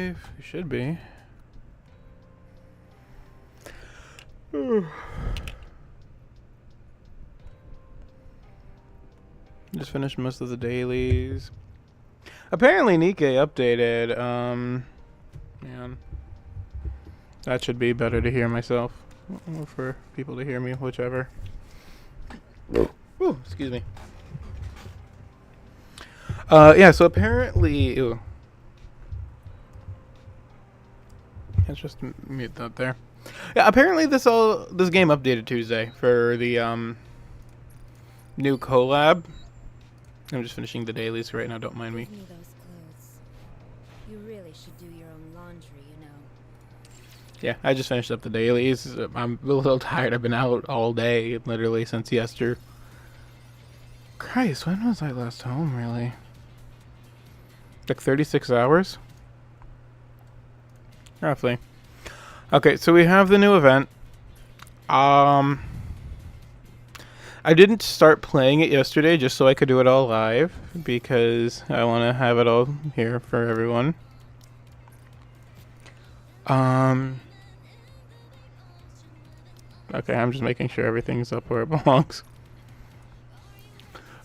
live. We should be. Just finished most of the dailies. Apparently Nikke updated. Man. That should be better to hear myself. Or for people to hear me, whichever. Ooh, excuse me. Yeah, so apparently... Ew. Let's just mute that there. Yeah, apparently this game updated Tuesday for the new collab. I'm just finishing the dailies right now, don't mind me. Give me those clothes. You really should do your own laundry, you know. Yeah, I just finished up the dailies. I'm a little tired. I've been out all day, literally, since yesterday. Christ, when was I last home, really? Like 36 hours? Roughly. Okay, so we have the new event. I didn't start playing it yesterday just so I could do it all live because I want to have it all here for everyone. Okay, I'm just making sure everything's up where it belongs.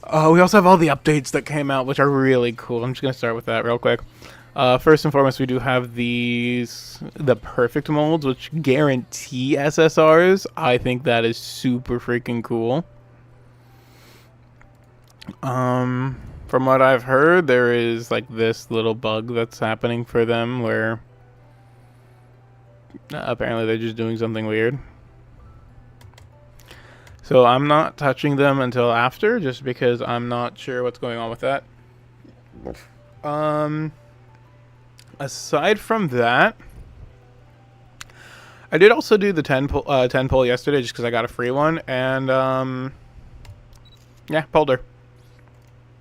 We also have all the updates that came out, which are really cool. I'm just going to start with that real quick. First and foremost, we do have the perfect molds, which guarantee SSRs. I think that is super freaking cool. From what I've heard, there is like this little bug that's happening for them where apparently they're just doing something weird. So I'm not touching them until after, just because I'm not sure what's going on with that. Aside from that, I did also do the 10 poll yesterday just because I got a free one, and yeah, pulled her.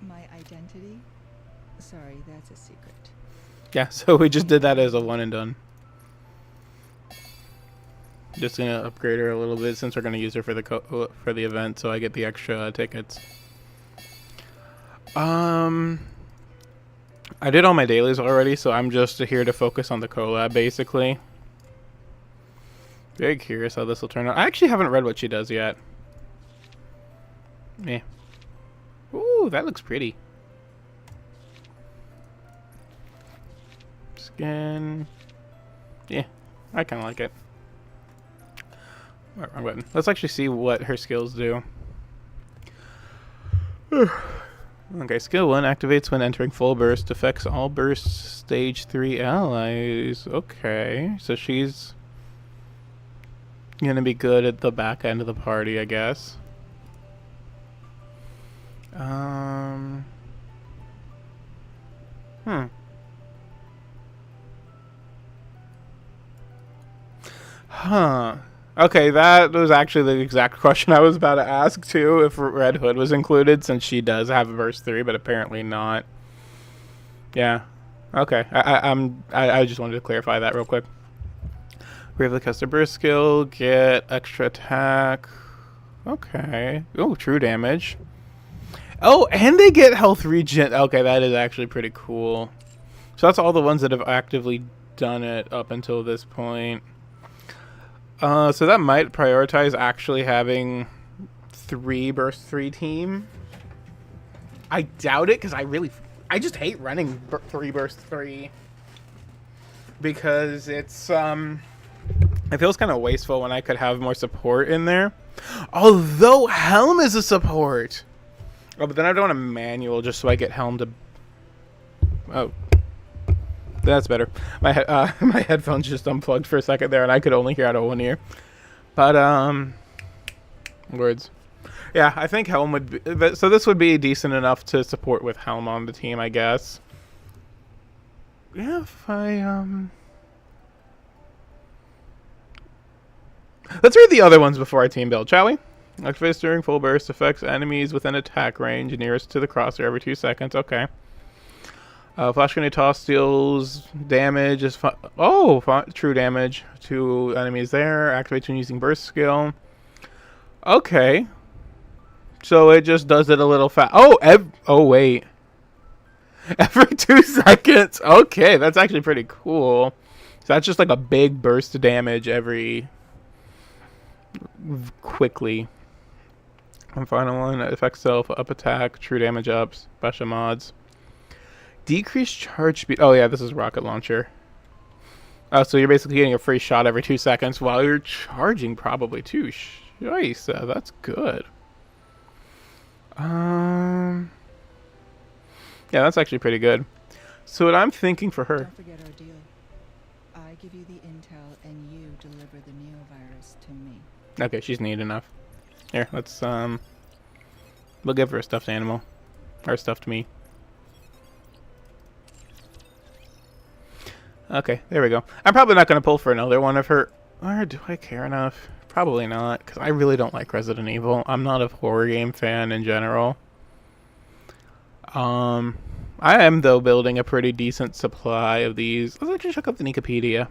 My identity? Sorry, that's a secret. Yeah, so we just did that as a one and done. Just gonna upgrade her a little bit since we're gonna use her for the event, so I get the extra tickets. I did all my dailies already, so I'm just here to focus on the collab, basically. Very curious how this will turn out. I actually haven't read what she does yet. Yeah. Ooh, that looks pretty. Skin. Yeah, I kind of like it. Oh, wrong button. Let's actually see what her skills do. Okay, skill 1 activates when entering full burst. Affects all burst stage 3 allies. Okay, so she's gonna be good at the back end of the party, I guess. Huh. Okay, that was actually the exact question I was about to ask too, if Red Hood was included, since she does have burst 3, but apparently not. Yeah. Okay. I just wanted to clarify that real quick. Bravely cast a burst skill, get extra attack. Okay. Oh, true damage. Oh, and they get health regen. Okay, that is actually pretty cool. So that's all the ones that have actively done it up until this point. So that might prioritize actually having 3 burst 3 team. I doubt it, because I just hate running 3 burst 3. Because it's, it feels kind of wasteful when I could have more support in there. Although Helm is a support. Oh, but then I don't want a manual just so I get Helm to... Oh. That's better. My headphones just unplugged for a second there, and I could only hear out of one ear. But, words. Yeah, I think Helm would be... So this would be decent enough to support with Helm on the team, I guess. Yeah, if I, Let's read the other ones before I team build, shall we? Activates during full burst, affects enemies within attack range, nearest to the crosshair every 2 seconds. Okay. Flash grenade toss deals damage. True damage to enemies there. Activates when using burst skill. Okay. So it just does it a little fast. Oh, wait. Every 2 seconds. Okay, that's actually pretty cool. So that's just like a big burst of damage every quickly. And final one, affects self, up attack, true damage ups, special mods. Decreased charge speed. Oh yeah, this is rocket launcher. Oh, so you're basically getting a free shot every 2 seconds while you're charging probably too. Nice, that's good. Yeah, that's actually pretty good. So what I'm thinking for her. Don't forget our deal. I give you the intel and you deliver the neovirus to me. Okay, she's neat enough. Here, let's we'll give her a stuffed animal. Or a stuffed me. Okay, there we go. I'm probably not going to pull for another one of her. Or do I care enough? Probably not, because I really don't like Resident Evil. I'm not a horror game fan in general. I am, though, building a pretty decent supply of these. Let's actually check out the Wikipedia.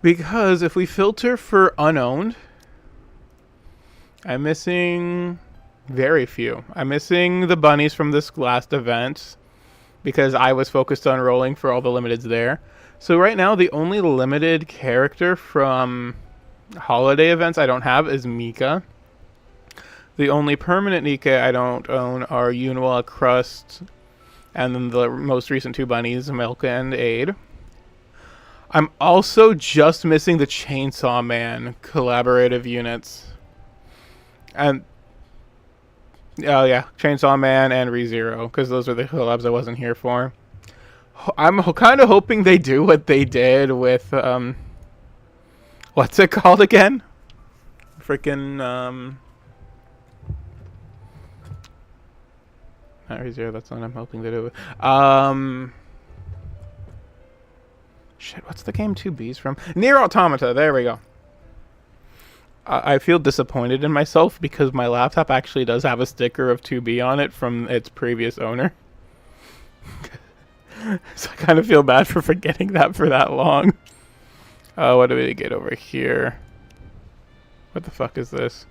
Because if we filter for unowned, I'm missing very few. I'm missing the bunnies from this last event because I was focused on rolling for all the limiteds there. So right now, the only limited character from holiday events I don't have is Mika. The only permanent Nikke I don't own are Unua, Crust, and then the most recent 2 bunnies, Milka and Aid. I'm also just missing the Chainsaw Man collaborative units. And oh yeah, Chainsaw Man and ReZero, because those are the collabs I wasn't here for. I'm kind of hoping they do what they did with what's it called again? Freaking not ReZero, that's what I'm hoping they do. Shit, what's the game 2B's from? Nier Automata, there we go. I feel disappointed in myself because my laptop actually does have a sticker of 2B on it from its previous owner. So I kind of feel bad for forgetting that for that long. What do we get over here? What the fuck is this?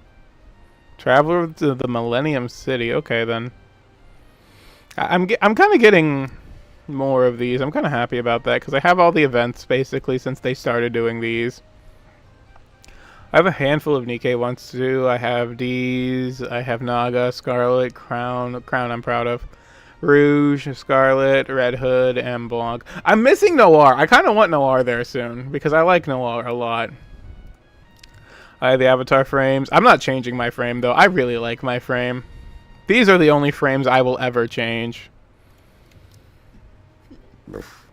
Traveler to the Millennium City. Okay, then. I'm kind of getting more of these. I'm kind of happy about that because I have all the events basically since they started doing these. I have a handful of Nikke ones too. I have these. I have Naga, Scarlet, Crown I'm proud of. Rouge, Scarlet, Red Hood, and Blanc. I'm missing Noir. I kind of want Noir there soon because I like Noir a lot. I have the avatar frames. I'm not changing my frame though. I really like my frame. These are the only frames I will ever change.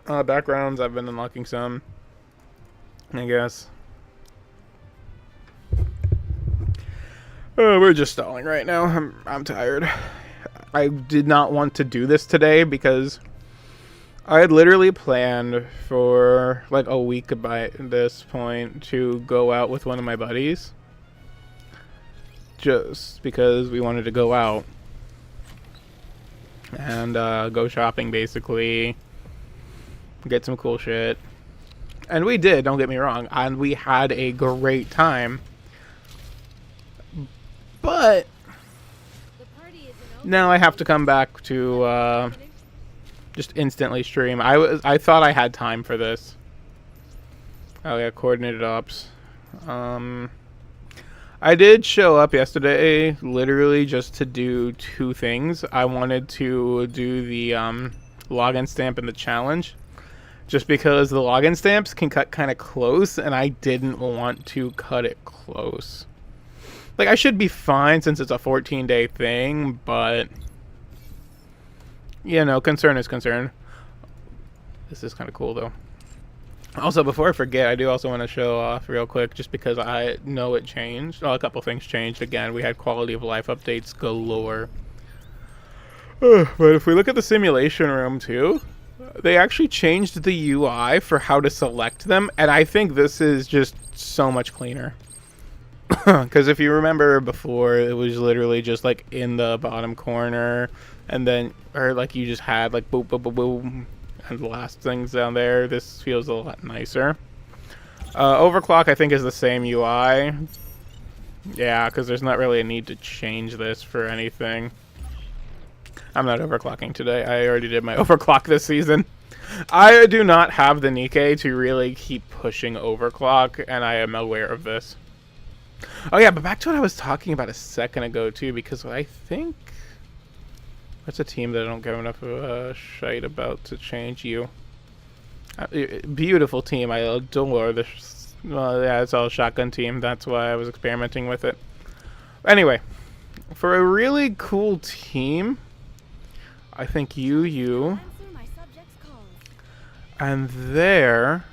Backgrounds, I've been unlocking some, I guess. We're just stalling right now. I'm tired. I did not want to do this today because I had literally planned for like a week by this point to go out with one of my buddies. Just because we wanted to go out. And go shopping basically. Get some cool shit. And we did, don't get me wrong. And we had a great time. But now I have to come back to just instantly stream. I thought I had time for this. Oh yeah, coordinated ops. I did show up yesterday literally just to do 2 things. I wanted to do the login stamp and the challenge. Just because the login stamps can cut kind of close and I didn't want to cut it close. Like, I should be fine since it's a 14-day thing, but you know, concern is concern. This is kind of cool, though. Also, before I forget, I do also want to show off real quick, just because I know it changed. Well, a couple things changed. Again, we had quality of life updates galore. But if we look at the simulation room, too, they actually changed the UI for how to select them, and I think this is just so much cleaner. Because if you remember before, it was literally just like in the bottom corner, and then, or like you just had like boop, boop, boop, boop, and the last things down there. This feels a lot nicer. Overclock, I think, is the same UI. Yeah, because there's not really a need to change this for anything. I'm not overclocking today. I already did my overclock this season. I do not have the Nikke to really keep pushing overclock, and I am aware of this. Oh yeah, but back to what I was talking about a second ago too, because I think that's a team that I don't give enough of a shite about to change you. Beautiful team. I adore this. Well, yeah, it's all a shotgun team. That's why I was experimenting with it. Anyway, for a really cool team, I think you, and there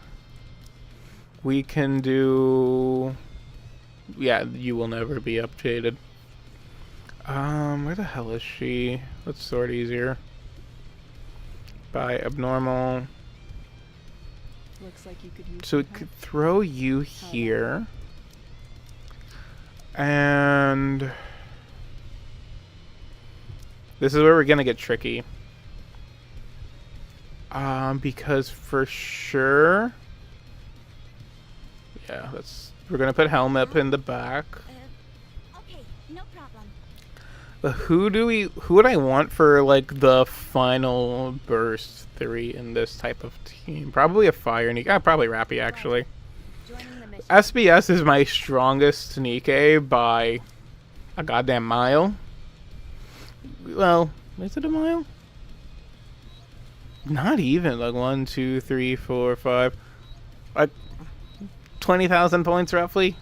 we can do. Yeah, you will never be updated. Where the hell is she? Let's sort easier. By abnormal. Looks like you could use So we could throw you here. And this is where we're gonna get tricky. Because for sure, yeah, we're gonna put Helm up in the back. Okay, no problem. But who would I want for like the final burst 3 in this type of team? Probably a fire Nikke. Probably Rappy actually. Joining the mission. SBS is my strongest Nikke by a goddamn mile. Well, is it a mile? Not even. Like 1, 2, 3, 4, 5. Like 20,000 points roughly.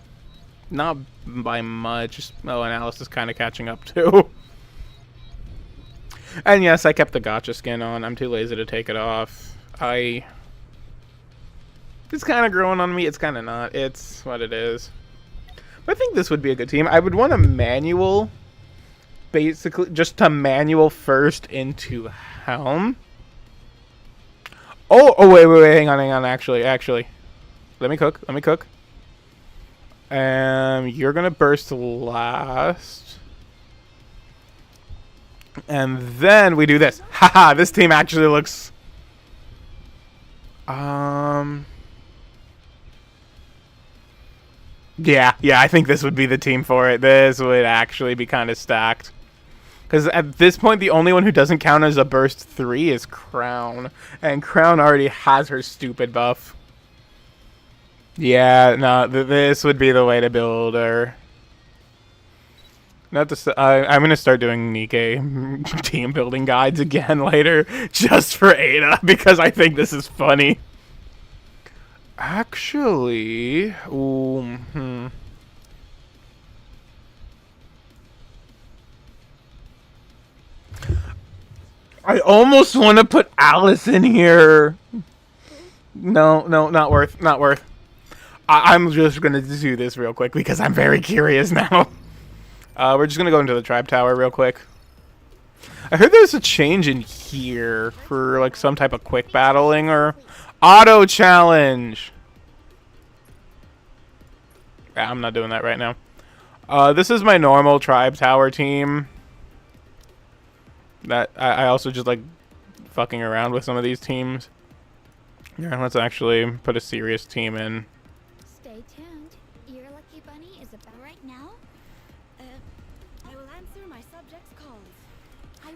Not by much. Oh, and Alice is kind of catching up too. And yes, I kept the gotcha skin on. I'm too lazy to take it off. It's kind of growing on me. It's kind of not. It's what it is. But I think this would be a good team. I would want a manual. Basically, just a manual first into Helm. Oh, wait, hang on. Actually. Let me cook. You're gonna burst last. And then we do this. Haha, this team actually looks... Yeah, I think this would be the team for it. This would actually be kind of stacked. Because at this point, the only one who doesn't count as a burst 3 is Crown. And Crown already has her stupid buff. Yeah, no, this would be the way to build her. Not to I'm gonna start doing Nikke team building guides again later, just for Ada, because I think this is funny. Actually, I almost want to put Alice in here. No, not worth. I'm just gonna do this real quick because I'm very curious now. We're just gonna go into the tribe tower real quick. I heard there's a change in here for like some type of quick battling or auto challenge. Yeah, I'm not doing that right now. This is my normal tribe tower team. That I also just like fucking around with some of these teams. Yeah, let's actually put a serious team in. Stay tuned. Your lucky bunny is about right now. I will answer my subject's calls.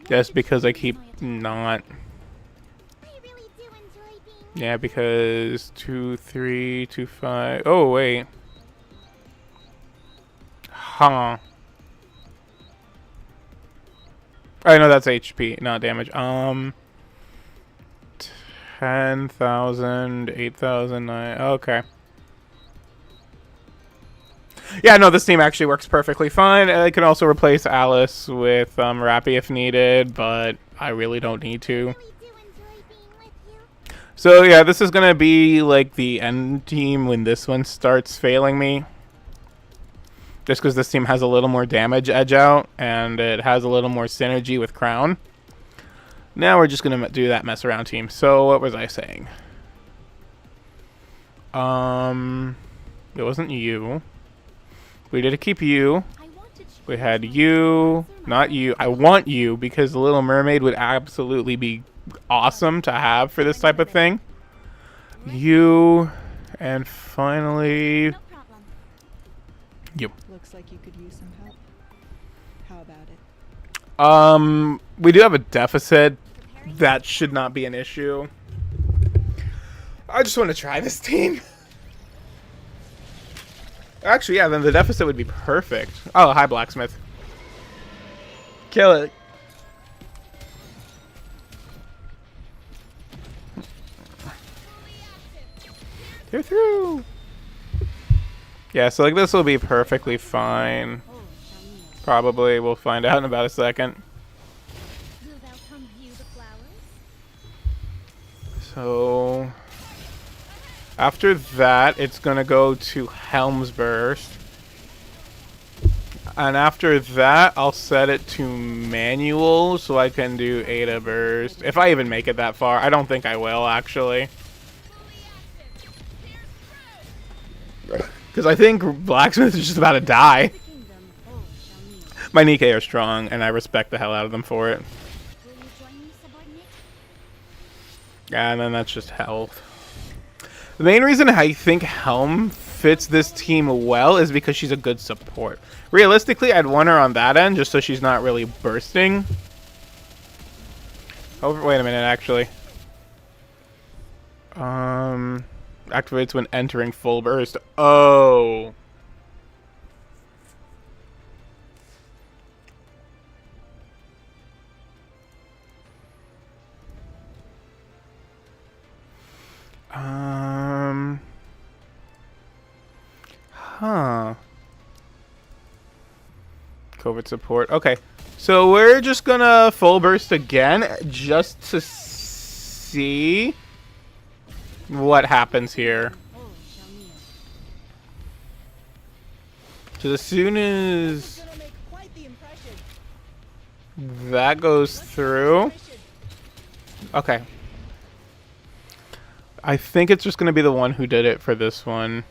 Just because I keep not. I really do enjoy being. Yeah, because 2, 3, 2, 5. Oh wait. Huh. I know that's HP, not damage. 10,000, 8,009. Okay. Yeah, no, this team actually works perfectly fine. I can also replace Alice with Rappy if needed, but I really don't need to. So yeah, this is gonna be like the end team when this one starts failing me. Just because this team has a little more damage edge out, and it has a little more synergy with Crown. Now we're just going to do that mess around team. So what was I saying? It wasn't you. We did keep you. We had you, not you. I want you because the Little Mermaid would absolutely be awesome to have for this type of thing. You, and finally... You. Looks like you could use some help. How about it? We do have a deficit. That should not be an issue. I just want to try this team. Actually, yeah, then the deficit would be perfect. Oh, hi, Blacksmith. Kill it. You're through. Yeah, so like this will be perfectly fine. Probably. We'll find out in about a second. So after that, it's gonna go to Helm's Burst. And after that, I'll set it to manual so I can do Ada Burst. If I even make it that far. I don't think I will, actually. Because I think Blacksmith is just about to die. My Nikke are strong, and I respect the hell out of them for it. And then that's just health. The main reason I think Helm fits this team well is because she's a good support. Realistically, I'd want her on that end just so she's not really bursting. Oh, wait a minute, actually. Activates when entering full burst. Oh. Huh. Covert support. Okay. So we're just gonna full burst again just to see what happens here. So as soon as that goes through. Okay. I think it's just gonna be the one who did it for this one.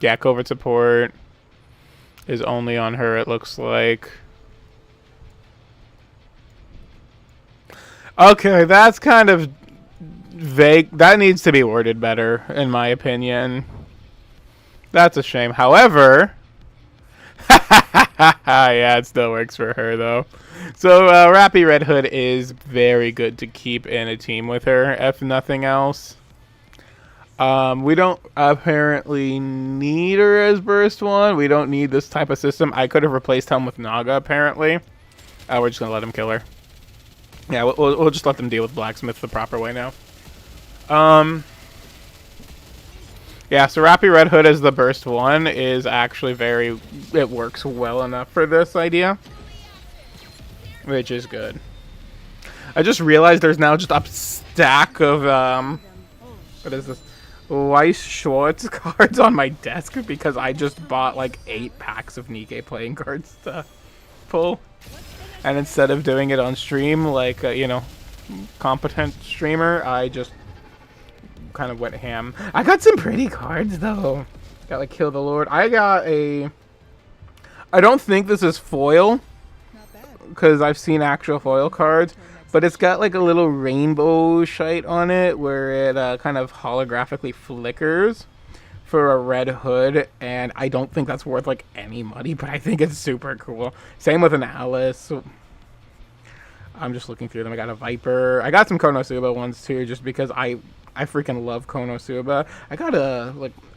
Yeah, covert support is only on her, it looks like. Okay, that's kind of vague. That needs to be worded better, in my opinion. That's a shame. However, yeah, it still works for her, though. So, Rappy Red Hood is very good to keep in a team with her, if nothing else. We don't apparently need her as Burst 1. We don't need this type of system. I could have replaced him with Naga, apparently. We're just going to let him kill her. Yeah, we'll just let them deal with Blacksmith the proper way now. Yeah, so Rappy Red Hood as the Burst 1 is actually it works well enough for this idea. Which is good. I just realized there's now just a stack of, what is this? Weiss Schwartz cards on my desk because I just bought like 8 packs of Nikke playing cards to pull. And instead of doing it on stream like a, you know, competent streamer, I just kind of went ham. I got some pretty cards though. Got like Kill the Lord. I don't think this is foil because I've seen actual foil cards. But it's got like a little rainbow shite on it where it kind of holographically flickers for a Red Hood. And I don't think that's worth like any money, but I think it's super cool. Same with an Alice. I'm just looking through them. I got a Viper. I got some Konosuba ones too just because I freaking love Konosuba. I got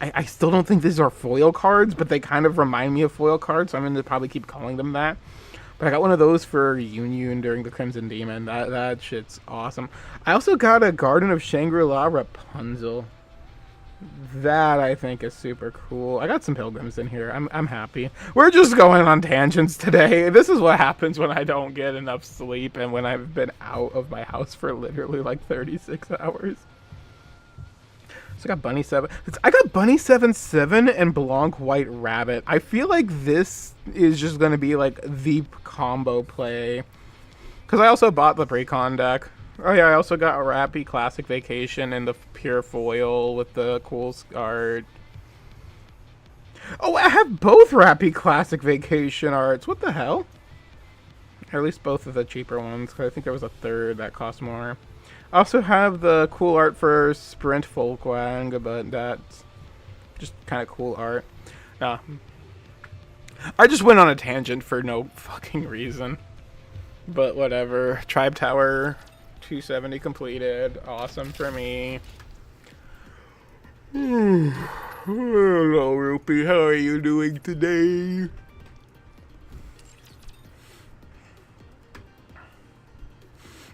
I still don't think these are foil cards, but they kind of remind me of foil cards. So I'm going to probably keep calling them that. But I got one of those for Union during the Crimson Demon. That shit's awesome. I also got a Garden of Shangri-La Rapunzel. That I think is super cool. I got some pilgrims in here. I'm happy. We're just going on tangents today. This is what happens when I don't get enough sleep and when I've been out of my house for literally like 36 hours. So I got Bunny 7. I got Bunny 7/7 and Blanc White Rabbit. I feel like this is just going to be like the combo play. Because I also bought the Precon deck. Oh yeah, I also got a Rappy Classic Vacation in the pure foil with the cool art. Oh, I have both Rappy Classic Vacation arts. What the hell? Or at least both of the cheaper ones. Because I think there was a third that cost more. I also have the cool art for Sprint Folkwang, but that's Just kind of cool art. I just went on a tangent for no fucking reason. But whatever. Tribe Tower 270 completed. Awesome for me. Hello, Rupee. How are you doing today?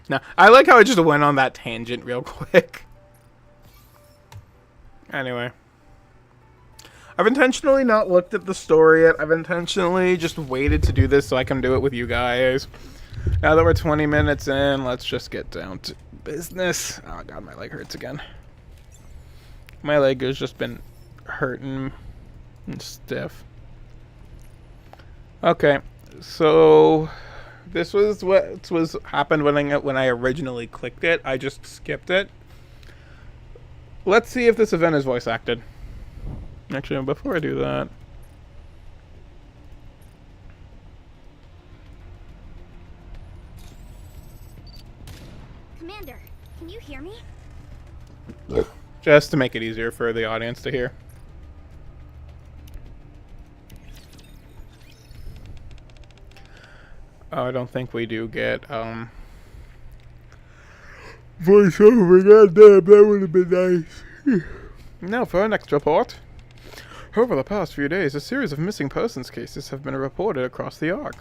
Now, I like how I just went on that tangent real quick. Anyway. I've intentionally not looked at the story yet. I've intentionally just waited to do this so I can do it with you guys. Now that we're 20 minutes in, let's just get down to business. Oh god, my leg hurts again. My leg has just been hurting and stiff. Okay, so this was what was happened when I originally clicked it. I just skipped it. Let's see if this event is voice acted. Actually, before I do that, Commander, can you hear me? just to make it easier for the audience to hear. Oh, I don't think we do get voiceover. Goddamn, that would have been nice. Now for our next report. Over the past few days, a series of missing persons cases have been reported across the Ark.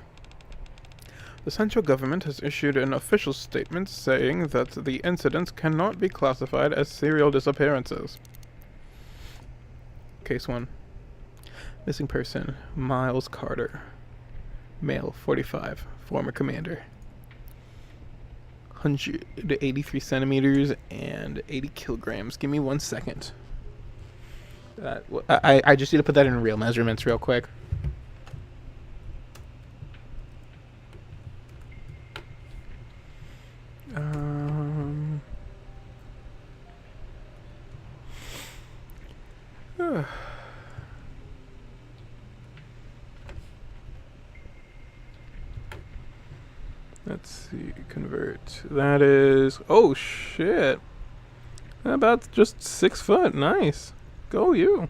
The central government has issued an official statement saying that the incidents cannot be classified as serial disappearances. Case 1. Missing person, Miles Carter. Male, 45, former commander. 183 centimeters and 80 kilograms. Give me 1 second. I just need to put that in real measurements real quick. Let's see, convert. That is, oh shit. About just 6 foot, nice. Go you.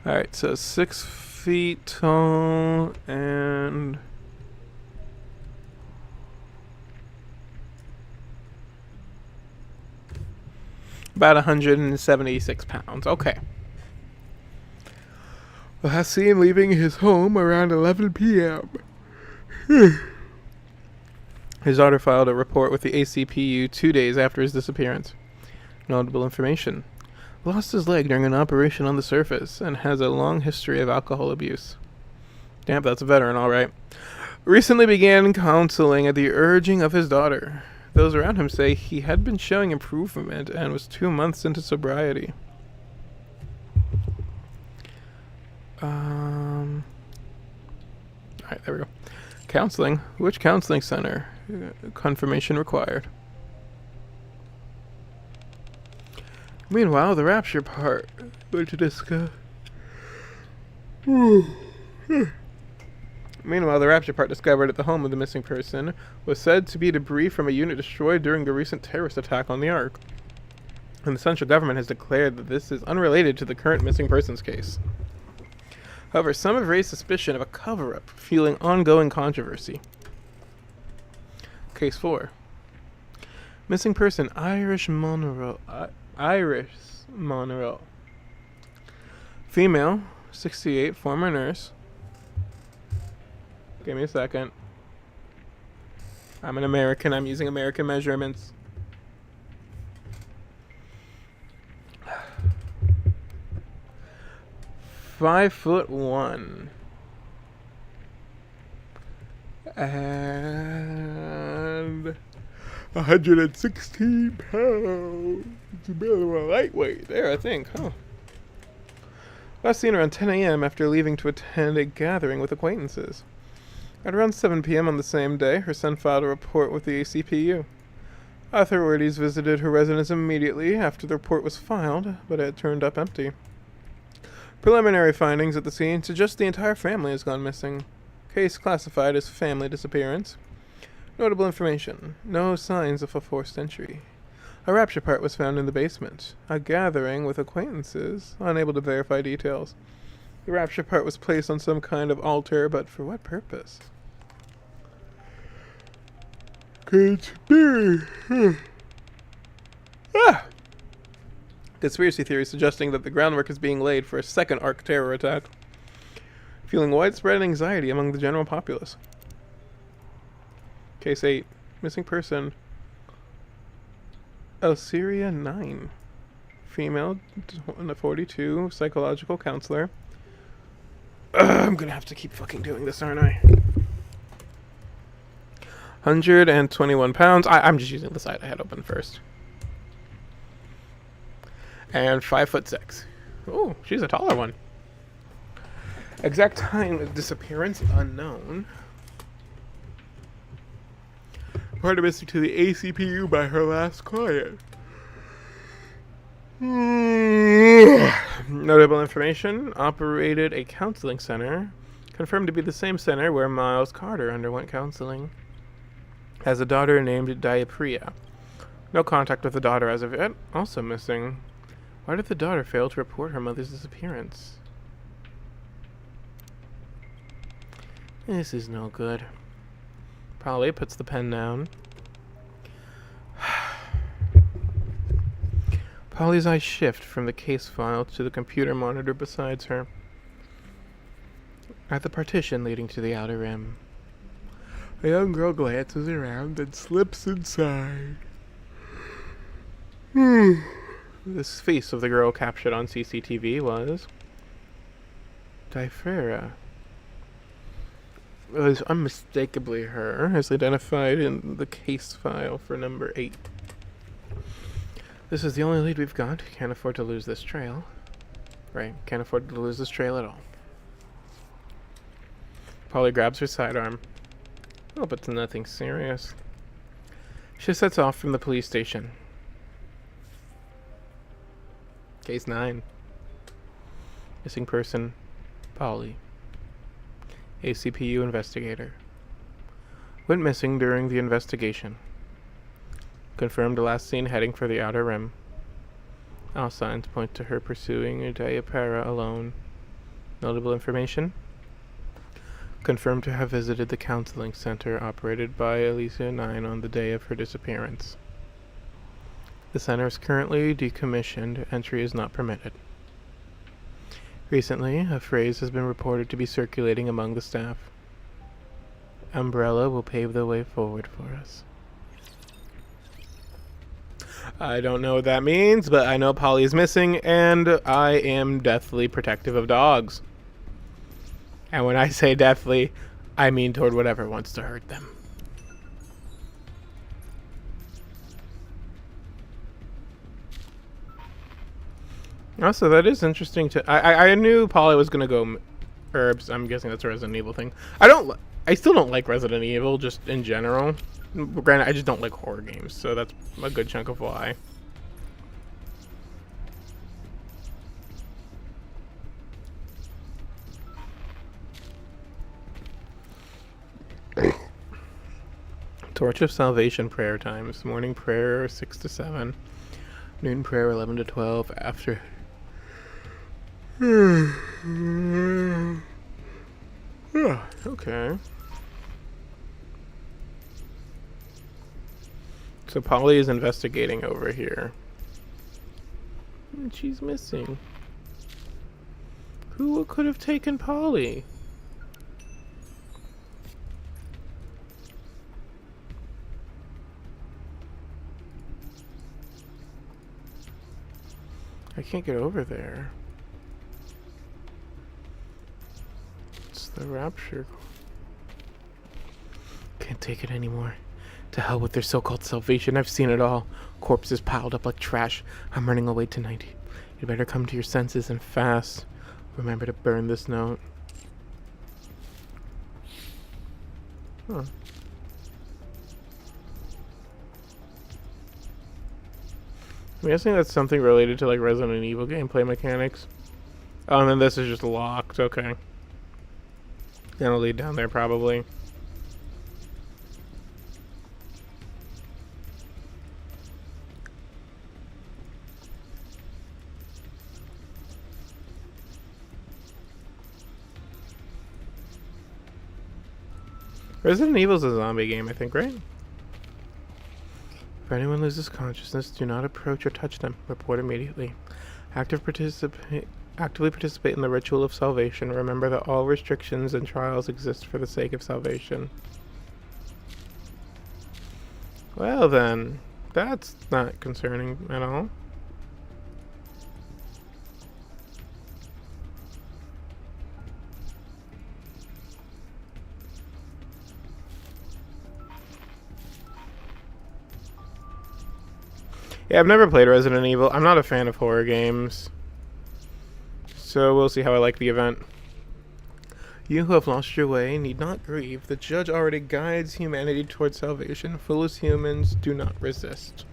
Alright, so 6 feet tall and about 176 pounds. Okay. Last seen leaving his home around 11 p.m. His daughter filed a report with the ACPU 2 days after his disappearance. Notable information. Lost his leg during an operation on the surface and has a long history of alcohol abuse. Damn, that's a veteran, alright. Recently began counseling at the urging of his daughter. Those around him say he had been showing improvement and was 2 months into sobriety. Alright, there we go. Counseling. Which counseling center? Confirmation required. Meanwhile, the rapture part. Going to discuss. Meanwhile, the rapture part discovered at the home of the missing person was said to be debris from a unit destroyed during the recent terrorist attack on the Ark. And the central government has declared that this is unrelated to the current missing persons case. However, some have raised suspicion of a cover-up, fueling ongoing controversy. Case 4. Missing person Iris Monroe. Female, 68, former nurse. Give me a second. I'm an American. I'm using American measurements. Five foot 1. And 116 pounds. It's a bit of a lightweight there, I think, huh? Last seen around 10 a.m. after leaving to attend a gathering with acquaintances. At around 7 p.m. on the same day, her son filed a report with the ACPU. Authorities visited her residence immediately after the report was filed, but it had turned up empty. Preliminary findings at the scene suggest the entire family has gone missing. Case classified as family disappearance. Notable information. No signs of a forced entry. A rapture part was found in the basement. A gathering with acquaintances, unable to verify details. The rapture part was placed on some kind of altar, but for what purpose? Could be. Conspiracy theory suggesting that the groundwork is being laid for a second Ark terror attack, fueling widespread anxiety among the general populace. Case 8. Missing person. Alceria 9. Female, 42, psychological counselor. I'm gonna have to keep fucking doing this, aren't I? 121 pounds. I'm just using the side I had open first. And 5'6". Oh, she's a taller one. Exact time of disappearance unknown. Part of missing to the ACPU by her last client. Notable information: operated a counseling center, confirmed to be the same center where Miles Carter underwent counseling. Has a daughter named Diapria. No contact with the daughter as of yet. Also missing. Why did the daughter fail to report her mother's disappearance? This is no good. Polly puts the pen down. Polly's eyes shift from the case file to the computer monitor beside her. At the partition leading to the outer rim. A young girl glances around and slips inside. The face of the girl captured on CCTV was Diapria. It was unmistakably her, as identified in the case file for number 8. This is the only lead we've got. Can't afford to lose this trail. Right, can't afford to lose this trail at all. Polly grabs her sidearm. Hope it's nothing serious. She sets off from the police station. Case 9. Missing person, Polly. ACPU investigator. Went missing during the investigation. Confirmed last seen heading for the outer rim. All signs point to her pursuing a Diapria alone. Notable information: confirmed to have visited the counseling center operated by Alicia 9 on the day of her disappearance. The center is currently decommissioned. Entry is not permitted. Recently, a phrase has been reported to be circulating among the staff. Umbrella will pave the way forward for us. I don't know what that means, but I know Polly is missing, and I am deathly protective of dogs. And when I say deathly, I mean toward whatever wants to hurt them. Also, that is interesting to... I knew Polly was going to go herbs. I'm guessing that's a Resident Evil thing. I still don't like Resident Evil, just in general. Granted, I just don't like horror games, so that's a good chunk of why. Torch of Salvation prayer times. Morning prayer 6 to 7. Noon prayer 11 to 12. After... okay. So Polly is investigating over here. And she's missing. Who could have taken Polly? I can't get over there. It's the rapture. Can't take it anymore. To hell with their so-called salvation. I've seen it all. Corpses piled up like trash. I'm running away tonight. You better come to your senses and fast. Remember to burn this note. Huh. I'm guessing that's something related to like Resident Evil gameplay mechanics. Oh, and then this is just locked. Okay. Gonna lead down there probably. Resident Evil's a zombie game, I think, right? If anyone loses consciousness, do not approach or touch them. Report immediately. Actively participate in the ritual of salvation. Remember that all restrictions and trials exist for the sake of salvation. Well then, that's not concerning at all. Yeah, I've never played Resident Evil. I'm not a fan of horror games. So we'll see how I like the event. You who have lost your way need not grieve. The judge already guides humanity towards salvation. Foolish humans, do not resist.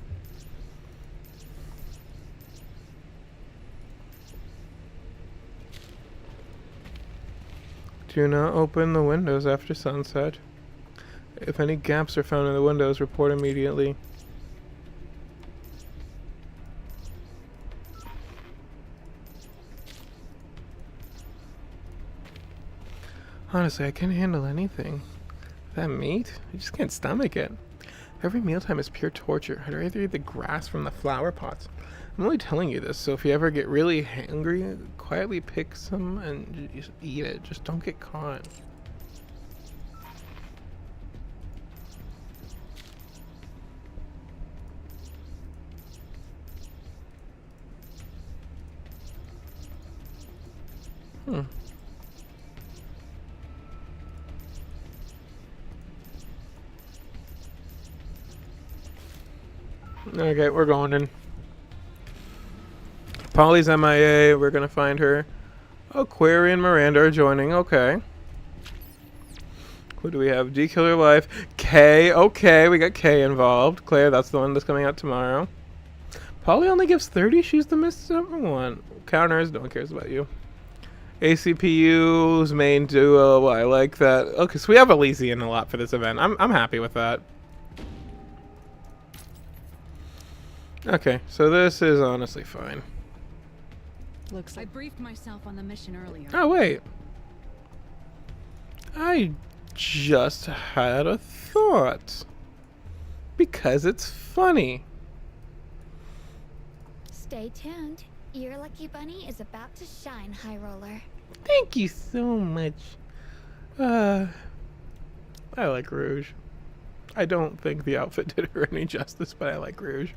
Do not open the windows after sunset. If any gaps are found in the windows, report immediately. Honestly, I can't handle anything. That meat? I just can't stomach it. Every mealtime is pure torture. I'd rather eat the grass from the flower pots. I'm only telling you this, so if you ever get really hungry, quietly pick some and just eat it. Just don't get caught. Okay, we're going in. Polly's MIA. We're gonna find her. Oh, Query and Miranda are joining. Okay. Who do we have? D Killer Life. Kay. Okay, we got Kay involved. Claire, that's the one that's coming out tomorrow. Polly only gives 30. She's the missed one. Counters. No one cares about you. ACPU's main duo. I like that. Okay, so we have Elysian a lot for this event. I'm happy with that. Okay, so this is honestly fine. Looks I like briefed myself on the mission earlier. Oh, wait. I just had a thought. Because it's funny. Stay tuned. Your lucky bunny is about to shine, High Roller. Thank you so much. I like Rouge. I don't think the outfit did her any justice, but I like Rouge.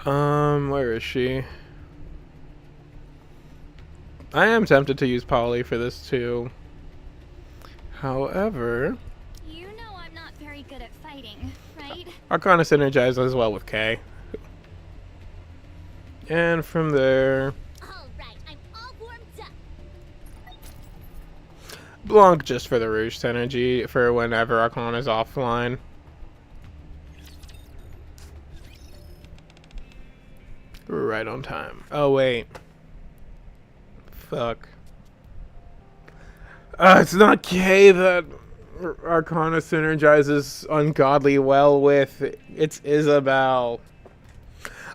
Where is she? I am tempted to use Polly for this too. However, You know I'm not very good at fighting, right? Arcana synergizes as well with Kay. And from there, Alright, I'm all warmed up. Blanc just for the Rouge synergy for whenever Arcana's offline. Right on time. Oh, wait. Fuck. It's not Kay that Arcana synergizes ungodly well with. It's Isabel.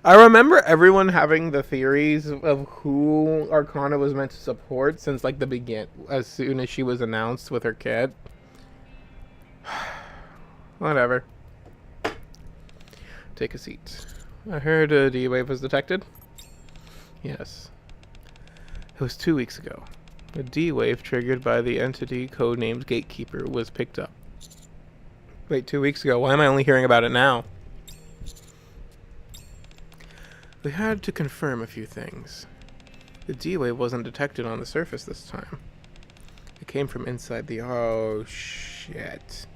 I remember everyone having the theories of who Arcana was meant to support since like the begin, as soon as she was announced with her kid. Whatever. Take a seat. I heard a D-Wave was detected. Yes. It was 2 weeks ago. A D-Wave triggered by the entity codenamed Gatekeeper was picked up. Wait, 2 weeks ago? Why am I only hearing about it now? We had to confirm a few things. The D-Wave wasn't detected on the surface this time. It came from inside the... Oh, shit.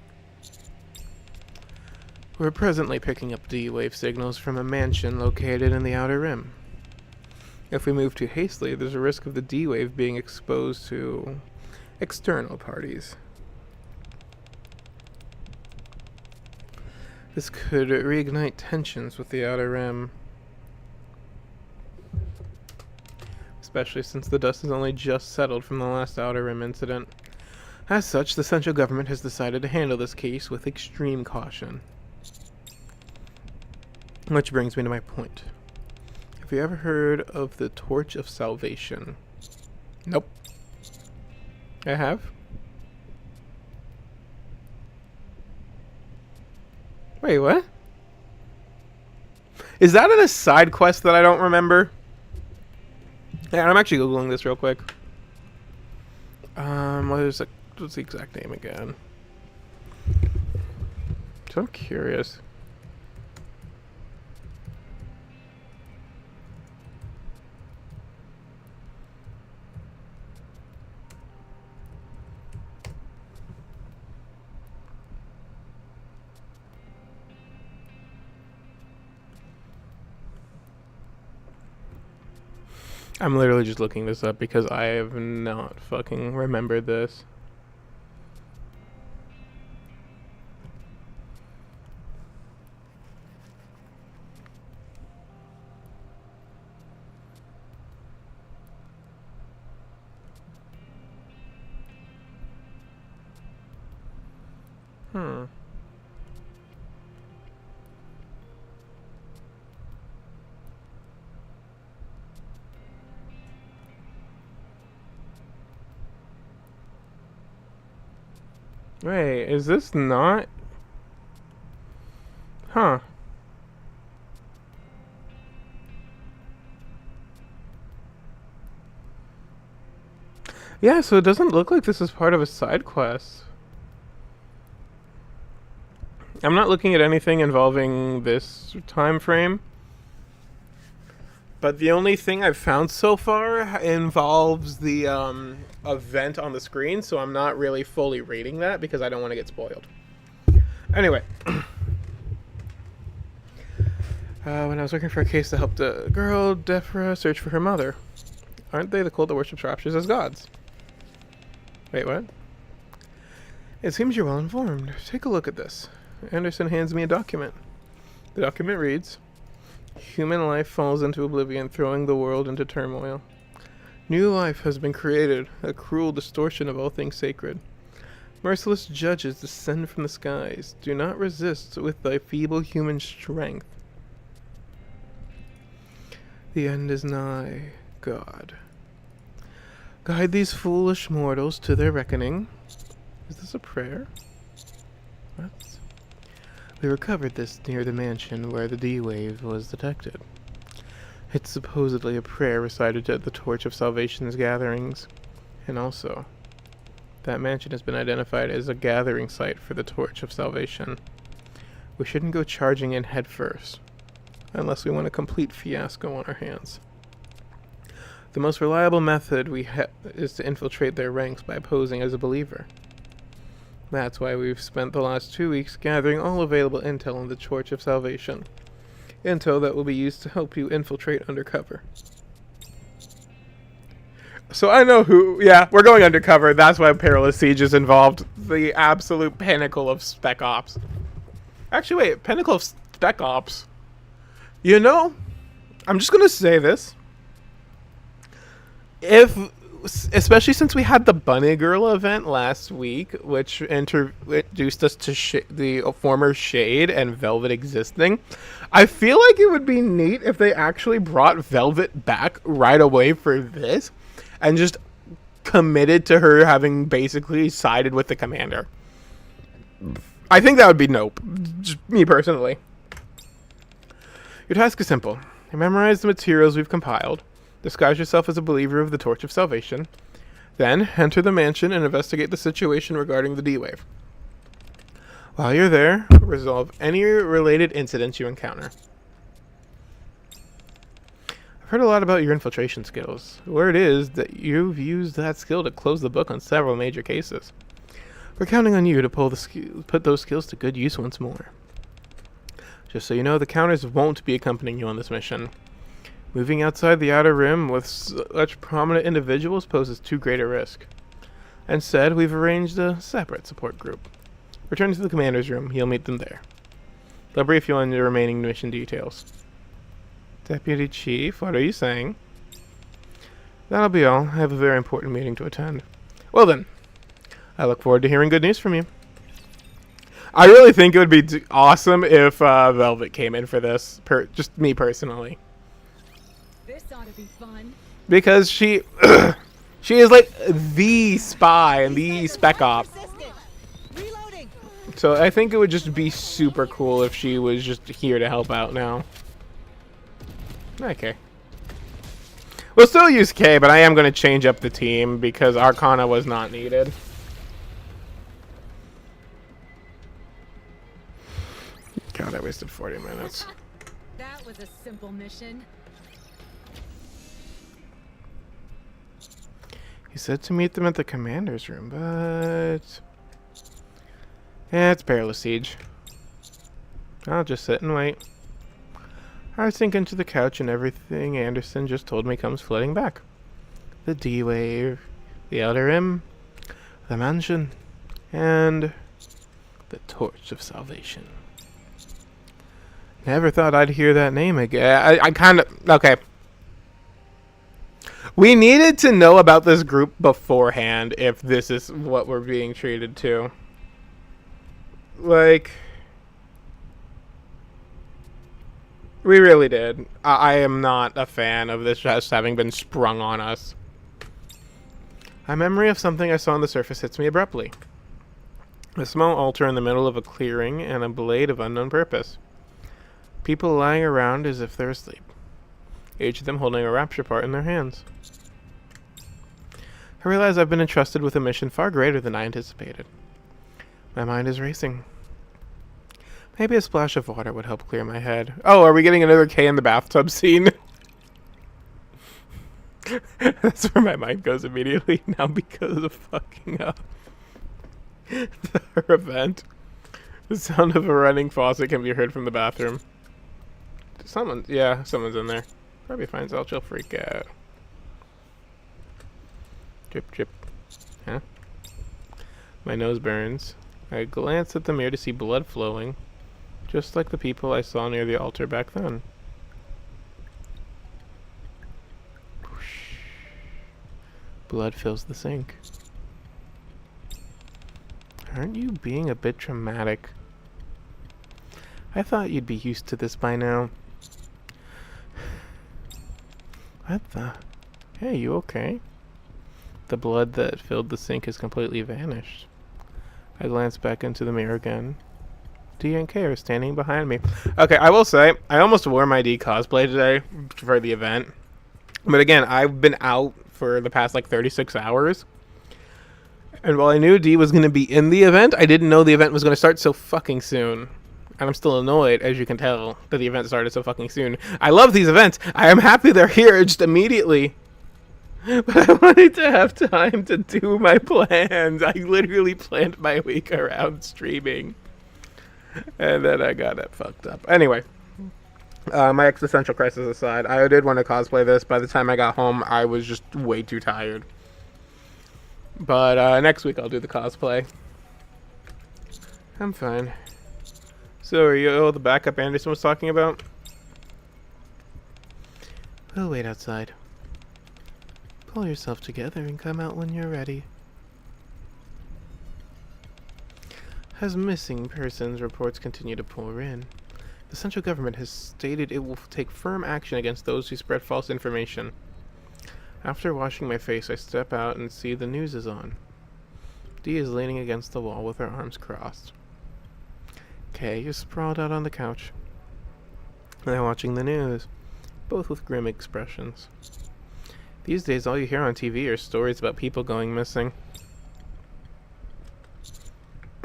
We're presently picking up D-Wave signals from a mansion located in the Outer Rim. If we move too hastily, there's a risk of the D-Wave being exposed to external parties. This could reignite tensions with the Outer Rim. Especially since the dust has only just settled from the last Outer Rim incident. As such, the central government has decided to handle this case with extreme caution. Which brings me to my point. Have you ever heard of the Torch of Salvation? Nope. I have? Wait, what? Is that in a side quest that I don't remember? Yeah, I'm actually googling this real quick. What's the exact name again? So I'm curious. I'm literally just looking this up because I have not fucking remembered this. Hmm. Wait, is this not? Huh. Yeah, so it doesn't look like this is part of a side quest. I'm not looking at anything involving this time frame. But the only thing I've found so far involves the event on the screen, so I'm not really fully reading that because I don't want to get spoiled. Anyway. When I was looking for a case to help the girl, Defra, search for her mother. Aren't they the cult that worships raptures as gods? Wait, what? It seems you're well informed. Take a look at this. Anderson hands me a document. The document reads, human life falls into oblivion, throwing the world into turmoil. New life has been created, a cruel distortion of all things sacred. Merciless judges descend from the skies. Do not resist with thy feeble human strength. The end is nigh, God. Guide these foolish mortals to their reckoning. Is this a prayer? What? We recovered this near the mansion where the D-Wave was detected. It's supposedly a prayer recited at the Torch of Salvation's gatherings. And also, that mansion has been identified as a gathering site for the Torch of Salvation. We shouldn't go charging in head first, unless we want a complete fiasco on our hands. The most reliable method is to infiltrate their ranks by posing as a believer. That's why we've spent the last 2 weeks gathering all available intel on the Torch of Salvation. Intel that will be used to help you infiltrate undercover. So I know who... Yeah, we're going undercover. That's why Perilous Siege is involved. The absolute pinnacle of Spec Ops. Actually, wait. Pinnacle of Spec Ops. You know, I'm just going to say this. Especially since we had the Bunny Girl event last week, which introduced us to the former Shade and Velvet existing, I feel like it would be neat if they actually brought Velvet back right away for this and just committed to her having basically sided with the commander. I think that would be nope. Just me personally. Your task is simple. Memorize the materials we've compiled. Disguise yourself as a believer of the Torch of Salvation. Then, enter the mansion and investigate the situation regarding the D-Wave. While you're there, resolve any related incidents you encounter. I've heard a lot about your infiltration skills. Word is that you've used that skill to close the book on several major cases. We're counting on you to put those skills to good use once more. Just so you know, the Counters won't be accompanying you on this mission. Moving outside the Outer Rim with such prominent individuals poses too great a risk. Instead, we've arranged a separate support group. Return to the commander's room. You'll meet them there. They'll brief you on the remaining mission details. Deputy Chief, what are you saying? That'll be all. I have a very important meeting to attend. Well then, I look forward to hearing good news from you. I really think it would be awesome if Velvet came in for this. Just me personally. This ought to be fun. Because she she is like the spy and the spec op So I think it would just be super cool if she was just here to help out now. Okay. We'll still use K, but I am going to change up the team because Arcana was not needed. God, I wasted 40 minutes. That was a simple mission. He said to meet them at the commander's room, but... yeah, it's Perilous Siege. I'll just sit and wait. I sink into the couch and everything Anderson just told me comes flooding back. The D-Wave, the Outer Rim, the Mansion, and the Torch of Salvation. Never thought I'd hear that name again. I kind of... okay. We needed to know about this group beforehand if this is what we're being treated to. Like... we really did. I am not a fan of this just having been sprung on us. A memory of something I saw on the surface hits me abruptly. A small altar in the middle of a clearing and a blade of unknown purpose. People lying around as if they're asleep. Each of them holding a rapture part in their hands. I realize I've been entrusted with a mission far greater than I anticipated. My mind is racing. Maybe a splash of water would help clear my head. Oh, are we getting another K in the bathtub scene? That's where my mind goes immediately now because of fucking up her event. The sound of a running faucet can be heard from the bathroom. Someone's in there. Probably finds out she'll freak out. Drip, drip. Huh? My nose burns. I glance at the mirror to see blood flowing. Just like the people I saw near the altar back then. Whoosh. Blood fills the sink. Aren't you being a bit dramatic? I thought you'd be used to this by now. What the? Hey, you okay? The blood that filled the sink has completely vanished. I glance back into the mirror again. D and K are standing behind me. Okay, I will say, I almost wore my D cosplay today for the event. But again, I've been out for the past like 36 hours. And while I knew D was going to be in the event, I didn't know the event was going to start so fucking soon. And I'm still annoyed, as you can tell, that the event started so fucking soon. I love these events. I am happy they're here just immediately. But I wanted to have time to do my plans. I literally planned my week around streaming. And then I got it fucked up. Anyway, my existential crisis aside, I did want to cosplay this. By the time I got home, I was just way too tired. But next week I'll do the cosplay. I'm fine. So are you the backup Anderson was talking about? We'll wait outside. Pull yourself together and come out when you're ready. As missing persons reports continue to pour in, the central government has stated it will take firm action against those who spread false information. After washing my face, I step out and see the news is on. Dee is leaning against the wall with her arms crossed. Kay is sprawled out on the couch. They're watching the news, both with grim expressions. These days, all you hear on TV are stories about people going missing.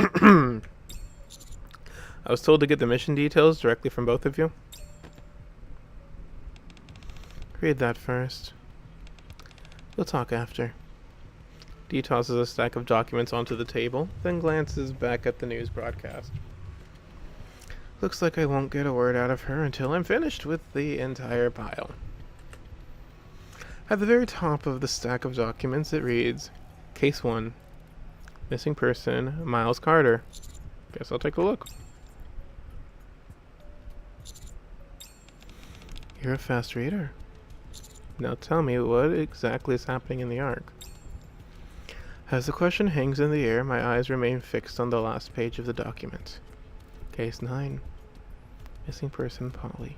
I was told to get the mission details directly from both of you. Read that first. We'll talk after. Dee tosses a stack of documents onto the table, then glances back at the news broadcast. Looks like I won't get a word out of her until I'm finished with the entire pile. At the very top of the stack of documents it reads, Case 1. Missing person, Miles Carter. Guess I'll take a look. You're a fast reader. Now tell me what exactly is happening in the Ark. As the question hangs in the air, my eyes remain fixed on the last page of the document. Case 9. Missing person, Polly.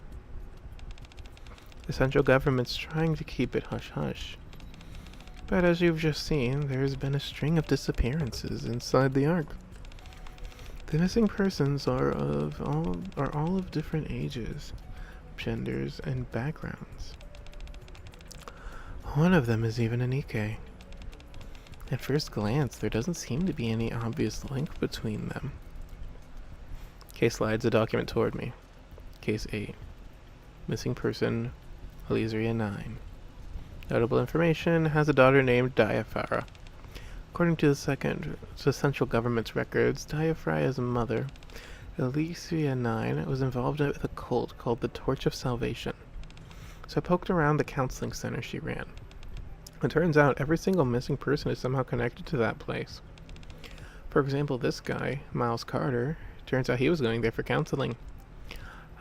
The central government's trying to keep it hush-hush. But as you've just seen, there's been a string of disappearances inside the Ark. The missing persons are all of different ages, genders, and backgrounds. One of them is even a Nikke. At first glance, there doesn't seem to be any obvious link between them. Kay slides a document toward me. Case 8. Missing person, Elysia 9. Notable information, has a daughter named Diaphara. According to the central government's records, Diaphara's mother, Elysia 9, was involved with a cult called the Torch of Salvation. So I poked around the counseling center she ran. It turns out every single missing person is somehow connected to that place. For example, this guy, Miles Carter, turns out he was going there for counseling.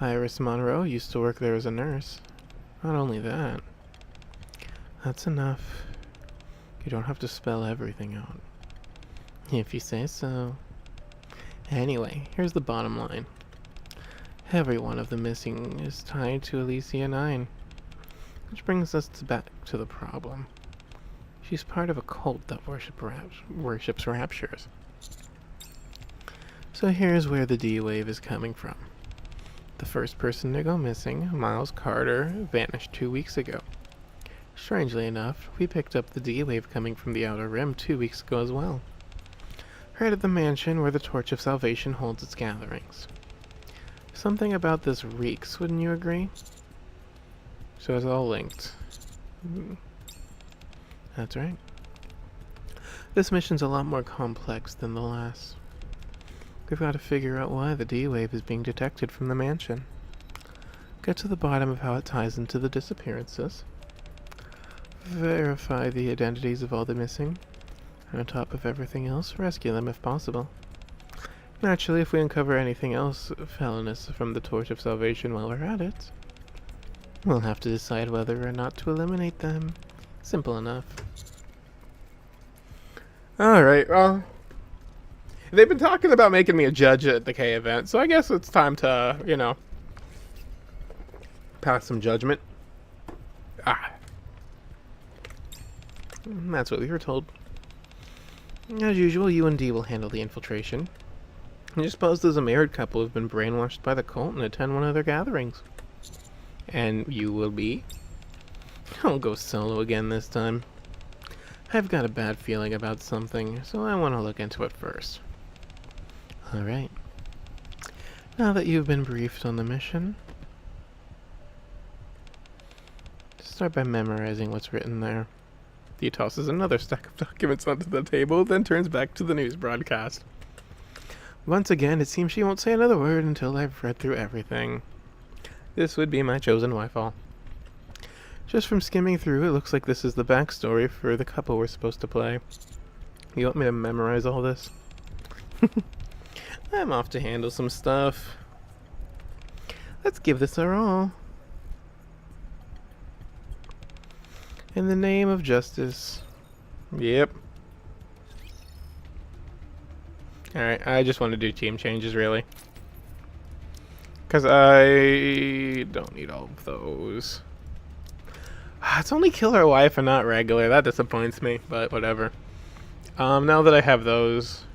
Iris Monroe used to work there as a nurse. Not only that, that's enough. You don't have to spell everything out. If you say so. Anyway, here's the bottom line. Every one of the missing is tied to Elysia 9. Which brings us back to the problem. She's part of a cult that worships raptures. So here's where the D-Wave is coming from. The first person to go missing, Miles Carter, vanished 2 weeks ago. Strangely enough, we picked up the D-Wave coming from the Outer Rim 2 weeks ago as well. Right at the mansion where the Torch of Salvation holds its gatherings. Something about this reeks, wouldn't you agree? So it's all linked. That's right. This mission's a lot more complex than the last. We've got to figure out why the D-Wave is being detected from the mansion. Get to the bottom of how it ties into the disappearances. Verify the identities of all the missing. And on top of everything else, rescue them if possible. Naturally, if we uncover anything else felonious from the Torch of Salvation while we're at it, we'll have to decide whether or not to eliminate them. Simple enough. Alright, well, they've been talking about making me a judge at the K event, so I guess it's time to, you know, pass some judgment. That's what we were told. As usual, you and D will handle the infiltration. I suppose there's a married couple who've been brainwashed by the cult and attend one of their gatherings. And you will be? I'll go solo again this time. I've got a bad feeling about something, so I want to look into it first. Alright. Now that you've been briefed on the mission, start by memorizing what's written there. He tosses another stack of documents onto the table, then turns back to the news broadcast. Once again, it seems she won't say another word until I've read through everything. This would be my chosen wifeall. Just from skimming through, it looks like this is the backstory for the couple we're supposed to play. You want me to memorize all this? I'm off to handle some stuff. Let's give this our all. In the name of justice. Yep. Alright, I just want to do team changes, really. Because I don't need all of those. It's only killer wife and not regular. That disappoints me, but whatever. Now that I have those...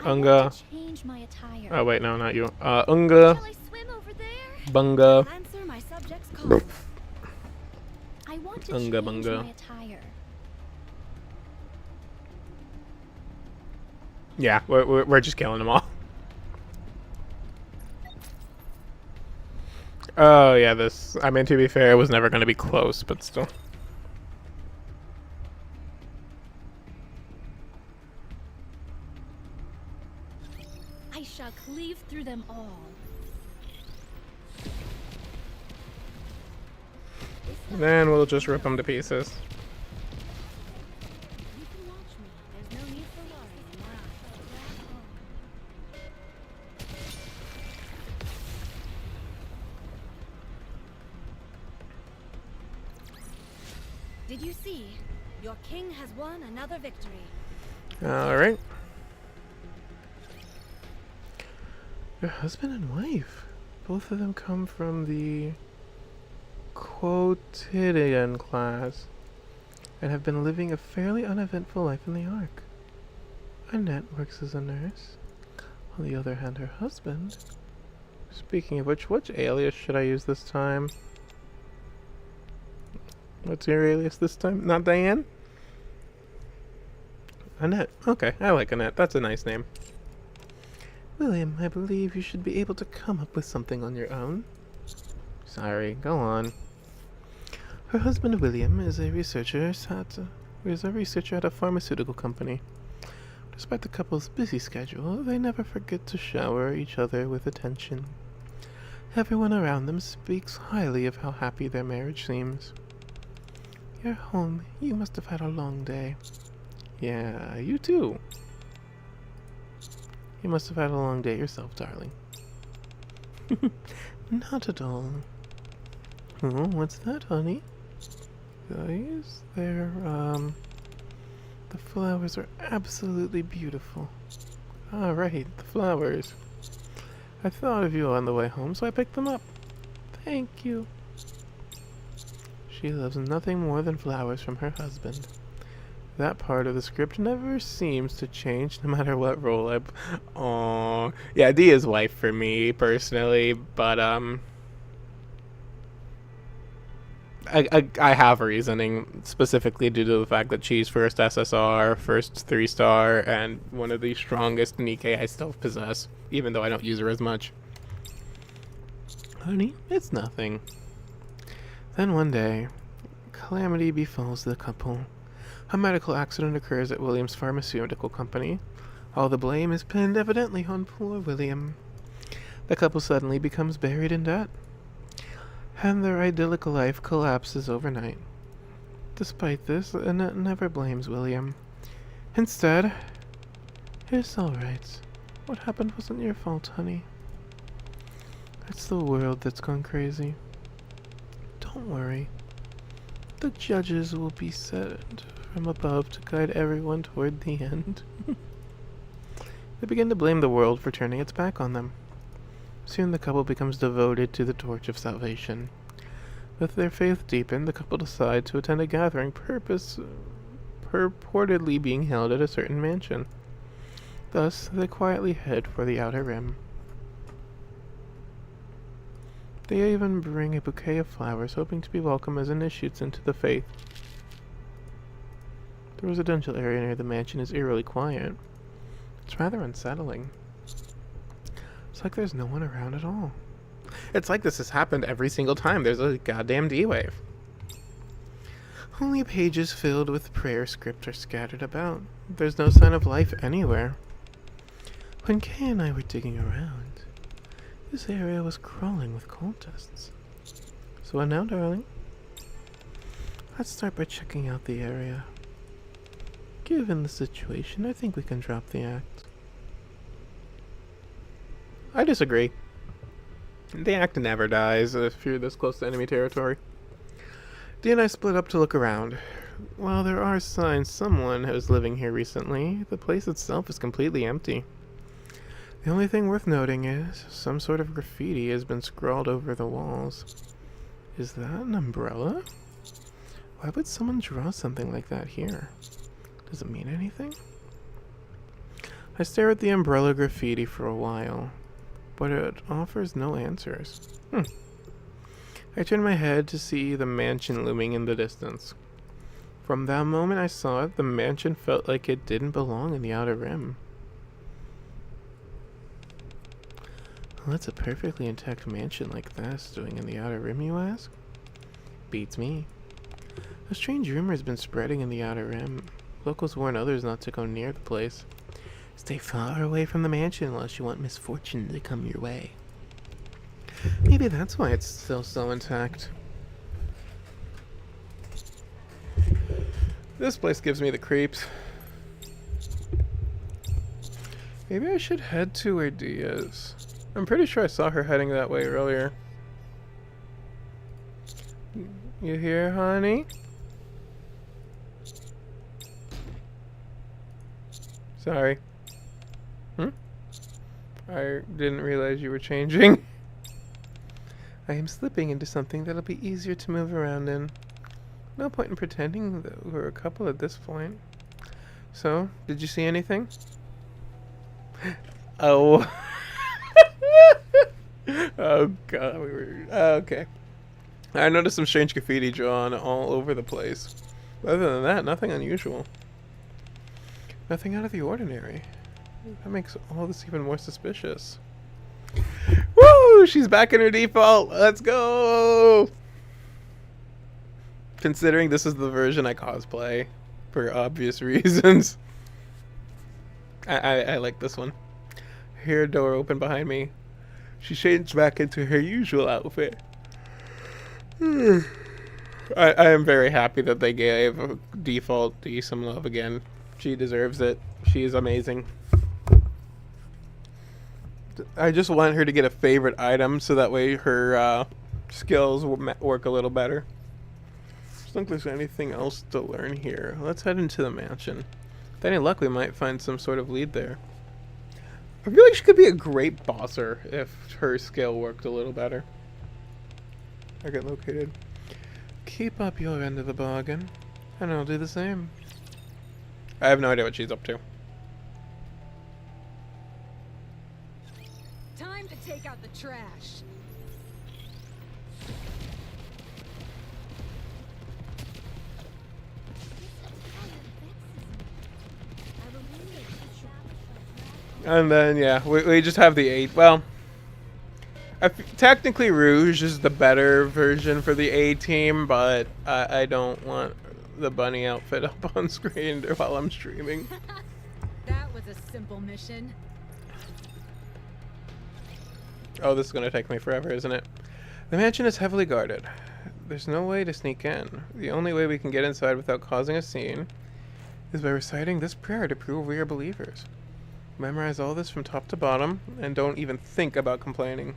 Unga... Change my attire. Oh, wait, no, not you. Unga... Shall I swim over there? Bunga... Answer my subject's calls. I want to Unga change bunga. my attire. Yeah, we're just killing them all. Oh, yeah, this... I mean, to be fair, it was never going to be close, but still. I shall cleave through them all. Then we'll just rip them to pieces. You can watch me. There's no need for worry now. Did you see? Your king has won another victory. Alright. Your husband and wife. Both of them come from the quotidian class and have been living a fairly uneventful life in the Ark. Annette works as a nurse, On the other hand, her husband... Speaking of which alias should I use this time? What's your alias this time? Not Diane? Annette. Okay, I like Annette. That's a nice name. William, I believe you should be able to come up with something on your own. Sorry, go on. Her husband William is a researcher at a pharmaceutical company. Despite the couple's busy schedule, they never forget to shower each other with attention. Everyone around them speaks highly of how happy their marriage seems. You're home. You must have had a long day. Yeah, you too. You must have had a long day yourself, darling. Not at all. Oh, what's that, honey? These? The flowers are absolutely beautiful. Ah, right, the flowers. I thought of you on the way home, so I picked them up. Thank you. She loves nothing more than flowers from her husband. That part of the script never seems to change, no matter what role I... Aww. Yeah, D is wife for me, personally, but, I have reasoning, specifically due to the fact that she's first SSR, first 3-star, and one of the strongest Nikke I still possess, even though I don't use her as much. Honey, it's nothing. Then one day, calamity befalls the couple. A medical accident occurs at William's pharmaceutical company. All the blame is pinned evidently on poor William. The couple suddenly becomes buried in debt, and their idyllic life collapses overnight. Despite this, Annette never blames William. Instead, it's alright. What happened wasn't your fault, honey. It's the world that's gone crazy. Don't worry. The judges will be set from above to guide everyone toward the end. They begin to blame the world for turning its back on them. Soon the couple becomes devoted to the torch of salvation. With their faith deepened, the couple decide to attend a gathering purportedly being held at a certain mansion. Thus, they quietly head for the Outer Rim. They even bring a bouquet of flowers, hoping to be welcome as initiates into the faith. The residential area near the mansion is eerily quiet. It's rather unsettling. It's like there's no one around at all. It's like this has happened every single time there's a goddamn D-Wave. Only pages filled with prayer script are scattered about. There's no sign of life anywhere. When Kay and I were digging around, this area was crawling with cultists. So what now, darling? Let's start by checking out the area. Given the situation, I think we can drop the act. I disagree. The act never dies if you're this close to enemy territory. Dee and I split up to look around. While there are signs someone was living here recently, the place itself is completely empty. The only thing worth noting is some sort of graffiti has been scrawled over the walls. Is that an umbrella? Why would someone draw something like that here? Does it mean anything? I stare at the umbrella graffiti for a while, but it offers no answers. I turn my head to see the mansion looming in the distance. From that moment I saw it, the mansion felt like it didn't belong in the Outer Rim. What's a perfectly intact mansion like this doing in the Outer Rim, you ask? Beats me. A strange rumor has been spreading in the Outer Rim. Locals warn others not to go near the place. Stay far away from the mansion unless you want misfortune to come your way. Maybe that's why it's still so intact. This place gives me the creeps. Maybe I should head to where Dee is. I'm pretty sure I saw her heading that way earlier. You here, honey? Sorry. I didn't realize you were changing. I am slipping into something that'll be easier to move around in. No point in pretending that we're a couple at this point. So, did you see anything? Oh. Oh god, we were okay. I noticed some strange graffiti drawn all over the place. Other than that, nothing unusual. Nothing out of the ordinary. That makes all this even more suspicious. Woo! She's back in her default. Let's go! Considering this is the version I cosplay, for obvious reasons. I like this one. Here, door open behind me. She changed back into her usual outfit. I am very happy that they gave default D some love again. She deserves it. She is amazing. I just want her to get a favorite item so that way her skills will work a little better. I don't think there's anything else to learn here. Let's head into the mansion. With any luck, we might find some sort of lead there. I feel like she could be a great bosser if her skill worked a little better. I get located. Keep up your end of the bargain, and I'll do the same. I have no idea what she's up to. Time to take out the trash. And then, yeah, we just have the 8. Well, technically Rouge is the better version for the A team, but I don't want the bunny outfit up on screen while I'm streaming. That was a simple mission. Oh, this is going to take me forever, isn't it? The mansion is heavily guarded. There's no way to sneak in. The only way we can get inside without causing a scene is by reciting this prayer to prove we are believers. Memorize all this from top to bottom, and don't even think about complaining.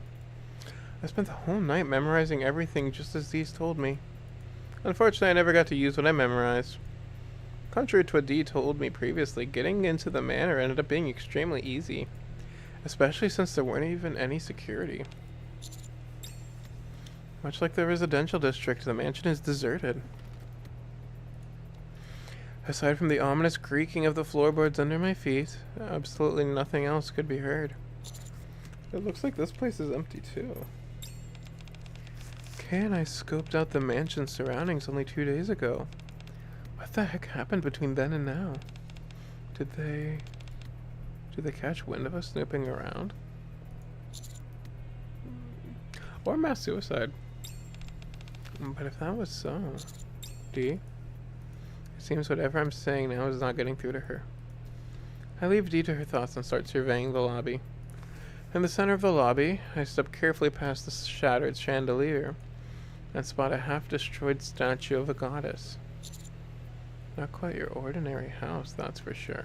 I spent the whole night memorizing everything just as these told me. Unfortunately, I never got to use what I memorized. Contrary to what Dee told me previously, getting into the manor ended up being extremely easy, especially since there weren't even any security. Much like the residential district, the mansion is deserted. Aside from the ominous creaking of the floorboards under my feet, absolutely nothing else could be heard. It looks like this place is empty too. Okay, and I scoped out the mansion's surroundings only 2 days ago. What the heck happened between then and now? Did they catch wind of us snooping around? Or mass suicide? But if that was so, Dee? It seems whatever I'm saying now is not getting through to her. I leave Dee to her thoughts and start surveying the lobby. In the center of the lobby, I step carefully past the shattered chandelier and spot a half-destroyed statue of a goddess. Not quite your ordinary house, that's for sure.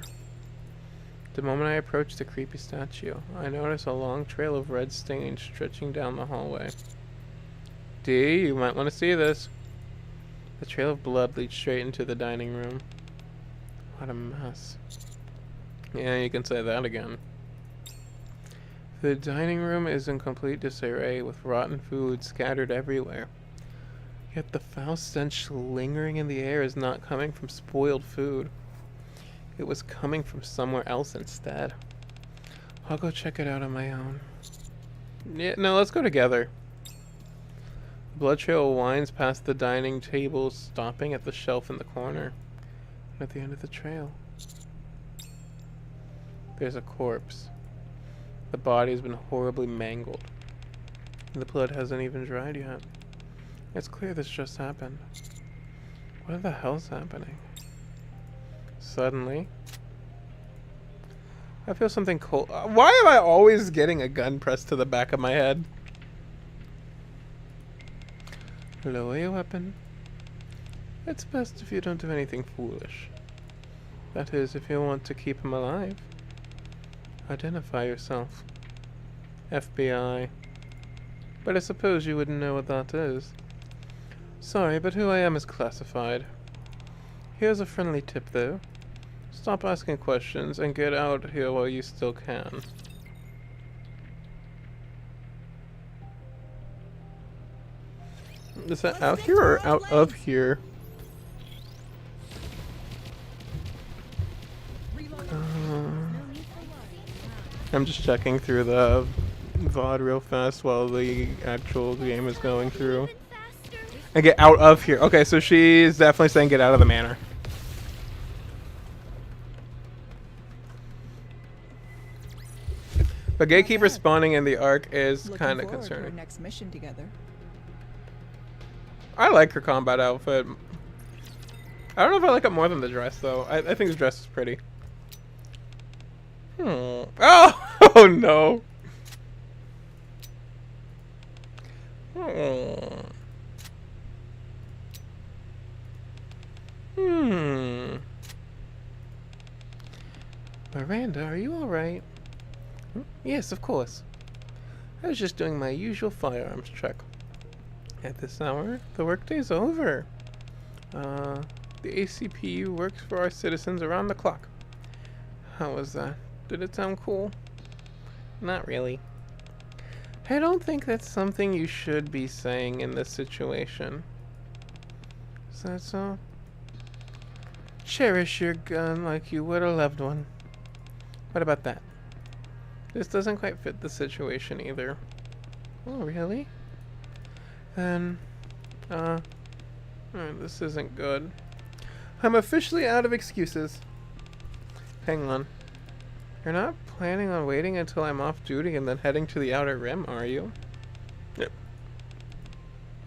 The moment I approach the creepy statue, I notice a long trail of red stains stretching down the hallway. Dee, you might want to see this. The trail of blood leads straight into the dining room. What a mess. Yeah, you can say that again. The dining room is in complete disarray with rotten food scattered everywhere. Yet the foul stench lingering in the air is not coming from spoiled food. It was coming from somewhere else instead. I'll go check it out on my own. Yeah, no, let's go together. The blood trail winds past the dining table, stopping at the shelf in the corner. And at the end of the trail, there's a corpse. The body has been horribly mangled. And the blood hasn't even dried yet. It's clear this just happened. What the hell's happening? Suddenly, I feel something cold. Why am I always getting a gun pressed to the back of my head? Lower your weapon. It's best if you don't do anything foolish. That is, if you want to keep him alive. Identify yourself. FBI. But I suppose you wouldn't know what that is. Sorry, but who I am is classified. Here's a friendly tip, though. Stop asking questions and get out here while you still can. Is that out here or out of here? I'm just checking through the VOD real fast while the actual game is going through. Even faster. And get out of here. Okay, so she's definitely saying get out of the manor. But gatekeeper spawning in the Ark is Looking kind of forward to our concerning. next mission together. I like her combat outfit. I don't know if I like it more than the dress, though. I think the dress is pretty. Oh! Oh no! Oh. Miranda, are you alright? Yes, of course. I was just doing my usual firearms check. At this hour, the workday's over. The ACPU works for our citizens around the clock. How was that? Did it sound cool? Not really. I don't think that's something you should be saying in this situation. Is that so? Cherish your gun like you would a loved one. What about that? This doesn't quite fit the situation either. Oh, really? Then, this isn't good. I'm officially out of excuses. Hang on. You're not planning on waiting until I'm off duty and then heading to the Outer Rim, are you? Yep.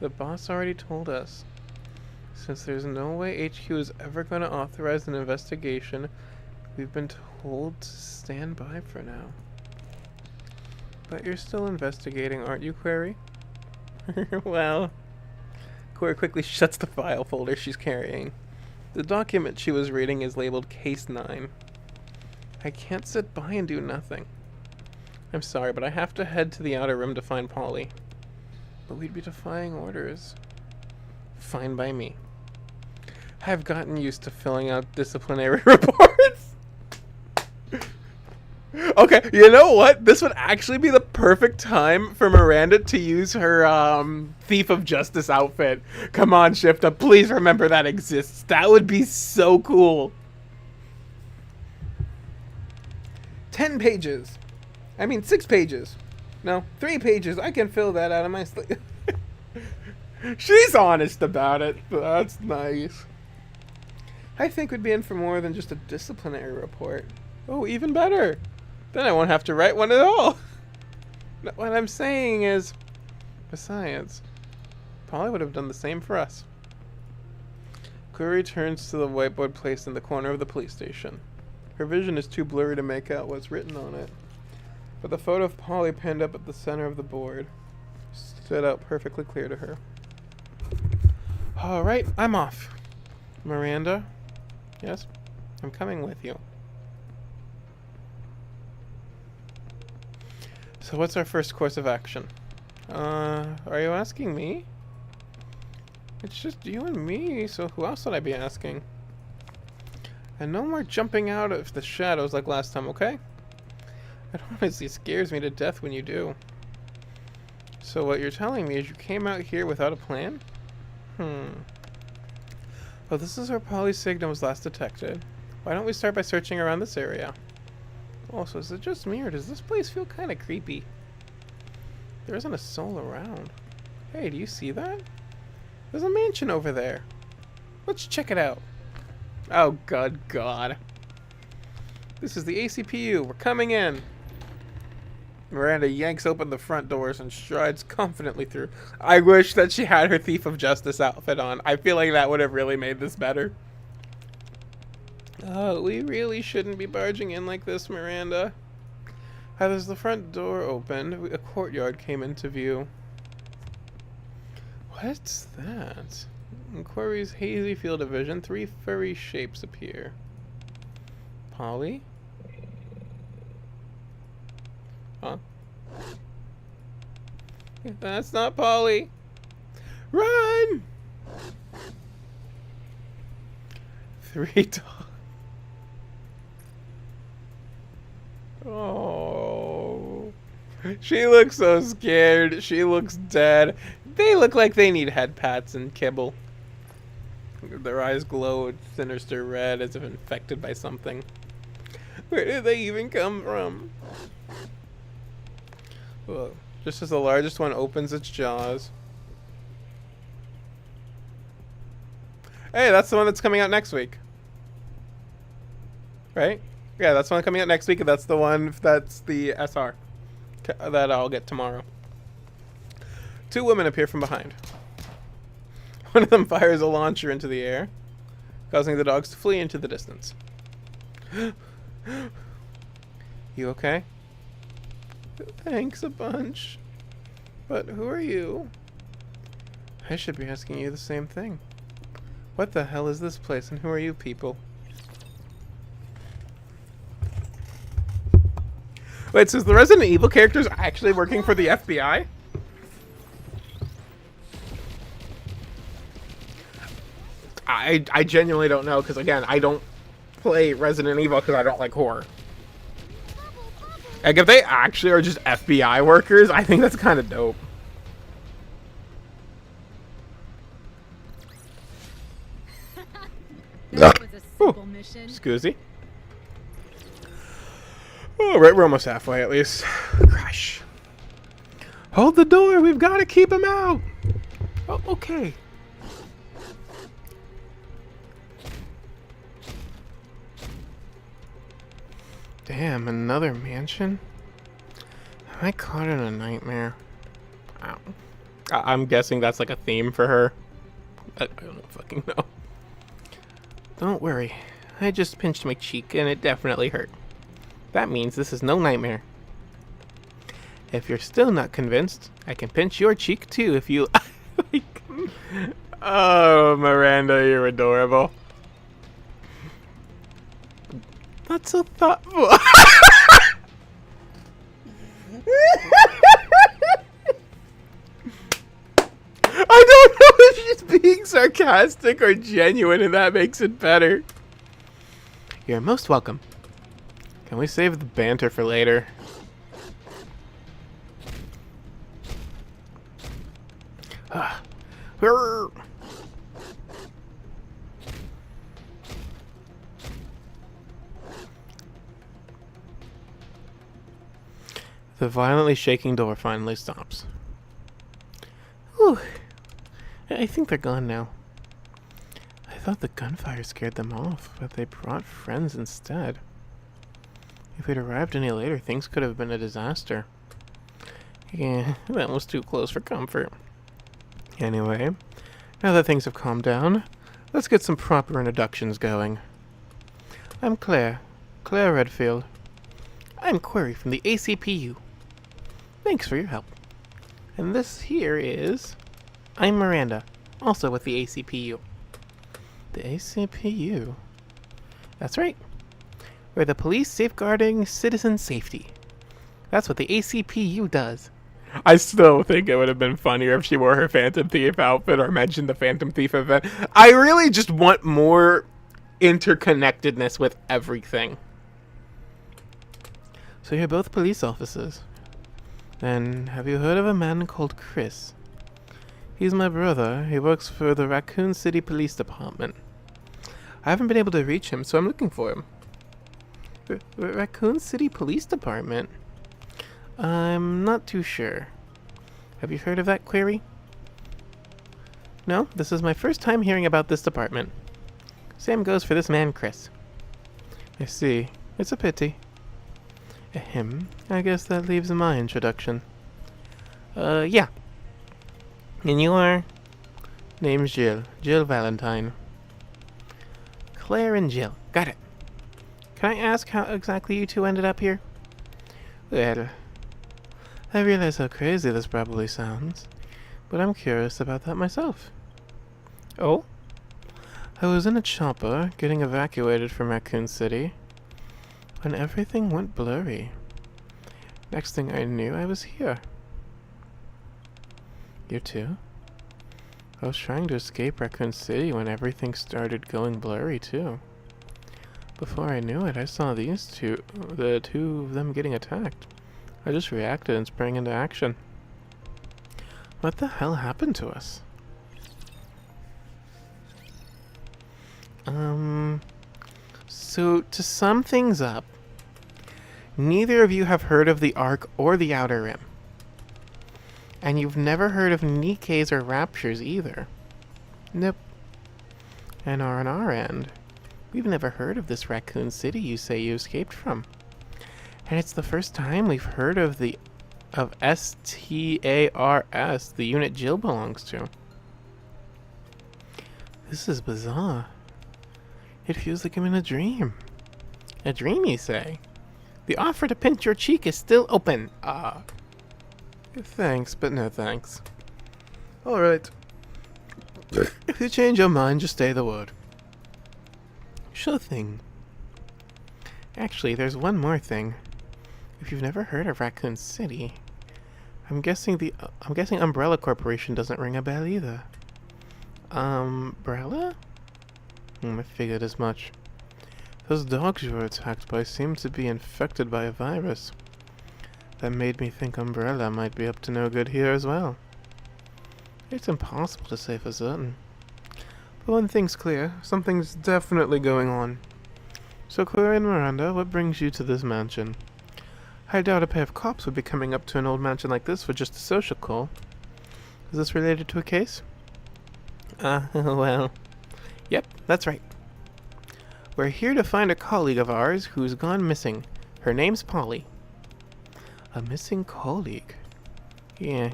The boss already told us. Since there's no way HQ is ever going to authorize an investigation, we've been told to stand by for now. But you're still investigating, aren't you, Query? Well, Query quickly shuts the file folder she's carrying. The document she was reading is labeled Case 9. I can't sit by and do nothing. I'm sorry, but I have to head to the Outer Rim to find Polly. But we'd be defying orders. Fine by me. I've gotten used to filling out disciplinary reports. Okay, you know what? This would actually be the perfect time for Miranda to use her Thief of Justice outfit. Come on, Shifta, please remember that exists. That would be so cool. 10 pages. I mean, 6 pages. No, 3 pages. I can fill that out of my sleep. She's honest about it. That's nice. I think we'd be in for more than just a disciplinary report. Oh, even better. Then I won't have to write one at all. What I'm saying is, besides, Polly would have done the same for us. Query turns to the whiteboard placed in the corner of the police station. Her vision is too blurry to make out what's written on it, but the photo of Polly pinned up at the center of the board stood out perfectly clear to her. Alright, I'm off. Miranda? Yes? I'm coming with you. So what's our first course of action? Are you asking me? It's just you and me, so who else would I be asking? And no more jumping out of the shadows like last time, okay? It honestly scares me to death when you do. So what you're telling me is you came out here without a plan? Well, this is where Polly's signal was last detected. Why don't we start by searching around this area? Also, is it just me or does this place feel kind of creepy? There isn't a soul around. Hey, do you see that? There's a mansion over there. Let's check it out. Oh, God. This is the ACPU. We're coming in. Miranda yanks open the front doors and strides confidently through. I wish that she had her Thief of Justice outfit on. I feel like that would have really made this better. Oh, we really shouldn't be barging in like this, Miranda. As the front door opened, a courtyard came into view. What's that? In Query's hazy field of vision, 3 furry shapes appear. Polly? Huh? That's not Polly. Run! 3 dogs. Oh. She looks so scared. She looks dead. They look like they need head pats and kibble. Their eyes glow a sinister red as if infected by something. Where did they even come from? Well, just as the largest one opens its jaws. Hey, that's the one that's coming out next week. Right? Yeah, that's the one coming out next week, and that's the one that's the SR that I'll get tomorrow. Two women appear from behind. One of them fires a launcher into the air, causing the dogs to flee into the distance. You okay? Thanks a bunch. But who are you? I should be asking you the same thing. What the hell is this place, and who are you people? Wait, so is the Resident Evil characters actually working for the FBI? I genuinely don't know, because again, I don't play Resident Evil because I don't like horror. Like, if they actually are just FBI workers, I think that's kind of dope. That was a simple mission. Excuse. Oh, right, we're almost halfway at least. Crash. Hold the door, we've got to keep him out. Oh, okay. Damn, another mansion? Am I caught in a nightmare? Ow. I'm guessing that's like a theme for her. I don't fucking know. Don't worry. I just pinched my cheek and it definitely hurt. That means this is no nightmare. If you're still not convinced, I can pinch your cheek too if you... Oh, Miranda, you're adorable. That's so thoughtful. I don't know if she's being sarcastic or genuine, and that makes it better. You're most welcome. Can we save the banter for later? The violently shaking door finally stops. Whew. I think they're gone now. I thought the gunfire scared them off, but they brought friends instead. If we'd arrived any later, things could have been a disaster. Yeah, that was too close for comfort. Anyway, now that things have calmed down, let's get some proper introductions going. I'm Claire Redfield. I'm Query from the ACPU. Thanks for your help. And this here is... I'm Miranda, also with the ACPU. The ACPU? That's right. We're the police safeguarding citizen safety. That's what the ACPU does. I still think it would have been funnier if she wore her Phantom Thief outfit or mentioned the Phantom Thief event. I really just want more interconnectedness with everything. So you're both police officers. Then, have you heard of a man called Chris? He's my brother. He works for the Raccoon City Police Department. I haven't been able to reach him, so I'm looking for him. Raccoon City Police Department? I'm not too sure. Have you heard of that, Query? No, this is my first time hearing about this department. Same goes for this man, Chris. I see. It's a pity. Ahem. I guess that leaves my introduction. Yeah. And you are? Name's Jill. Jill Valentine. Claire and Jill. Got it. Can I ask how exactly you two ended up here? Well, I realize how crazy this probably sounds, but I'm curious about that myself. Oh? I was in a chopper getting evacuated from Raccoon City when everything went blurry. Next thing I knew, I was here. You too? I was trying to escape Raccoon City when everything started going blurry too. Before I knew it, I saw these two, the two of them getting attacked. I just reacted and sprang into action. What the hell happened to us? So to sum things up, Neither of you have heard of the Ark or the Outer Rim. And you've never heard of Nikkes or Raptures either. Nope. And on our end, we've never heard of this Raccoon City you say you escaped from. And it's the first time we've heard of STARS, the unit Jill belongs to. This is bizarre. It feels like I'm in a dream. A dream, you say? The offer to pinch your cheek is still open. Thanks, but no thanks. Alright. If you change your mind, just say the word. Sure thing. Actually, there's one more thing. If you've never heard of Raccoon City, I'm guessing Umbrella Corporation doesn't ring a bell either. Umbrella? I figured as much. Those dogs you were attacked by seemed to be infected by a virus. That made me think Umbrella might be up to no good here as well. It's impossible to say for certain. But one thing's clear, something's definitely going on. So Chloe and Miranda, what brings you to this mansion? I doubt a pair of cops would be coming up to an old mansion like this for just a social call. Is this related to a case? Well... Yep, that's right. We're here to find a colleague of ours who's gone missing. Her name's Polly. A missing colleague? Yeah,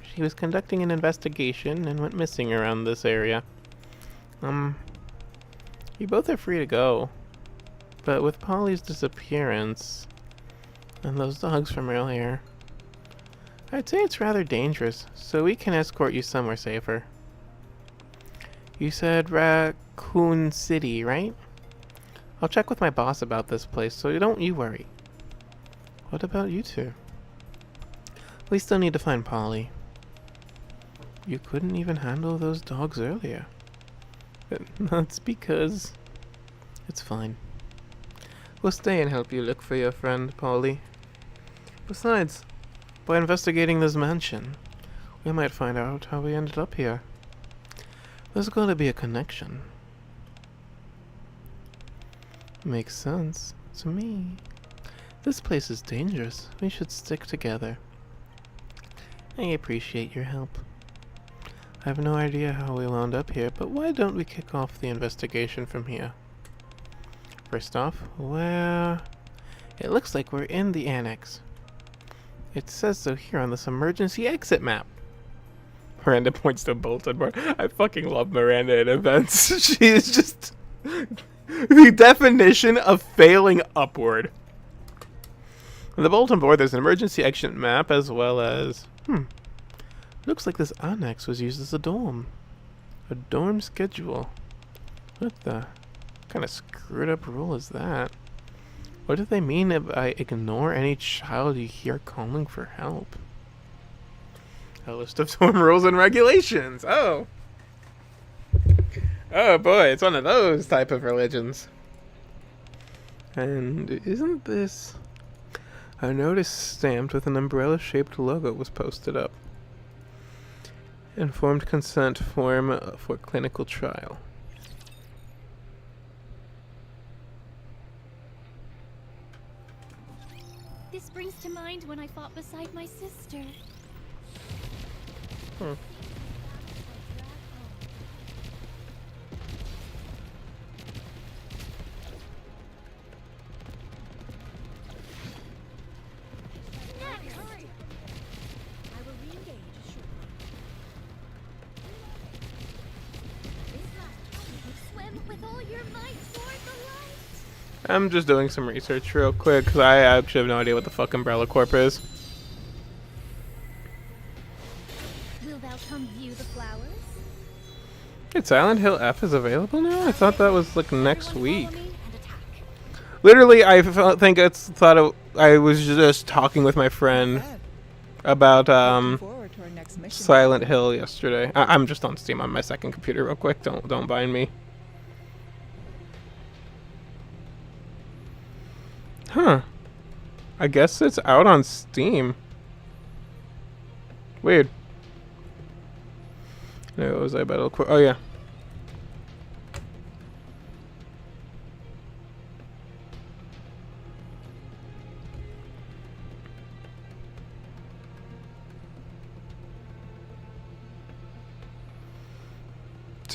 she was conducting an investigation and went missing around this area. You both are free to go. But with Polly's disappearance, and those dogs from earlier, I'd say it's rather dangerous, so we can escort you somewhere safer. You said Raccoon City, right? I'll check with my boss about this place, so don't you worry. What about you two? We still need to find Polly. You couldn't even handle those dogs earlier. That's because... It's fine. We'll stay and help you look for your friend, Polly. Besides, by investigating this mansion, we might find out how we ended up here. There's gotta be a connection. Makes sense to me. This place is dangerous. We should stick together. I appreciate your help. I have no idea how we wound up here, but why don't we kick off the investigation from here? First off, it looks like we're in the annex. It says so here on this emergency exit map. Miranda points to bulletin board. I fucking love Miranda in events. She is just the definition of failing upward. On the bulletin board, there's an emergency exit map as well as... Looks like this annex was used as a dorm. A dorm schedule. What the kind of screwed up rule is that? What do they mean if I ignore any child you hear calling for help? A list of dorm rules and regulations. Oh. Oh boy, it's one of those type of religions. And isn't this... A notice stamped with an umbrella-shaped logo was posted up. Informed consent form for clinical trial. This brings to mind when I fought beside my sister. I'm just doing some research real quick because I actually have no idea what the fuck Umbrella Corp is. Will thou come view the flowers? Silent Hill F is available now? I thought that was like next week. Literally, I I was just talking with my friend about Silent Hill yesterday. I'm just on Steam on my second computer real quick. Don't mind me. Huh. I guess it's out on Steam. Weird. No, what was I about? Oh yeah.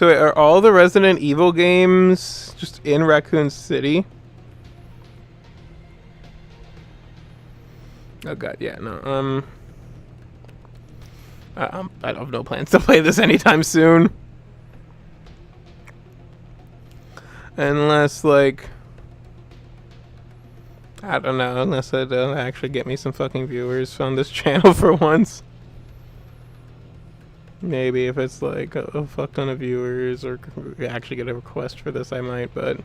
So wait, are all the Resident Evil games just in Raccoon City? Oh god, yeah, no. I have no plans to play this anytime soon. Unless, like, I don't know, unless it actually get me some fucking viewers on this channel for once. Maybe if it's like a fuck ton of viewers or actually get a request for this, I might, but...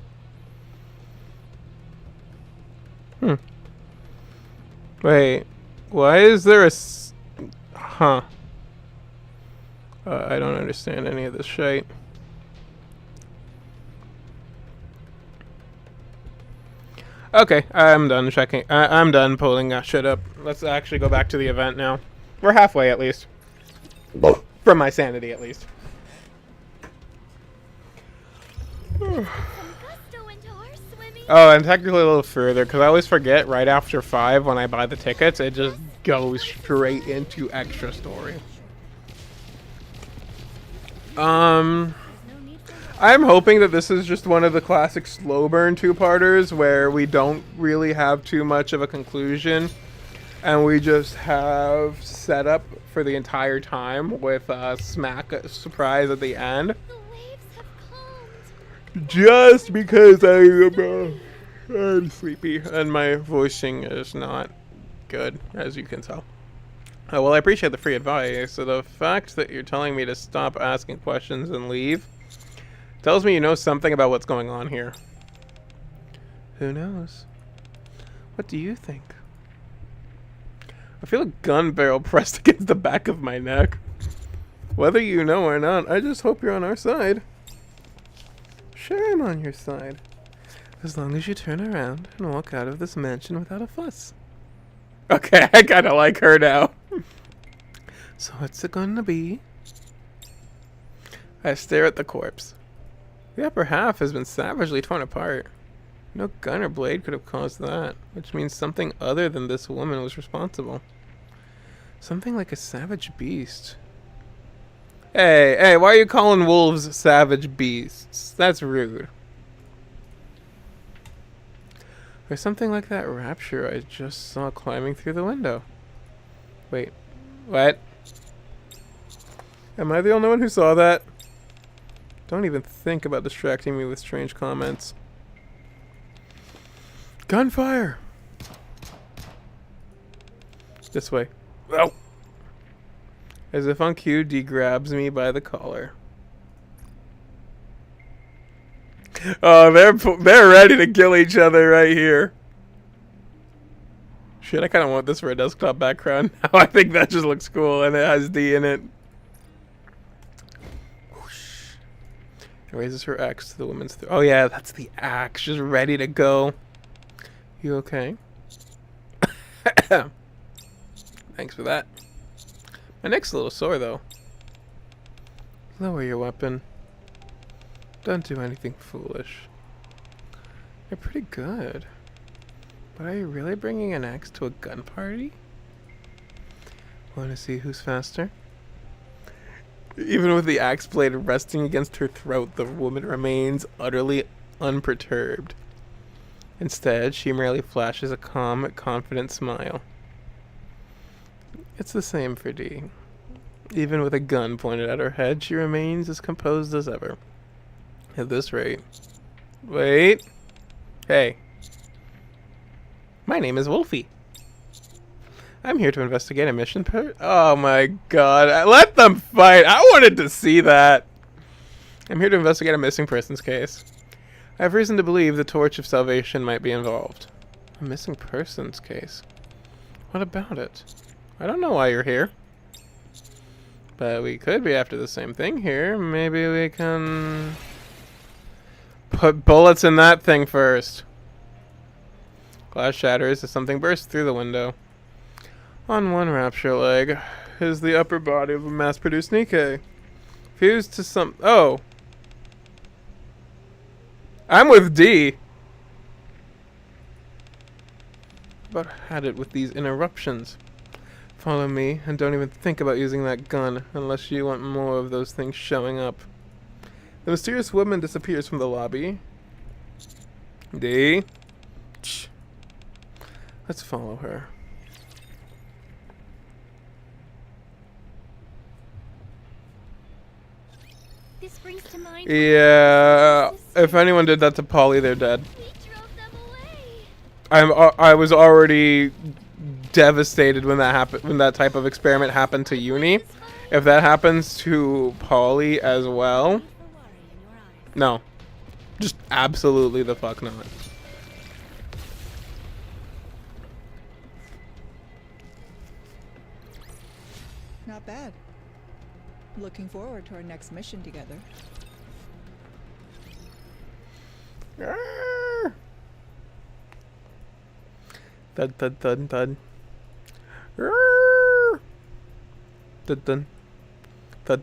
Wait, why is there a... Huh. I don't understand any of this shite. Okay, I'm done checking. I'm done pulling that shit up. Let's actually go back to the event now. We're halfway, at least. From my sanity, at least. Oh, and technically a little further, because I always forget right after 5 when I buy the tickets, it just goes straight into extra story. I'm hoping that this is just one of the classic slow burn two-parters where we don't really have too much of a conclusion and we just have setup for the entire time with a surprise at the end. The waves have calmed. Just because I'm sleepy and my voicing is not good, as you can tell. Oh, well, I appreciate the free advice. So the fact that you're telling me to stop asking questions and leave tells me you know something about what's going on here. Who knows? What do you think? I feel a gun barrel pressed against the back of my neck. Whether you know or not, I just hope you're on our side. Sure, I'm on your side. As long as you turn around and walk out of this mansion without a fuss. Okay, I kinda like her now. So what's it gonna be? I stare at the corpse. The upper half has been savagely torn apart. No gun or blade could have caused that, which means something other than this woman was responsible. Something like a savage beast. Hey, why are you calling wolves savage beasts? That's rude. Or something like that rapture I just saw climbing through the window. Wait, what? Am I the only one who saw that? Don't even think about distracting me with strange comments. Gunfire! This way. Oh! As if on cue, D grabs me by the collar. Oh, they're ready to kill each other right here. Shit, I kind of want this for a desktop background. Now I think that just looks cool, and it has D in it. Whoosh. It raises her axe to the woman's throat. Oh yeah, that's the axe, just ready to go. You okay? Thanks for that. My neck's a little sore, though. Lower your weapon. Don't do anything foolish. You're pretty good. But are you really bringing an axe to a gun party? Want to see who's faster? Even with the axe blade resting against her throat, the woman remains utterly unperturbed. Instead, she merely flashes a calm, confident smile. It's the same for Dee. Even with a gun pointed at her head, she remains as composed as ever. At this rate... Wait. Hey. My name is Wolfie. I'm here to investigate a mission oh my god. Let them fight. I wanted to see that. I'm here to investigate a missing persons case. I have reason to believe the Torch of Salvation might be involved. A missing persons case? What about it? I don't know why you're here. But we could be after the same thing here. Maybe we can... put bullets in that thing first. Glass shatters as something bursts through the window. On one rapture leg is the upper body of a mass-produced Nikke. Fused to some... Oh! I'm with D! About had it with these interruptions. Follow me, and don't even think about using that gun, unless you want more of those things showing up. The mysterious woman disappears from the lobby. D. Let's follow her. This brings to mind. Yeah, if anyone did that to Polly, they're dead. We drove them away. I was already devastated when that happened, when that type of experiment happened to Uni. If that happens to Polly as well, no, just absolutely the fuck not. Not bad. Looking forward to our next mission together. Thud thud thud thud. Thud thud thud.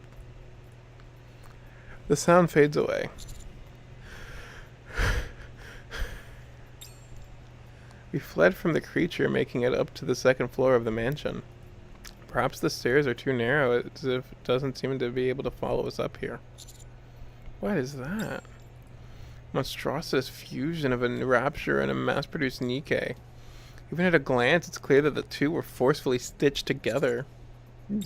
The sound fades away. We fled from the creature, making it up to the second floor of the mansion. Perhaps the stairs are too narrow, as if it doesn't seem to be able to follow us up here. What is that? Monstrous fusion of a rapture and a mass-produced Nikke. Even at a glance, it's clear that the two were forcefully stitched together. The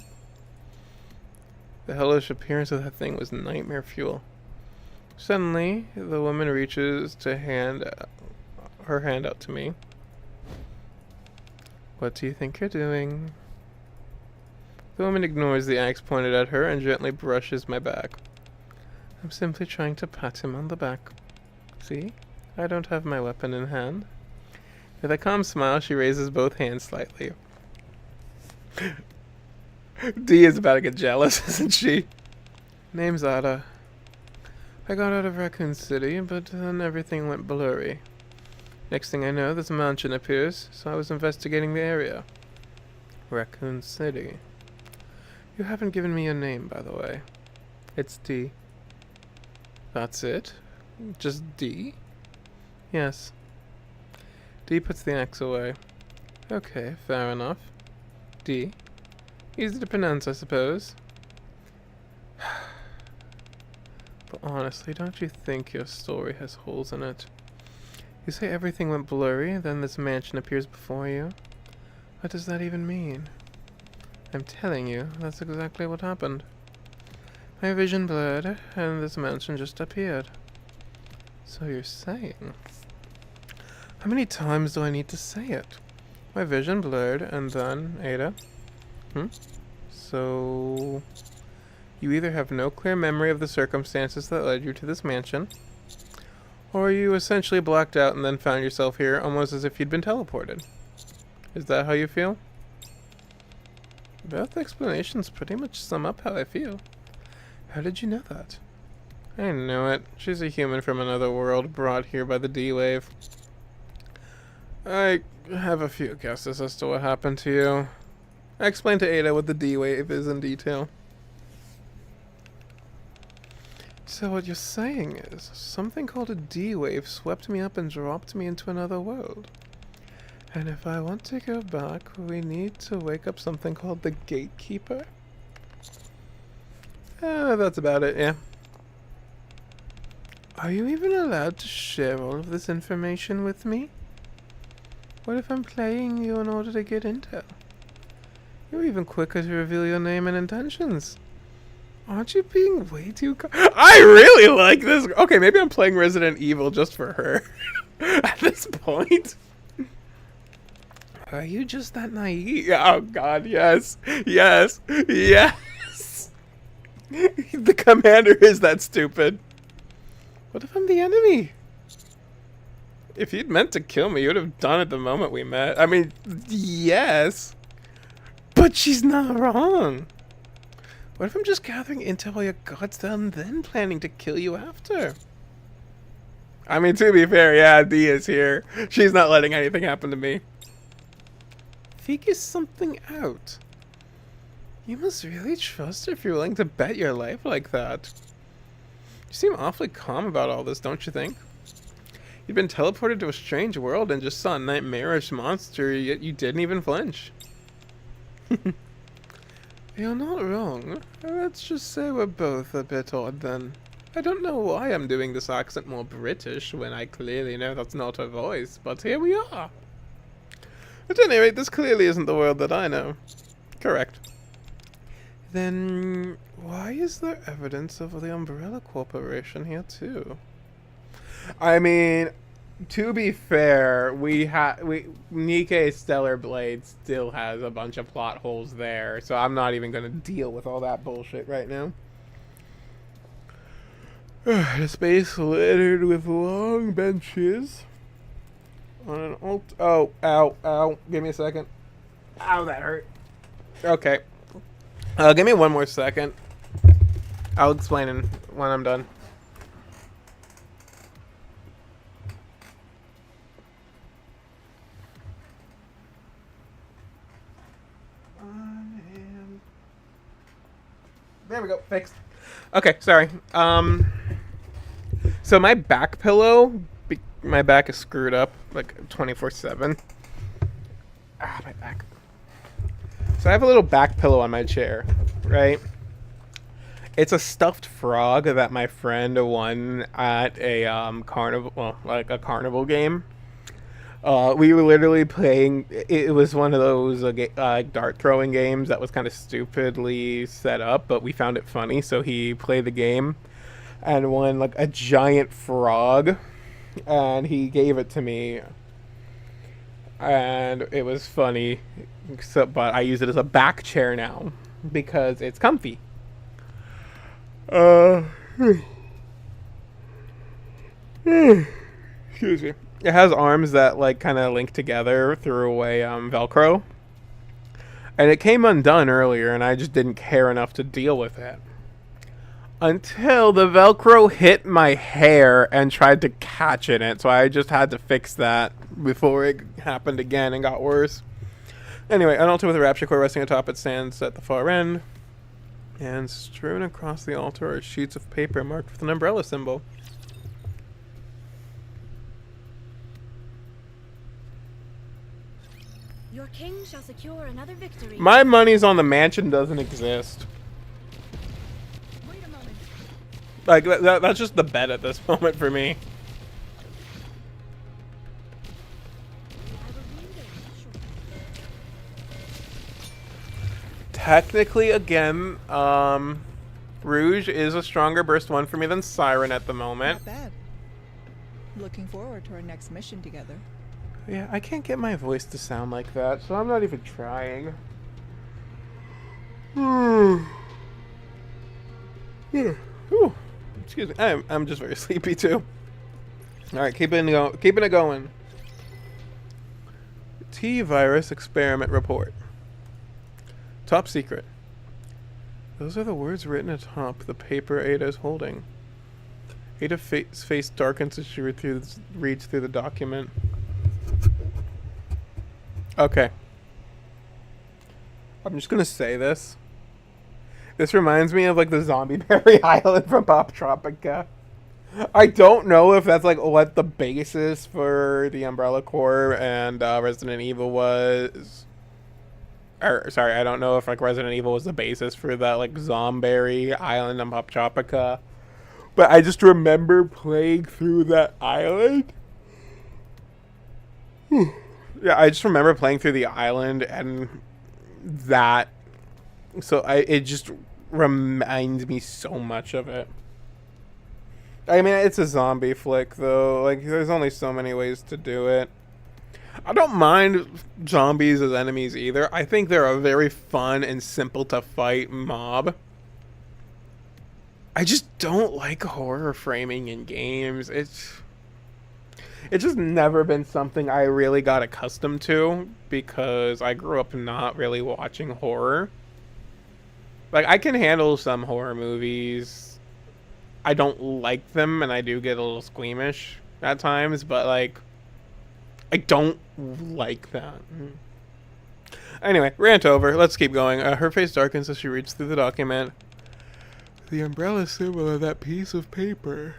hellish appearance of that thing was nightmare fuel. Suddenly, the woman reaches her hand out to me. What do you think you're doing? The woman ignores the axe pointed at her and gently brushes my back. I'm simply trying to pat him on the back. See? I don't have my weapon in hand. With a calm smile, she raises both hands slightly. D is about to get jealous, isn't she? Name's Ada. I got out of Raccoon City, but then everything went blurry. Next thing I know, this mansion appears, so I was investigating the area. Raccoon City. You haven't given me your name, by the way. It's D. That's it? Just D? Yes. D puts the axe away. Okay, fair enough. D. Easy to pronounce, I suppose. But honestly, don't you think your story has holes in it? You say everything went blurry, then this mansion appears before you. What does that even mean? I'm telling you, that's exactly what happened. My vision blurred, and this mansion just appeared. So you're saying... How many times do I need to say it? My vision blurred, and then... Ada? So... You either have no clear memory of the circumstances that led you to this mansion, or you essentially blacked out and then found yourself here almost as if you'd been teleported. Is that how you feel? Both explanations pretty much sum up how I feel. How did you know that? I knew it. She's a human from another world brought here by the D-Wave. I have a few guesses as to what happened to you. I explained to Ada what the D-Wave is in detail. So what you're saying is, something called a D-Wave swept me up and dropped me into another world. And if I want to go back, we need to wake up something called the Gatekeeper? That's about it, yeah. Are you even allowed to share all of this information with me? What if I'm playing you in order to get intel? You're even quicker to reveal your name and intentions. Aren't you being way too I really like this. Okay, maybe I'm playing Resident Evil just for her. At this point. Are you just that naive? Oh god, yes. Yes. Yes. The commander is that stupid. What if I'm the enemy? If you'd meant to kill me, you would have done it the moment we met. I mean, yes. But she's not wrong. What if I'm just gathering intel while your god's done, then planning to kill you after? I mean, to be fair, yeah, D is here. She's not letting anything happen to me. Figure something out. You must really trust her if you're willing to bet your life like that. You seem awfully calm about all this, don't you think? You'd been teleported to a strange world and just saw a nightmarish monster, yet you didn't even flinch. You're not wrong. Let's just say we're both a bit odd then. I don't know why I'm doing this accent more British when I clearly know that's not her voice, but here we are. At any rate, this clearly isn't the world that I know. Correct. Then why is there evidence of the Umbrella Corporation here too? I mean, to be fair, Nikke Stellar Blade still has a bunch of plot holes there, so I'm not even gonna deal with all that bullshit right now. A space littered with long benches on an oh, ow, give me a second. Ow, that hurt. Okay. Give me one more second. I'll explain when I'm done. There we go, fixed. Okay, sorry. So my back pillow, my back is screwed up like 24/7. Ah, my back. So I have a little back pillow on my chair, right? It's a stuffed frog that my friend won at a carnival, well, like a carnival game. We were literally playing. It was one of those dart throwing games that was kind of stupidly set up, but we found it funny. So he played the game and won like a giant frog, and he gave it to me, and it was funny. So, but I use it as a back chair now because it's comfy. Excuse me. It has arms that like kind of link together through a Velcro, and it came undone earlier, and I just didn't care enough to deal with it until the Velcro hit my hair and tried to catch in it. So I just had to fix that before it happened again and got worse. Anyway, an altar with a rapture core resting atop it stands at the far end, and strewn across the altar are sheets of paper marked with an umbrella symbol. Your king shall secure another victory. My money's on the mansion doesn't exist. Wait a moment. Like, that's just the bet at this moment for me. I will re-engage shortly. Technically, again, Rouge is a stronger burst 1 for me than Siren at the moment. Not bad. Looking forward to our next mission together. Yeah, I can't get my voice to sound like that, so I'm not even trying. Ooh, excuse me. I'm just very sleepy too. All right, keeping it going. T-virus experiment report. Top secret. Those are the words written atop the paper Ada is holding. Ada's face darkens as she reads through the document. Okay. I'm just gonna say this. This reminds me of like the Zombie Berry Island from Pop Tropica. I don't know if that's like what the basis for the Umbrella Corps and Resident Evil was. Or sorry, I don't know if like Resident Evil was the basis for that like Zomberry Island on Pop Tropica. But I just remember playing through that island. Yeah, I just remember playing through the island and that. So it just reminds me so much of it. I mean, it's a zombie flick though. Like, there's only so many ways to do it. I don't mind zombies as enemies either. I think they're a very fun and simple to fight mob. I just don't like horror framing in games. It's just never been something I really got accustomed to because I grew up not really watching horror. Like, I can handle some horror movies. I don't like them, and I do get a little squeamish at times, but, like, I don't like that. Anyway, rant over. Let's keep going. Her face darkens as she reads through the document. The umbrella symbol of that piece of paper.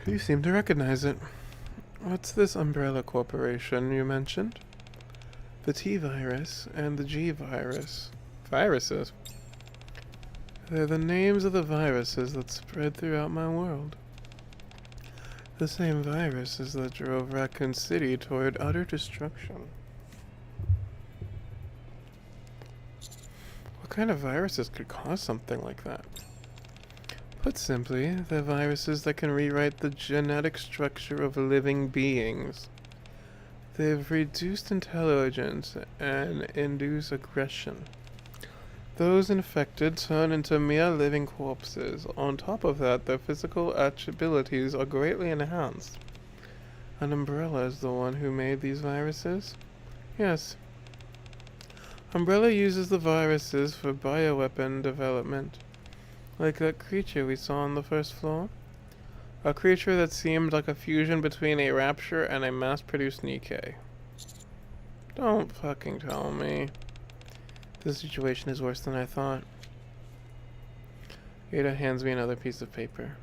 You seem to recognize it. What's this Umbrella Corporation you mentioned? The T-virus and the G-virus. Viruses. They're the names of the viruses that spread throughout my world. The same viruses that drove Raccoon City toward utter destruction. What kind of viruses could cause something like that? Put simply, they're viruses that can rewrite the genetic structure of living beings. They've reduced intelligence and induce aggression. Those infected turn into mere living corpses. On top of that, their physical abilities are greatly enhanced. An Umbrella is the one who made these viruses? Yes. Umbrella uses the viruses for bioweapon development. Like that creature we saw on the first floor? A creature that seemed like a fusion between a rapture and a mass-produced Nikke. Don't fucking tell me. This situation is worse than I thought. Ada hands me another piece of paper.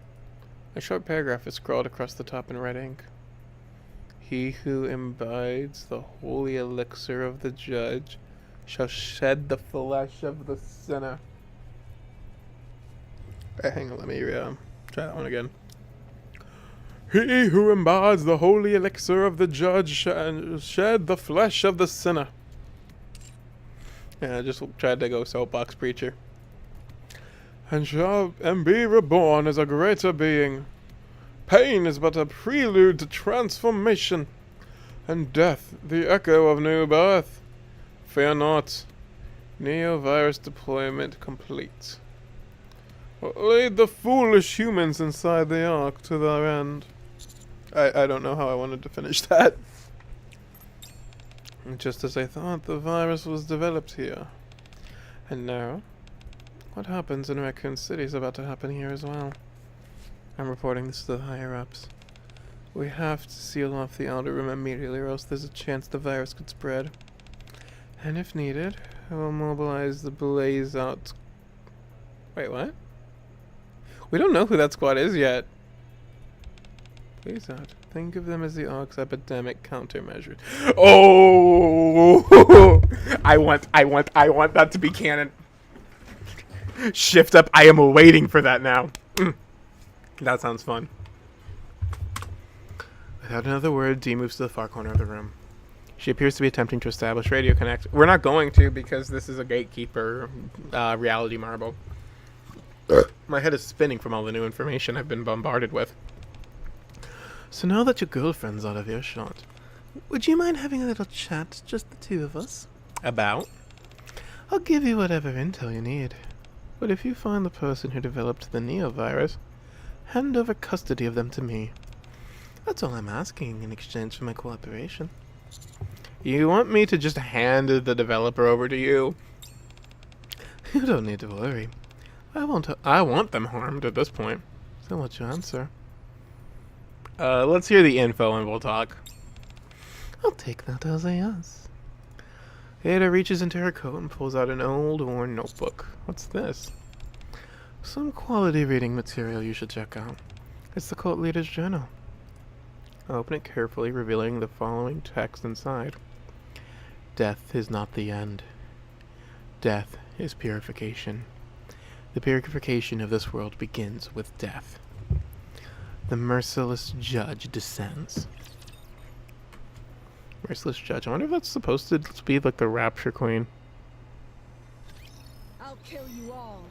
A short paragraph is scrawled across the top in red ink. He who imbibes the holy elixir of the judge shall shed the flesh of the sinner. Hang on, let me try that one again. He who imbibes the holy elixir of the judge shall shed the flesh of the sinner. Yeah, I just tried to go soapbox preacher. And be reborn as a greater being. Pain is but a prelude to transformation, and death the echo of new birth. Fear not. Neo-virus deployment complete. Lead the foolish humans inside the Ark to their end. I don't know how I wanted to finish that. Just as I thought, the virus was developed here. And now, what happens in Raccoon City is about to happen here as well. I'm reporting this to the higher-ups. We have to seal off the outer room immediately, or else there's a chance the virus could spread. And if needed, we'll mobilize the Blaze Out... Wait, what? We don't know who that squad is yet. Blaze Out. Think of them as the Ark's epidemic countermeasure. Oh! I want that to be canon. Shift up. I am waiting for that now. That sounds fun. Without another word, Dee moves to the far corner of the room. She appears to be attempting to establish radio connect. We're not going to because this is a gatekeeper reality marble. My head is spinning from all the new information I've been bombarded with. So now that your girlfriend's out of earshot, would you mind having a little chat, just the two of us? About? I'll give you whatever intel you need. But if you find the person who developed the Neo-virus, hand over custody of them to me. That's all I'm asking in exchange for my cooperation. You want me to just hand the developer over to you? You don't need to worry. I want them harmed at this point. So what's your answer? Let's hear the info and we'll talk. I'll take that as a yes. Ada reaches into her coat and pulls out an old, worn notebook. What's this? Some quality reading material you should check out. It's the cult leader's journal. I open it carefully, revealing the following text inside. Death is not the end. Death is purification. The purification of this world begins with death. The merciless judge descends. Merciless judge. I wonder if that's supposed to be like the Rapture Queen. I'll kill you all.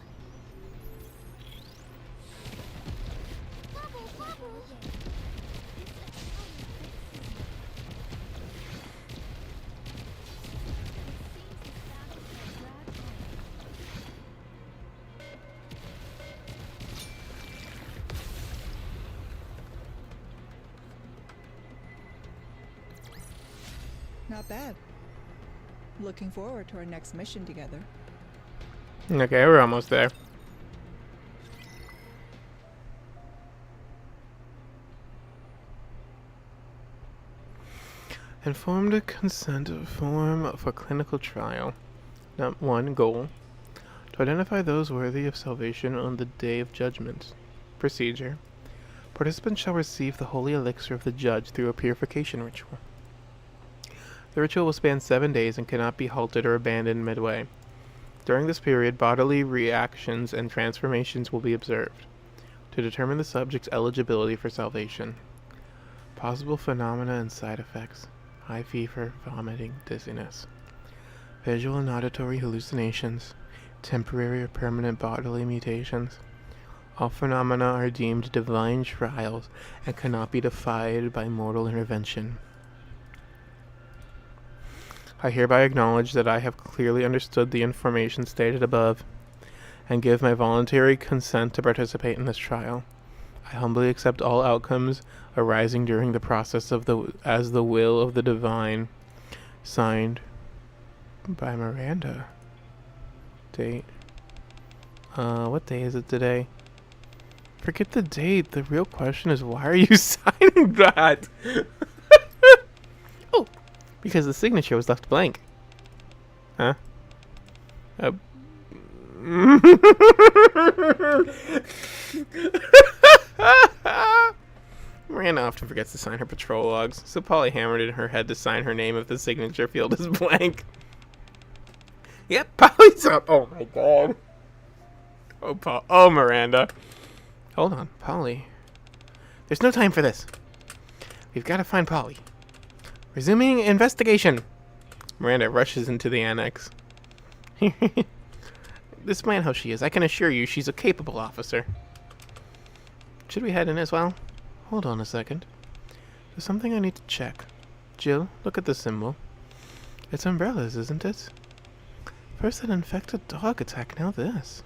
Not bad. Looking forward to our next mission together. Okay, we're almost there. Informed consent form for clinical trial. Not one goal. To identify those worthy of salvation on the day of judgment. Procedure. Participants shall receive the holy elixir of the judge through a purification ritual. The ritual will span 7 days and cannot be halted or abandoned midway. During this period, bodily reactions and transformations will be observed to determine the subject's eligibility for salvation. Possible phenomena and side effects: high fever, vomiting, dizziness, visual and auditory hallucinations, temporary or permanent bodily mutations. All phenomena are deemed divine trials and cannot be defied by mortal intervention. I hereby acknowledge that I have clearly understood the information stated above, and give my voluntary consent to participate in this trial. I humbly accept all outcomes arising during the process as the will of the divine. Signed by Miranda. Date. What day is it today? Forget the date. The real question is, why are you signing that? Oh, because the signature was left blank. Huh? Miranda often forgets to sign her patrol logs, so Polly hammered it in her head to sign her name if the signature field is blank. Yep, Polly's up. Oh my god. Oh, Miranda. Hold on, Polly. There's no time for this. We've got to find Polly. Resuming investigation. Miranda rushes into the annex. This man how she is, I can assure you she's a capable officer. Should we head in as well? Hold on a second. There's something I need to check. Jill, look at the symbol. It's umbrellas, isn't it? First that infected dog attack, now this.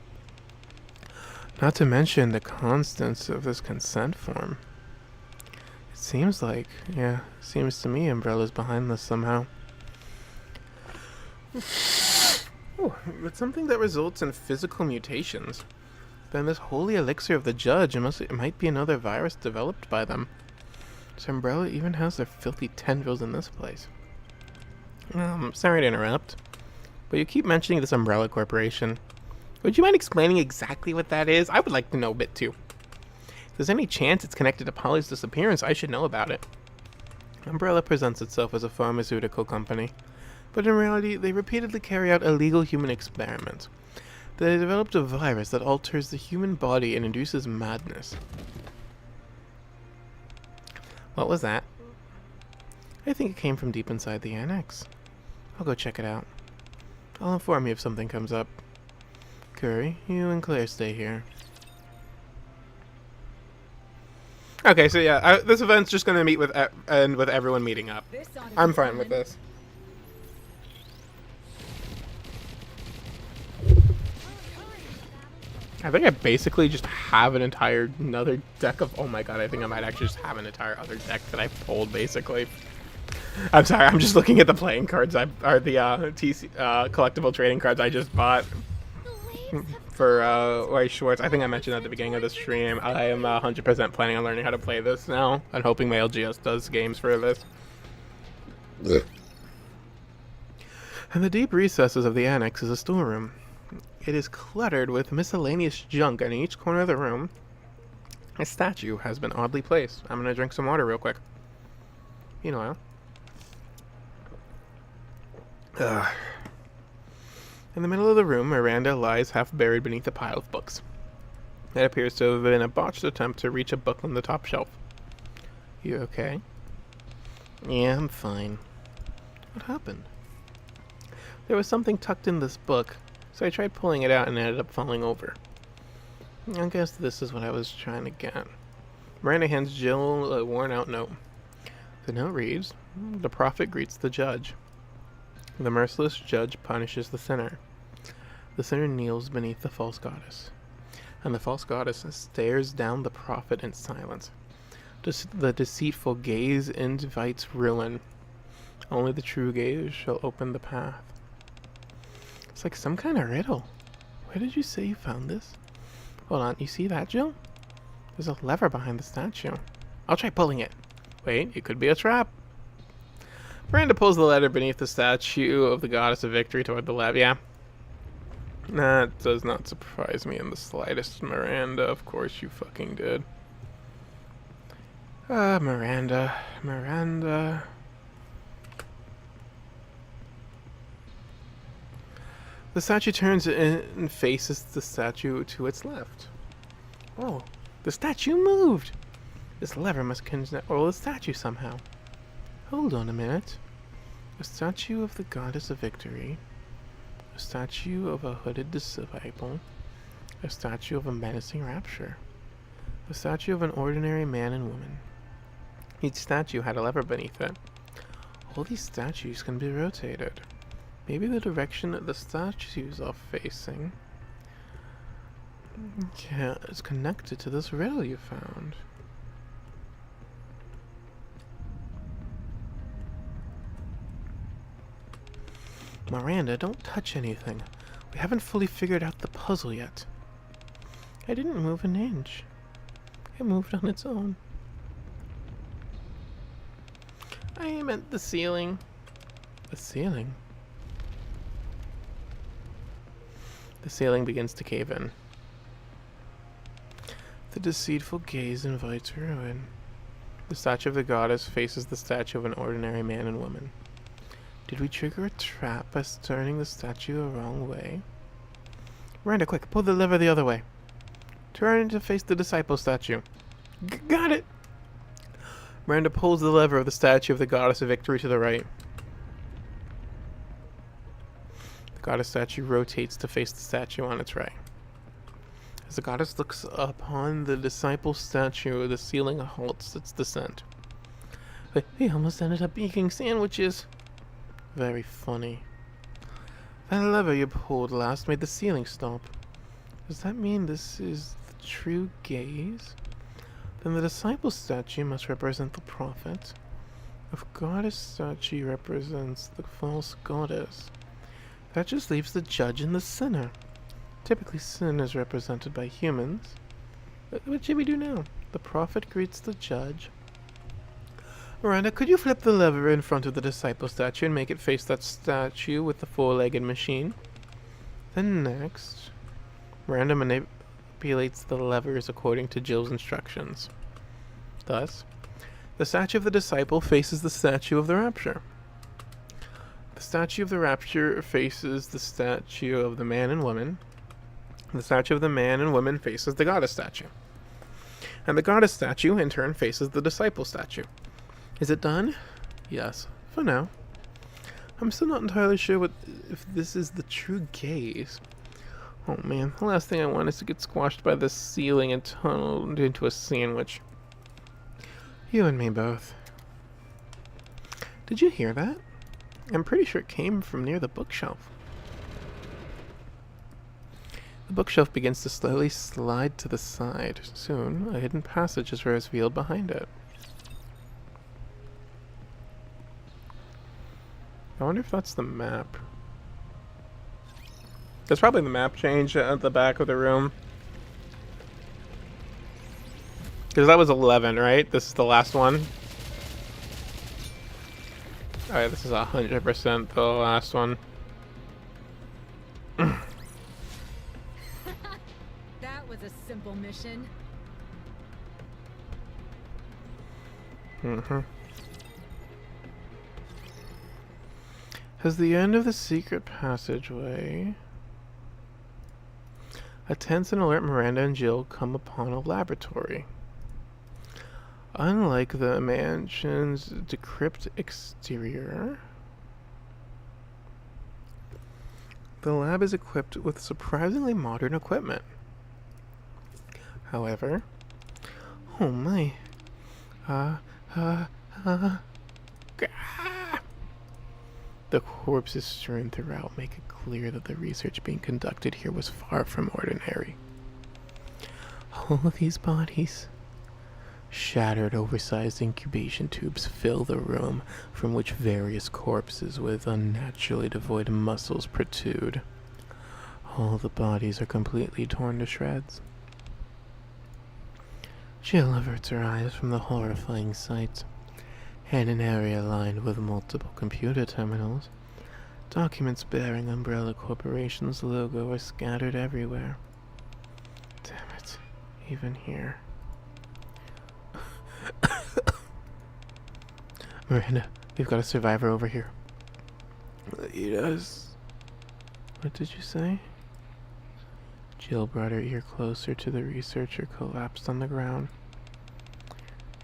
Not to mention the constants of this consent form. It seems to me Umbrella's behind this somehow. Oh, it's something that results in physical mutations. Then this holy elixir of the judge, it might be another virus developed by them. So Umbrella even has their filthy tendrils in this place. Sorry to interrupt, but you keep mentioning this Umbrella Corporation. Would you mind explaining exactly what that is? I would like to know a bit too. If there's any chance it's connected to Polly's disappearance, I should know about it. Umbrella presents itself as a pharmaceutical company, but in reality, they repeatedly carry out illegal human experiments. They developed a virus that alters the human body and induces madness. What was that? I think it came from deep inside the annex. I'll go check it out. I'll inform you if something comes up. Curry, you and Claire stay here. Okay, so yeah, this event's just gonna meet with with everyone meeting up. I'm fine with this. I think I basically just have an entire another deck of. Oh my god, I think I might actually just have an entire other deck that I pulled basically. I'm sorry, I'm just looking at the playing cards the TC collectible trading cards I just bought for White Schwartz. I think I mentioned at the beginning of the stream. I am 100% planning on learning how to play this now, and hoping my LGS does games for this. In the deep recesses of the annex is a storeroom. It is cluttered with miscellaneous junk, and in each corner of the room, a statue has been oddly placed. I'm gonna drink some water real quick. Meanwhile. In the middle of the room, Miranda lies half buried beneath a pile of books. It appears to have been a botched attempt to reach a book on the top shelf. You okay? Yeah, I'm fine. What happened? There was something tucked in this book, so I tried pulling it out and ended up falling over. I guess this is what I was trying to get. Miranda hands Jill a worn-out note. The note reads, "The prophet greets the judge. The merciless judge punishes the sinner. The sinner kneels beneath the false goddess, and the false goddess stares down the prophet in silence. The deceitful gaze invites ruin. Only the true gaze shall open the path." It's like some kind of riddle. Where did you say you found this? Hold on, you see that, Jill? There's a lever behind the statue. I'll try pulling it. Wait, it could be a trap. Miranda pulls the letter beneath the statue of the goddess of victory toward the left. Yeah. That does not surprise me in the slightest, Miranda. Of course you fucking did. Miranda. The statue turns and faces the statue to its left. Oh, the statue moved! This lever must control the statue somehow. Hold on a minute. A statue of the goddess of victory. A statue of a hooded disciple. A statue of a menacing rapture. A statue of an ordinary man and woman. Each statue had a lever beneath it. All these statues can be rotated. Maybe the direction that the statues are facing is connected to this riddle you found. Miranda, don't touch anything. We haven't fully figured out the puzzle yet. I didn't move an inch. It moved on its own. I meant the ceiling. The ceiling? The ceiling begins to cave in. The deceitful gaze invites ruin. The statue of the goddess faces the statue of an ordinary man and woman. Did we trigger a trap by turning the statue the wrong way? Miranda, quick, pull the lever the other way. Turn to face the disciple statue. Got it! Miranda pulls the lever of the statue of the goddess of victory to the right. The goddess statue rotates to face the statue on its right. As the goddess looks upon the disciple statue, the ceiling halts its descent. We almost ended up eating sandwiches. Very funny. That lever you pulled last made the ceiling stop. Does that mean this is the true gaze? Then the disciple statue must represent the prophet. If goddess statue represents the false goddess, that just leaves the judge and the sinner. Typically sin is represented by humans. What should we do now? The prophet greets the judge. Miranda, could you flip the lever in front of the disciple statue and make it face that statue with the four-legged machine? Then next, Miranda manipulates the levers according to Jill's instructions. Thus, the statue of the disciple faces the statue of the rapture. The statue of the rapture faces the statue of the man and woman. The statue of the man and woman faces the goddess statue. And the goddess statue, in turn, faces the disciple statue. Is it done? Yes, for now. I'm still not entirely sure if this is the true gaze. Oh man, the last thing I want is to get squashed by this ceiling and tunneled into a sandwich. You and me both. Did you hear that? I'm pretty sure it came from near the bookshelf. The bookshelf begins to slowly slide to the side. Soon, a hidden passage is revealed behind it. I wonder if that's the map. There's probably the map change at the back of the room. Because that was 11, right? This is the last one. Alright, this is 100% the last one. That was a simple mission. As the end of the secret passageway, a tense and alert Miranda and Jill come upon a laboratory. Unlike the mansion's decrepit exterior, the lab is equipped with surprisingly modern equipment. However, oh my, the corpses strewn throughout make it clear that the research being conducted here was far from ordinary. All of these bodies, shattered, oversized incubation tubes fill the room from which various corpses with unnaturally devoid muscles protrude. All the bodies are completely torn to shreds. Jill averts her eyes from the horrifying sight. In an area lined with multiple computer terminals, documents bearing Umbrella Corporation's logo are scattered everywhere. Damn it, even here. Miranda, we've got a survivor over here. Lead us. What did you say? Jill brought her ear closer to the researcher, collapsed on the ground.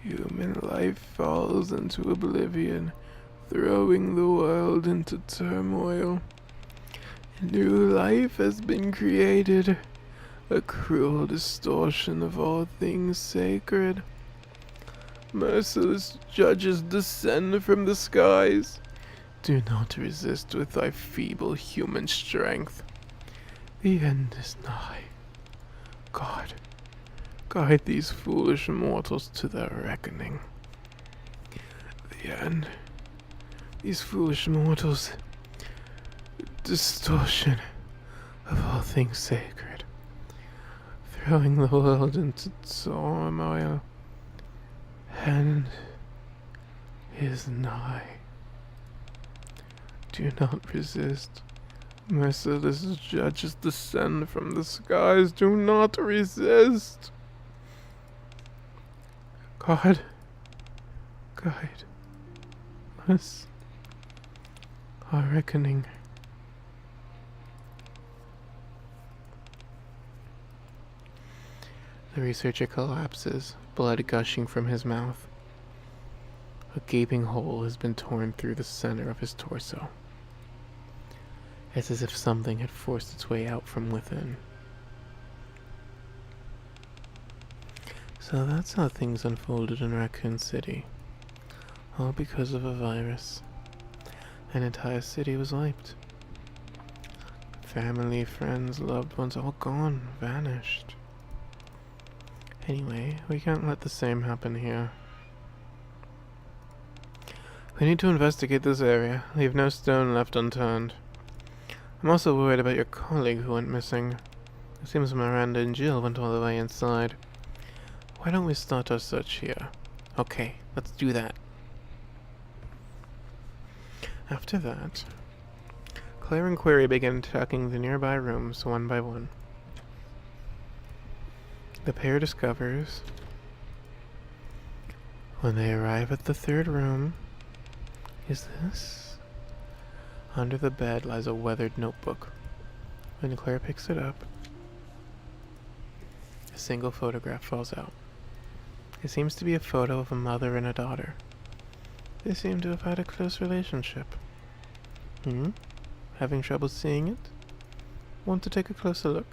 Human life falls into oblivion, throwing the world into turmoil. A new life has been created, a cruel distortion of all things sacred. Merciless judges descend from the skies. Do not resist with thy feeble human strength. The end is nigh. God, guide these foolish mortals to their reckoning. The end. These foolish mortals. Distortion of all things sacred. Throwing the world into turmoil. End is nigh. Do not resist. Merciless judges descend from the skies. Do not resist. God, guide us. Our reckoning. The researcher collapses, blood gushing from his mouth. A gaping hole has been torn through the center of his torso. It's as if something had forced its way out from within. So that's how things unfolded in Raccoon City. All because of a virus. An entire city was wiped. Family, friends, loved ones, all gone, vanished. Anyway, we can't let the same happen here. We need to investigate this area, leave no stone left unturned. I'm also worried about your colleague who went missing. It seems Miranda and Jill went all the way inside. Why don't we start our search here? Okay, let's do that. After that, Claire and Query began checking the nearby rooms one by one. The pair discovers, when they arrive at the third room, is this? Under the bed lies a weathered notebook. When Claire picks it up, a single photograph falls out. It seems to be a photo of a mother and a daughter. They seem to have had a close relationship. Having trouble seeing it? Want to take a closer look?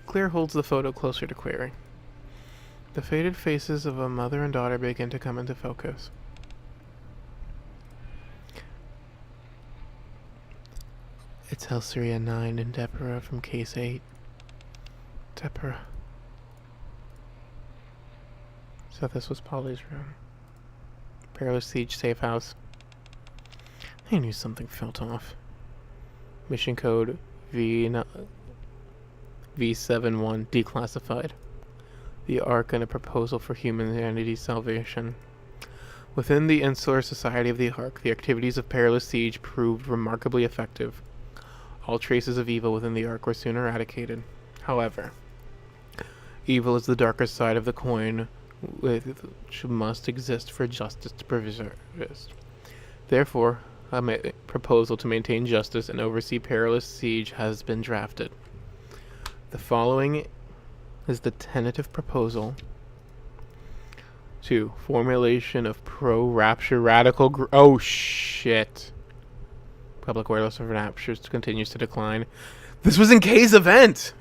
Claire holds the photo closer to Query. The faded faces of a mother and daughter begin to come into focus. It's Elsaria 9 and Deborah from Case 8. Deborah. So this was Polly's room. Perilous Siege safe house. I knew something felt off. Mission code V71 declassified. The Ark and a proposal for humanity salvation. Within the insular society of the Ark, the activities of Perilous Siege proved remarkably effective. All traces of evil within the Ark were soon eradicated. However, evil is the darker side of the coin, which must exist for justice to persist. Therefore, a proposal to maintain justice and oversee Perilous Siege has been drafted. The following is the tentative proposal to formulation of pro-Rapture radical oh shit. Public awareness of Raptures continues to decline. This was in Kay's event!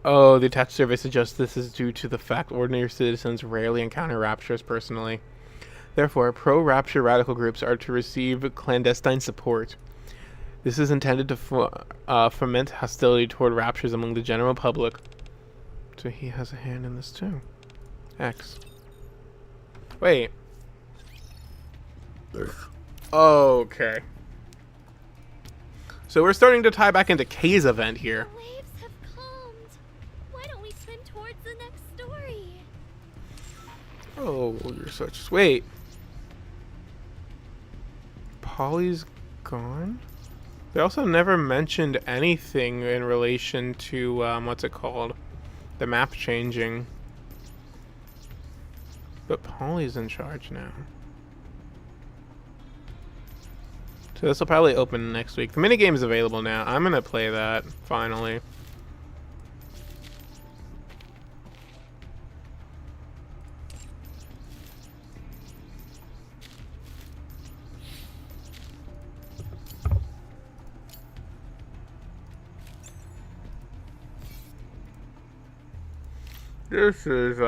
Oh, the attached survey suggests this is due to the fact ordinary citizens rarely encounter Raptures personally. Therefore, pro-Rapture radical groups are to receive clandestine support. This is intended to foment hostility toward Raptures among the general public. So he has a hand in this too. X. Wait. Okay. So we're starting to tie back into Kay's event here. The waves have calmed. Why don't we swim towards the next story? Oh, you're such... Wait. Polly's gone? They also never mentioned anything in relation to, what's it called? The map changing. But Polly's in charge now. So this will probably open next week. The minigame is available now. I'm gonna play that finally. This is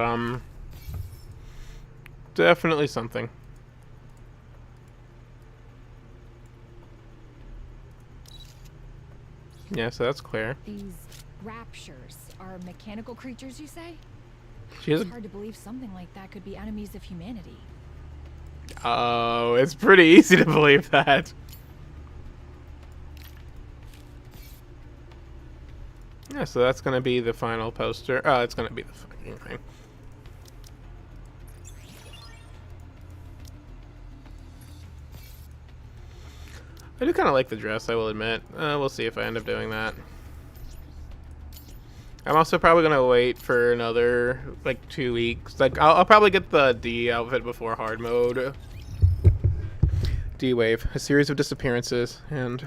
definitely something. Yeah, so that's clear. These raptures are mechanical creatures, you say? She has It's hard to believe something like that could be enemies of humanity. Oh, it's pretty easy to believe that. Yeah, so that's gonna be the final poster. Oh, it's gonna be the fucking thing. I do kind of like the dress, I will admit. We'll see if I end up doing that. I'm also probably gonna wait for another like 2 weeks. Like I'll probably get the D outfit before hard mode. D wave, a series of disappearances, and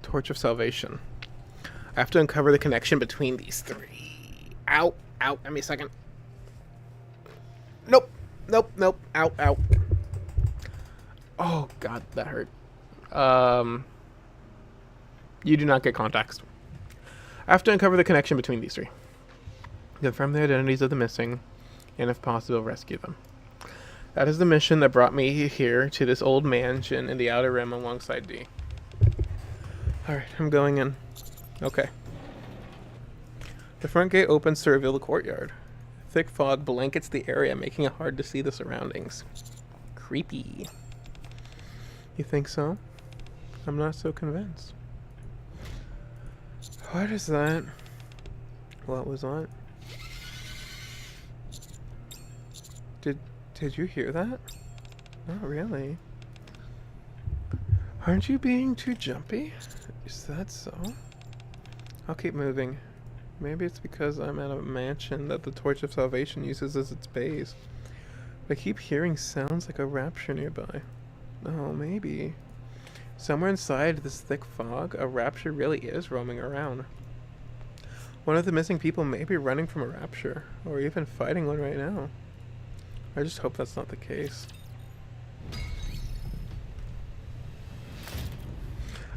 Torch of Salvation. I have to uncover the connection between these three. Ow, ow, give me a second. Nope, nope, nope, ow, ow. Oh god, that hurt. You do not get contacts. I have to uncover the connection between these three. Confirm the identities of the missing, and if possible, rescue them. That is the mission that brought me here to this old mansion in the Outer Rim alongside D. Alright, I'm going in. Okay. The front gate opens to reveal the courtyard. Thick fog blankets the area, making it hard to see the surroundings. Creepy. You think so? I'm not so convinced. What is that? What was that? Did you hear that? Not really. Aren't you being too jumpy? Is that so? I'll keep moving. Maybe it's because I'm at a mansion that the Torch of Salvation uses as its base. But I keep hearing sounds like a rapture nearby. Oh, maybe. Somewhere inside this thick fog, a rapture really is roaming around. One of the missing people may be running from a rapture, or even fighting one right now. I just hope that's not the case.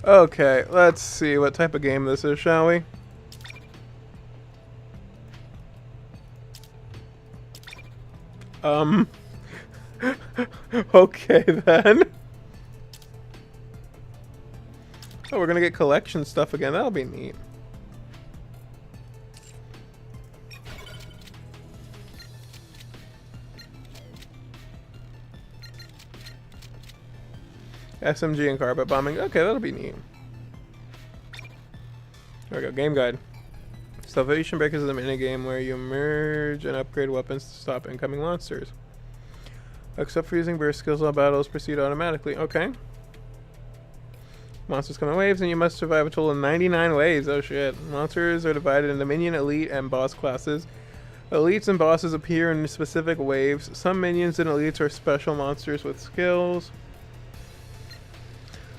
Okay, let's see what type of game this is, shall we? Okay then. Oh, we're gonna get collection stuff again. That'll be neat. SMG and carpet bombing. Okay, that'll be neat. There we go. Game guide. Salvation Break is a minigame where you merge and upgrade weapons to stop incoming monsters. Except for using burst skills, all battles proceed automatically. Okay. Monsters come in waves, and you must survive a total of 99 waves. Oh shit. Monsters are divided into minion, elite, and boss classes. Elites and bosses appear in specific waves. Some minions and elites are special monsters with skills.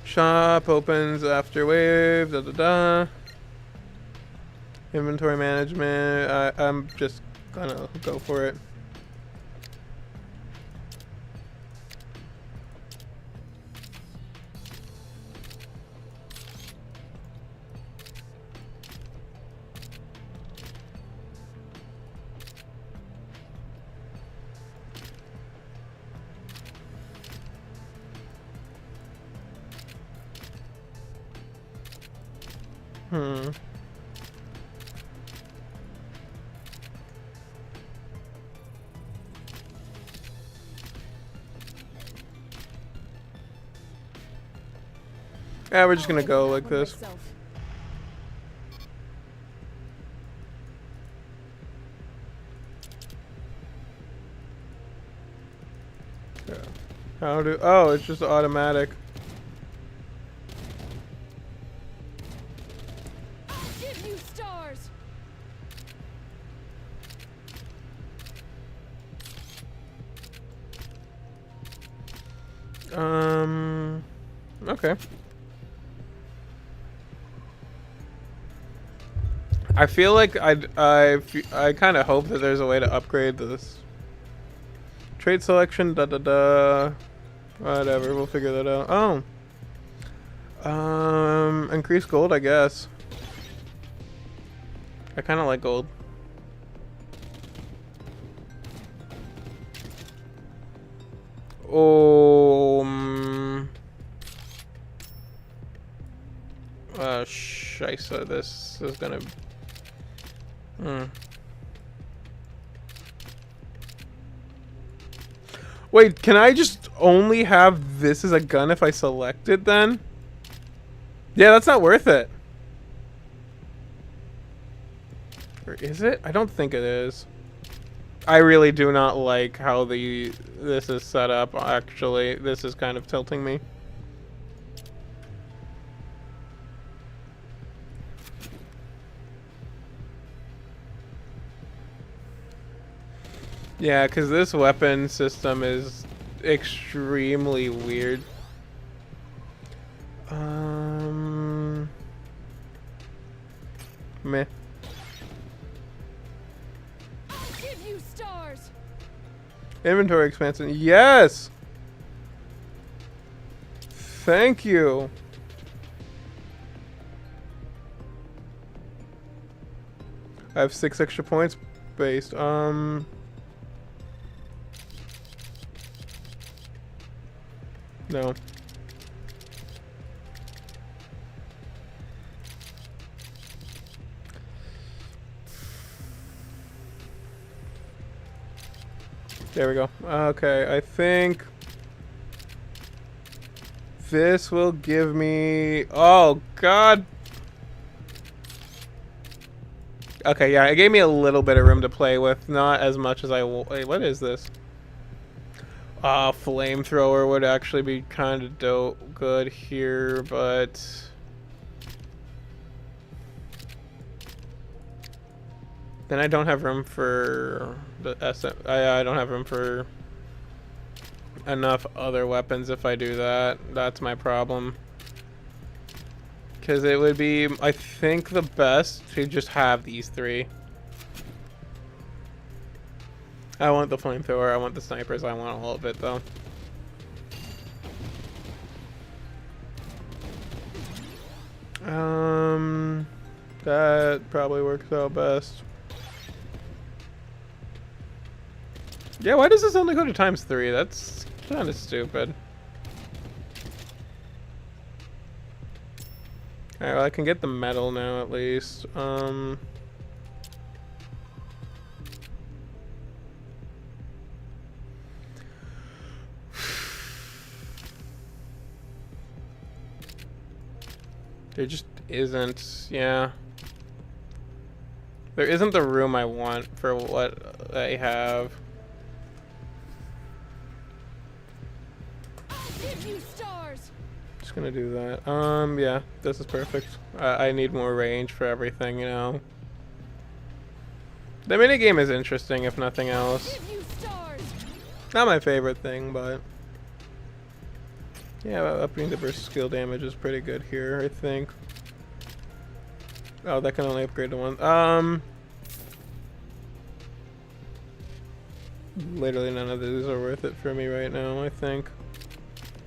Shop opens after wave. Da da da. Inventory management. I'm just gonna go for it. Yeah, we're just gonna go like this. Yeah. How do? Oh, it's just automatic. Give you stars. Okay. I feel like I kind of hope that there's a way to upgrade this. Trait selection, da da da. Whatever, we'll figure that out. Oh. Increase gold, I guess. I kind of like gold. Scheisse, this is gonna... Wait, can I just only have this as a gun if I select it then? Yeah, that's not worth it. Or is it? I don't think it is. I really do not like how this is set up, actually. This is kind of tilting me. Yeah, because this weapon system is extremely weird. Meh. Give you stars. Inventory expansion. Yes! Thank you. I have 6 extra points based. No. There we go. Okay, I think this will give me... Oh, God. Okay, yeah, it gave me a little bit of room to play with. Not as much as I... Wait, what is this? Flamethrower would actually be kind of good here, but... Then I don't have room for the SM. I don't have room for enough other weapons if I do that. That's my problem. Because it would be, I think, the best to just have these 3. I want the flamethrower, I want the snipers, I want all of it, though. That probably works out best. Yeah, why does this only go to ×3? That's kind of stupid. Alright, well, I can get the metal now, at least. There just isn't, yeah. There isn't the room I want for what I have. Give you stars. Just gonna do that. Yeah, this is perfect. I need more range for everything, you know. The minigame is interesting, if nothing else. Give you stars. Not my favorite thing, but... Yeah, upping the burst skill damage is pretty good here, I think. Oh, that can only upgrade to 1. Literally none of these are worth it for me right now, I think.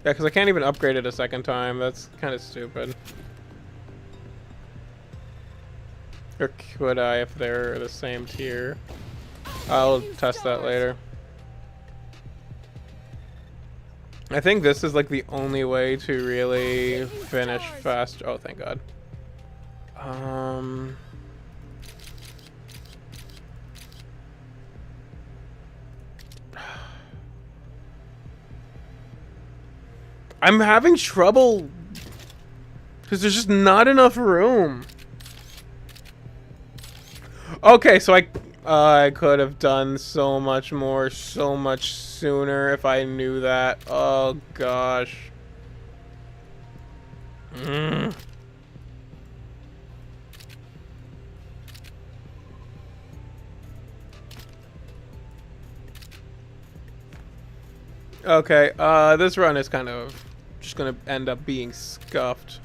Yeah, because I can't even upgrade it a second time. That's kind of stupid. Or could I if they're the same tier? I'll test that later. I think this is like the only way to really finish fast. Oh, thank God. I'm having trouble because there's just not enough room. Okay, so I could have done so much more, so much sooner if I knew that. Oh gosh. Okay, this run is just gonna end up being scuffed.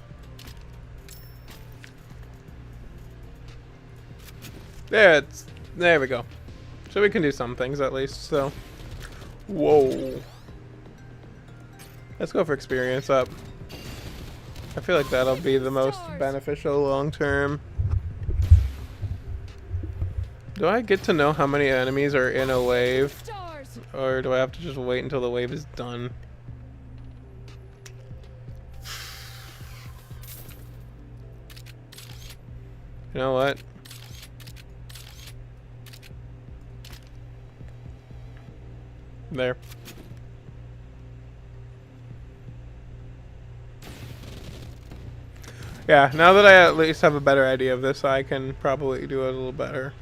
There we go. So we can do some things at least, so. Whoa. Let's go for experience up. I feel like that'll be the most beneficial long term. Do I get to know how many enemies are in a wave? Or do I have to just wait until the wave is done? You know what? There. Yeah, now that I at least have a better idea of this, I can probably do it a little better.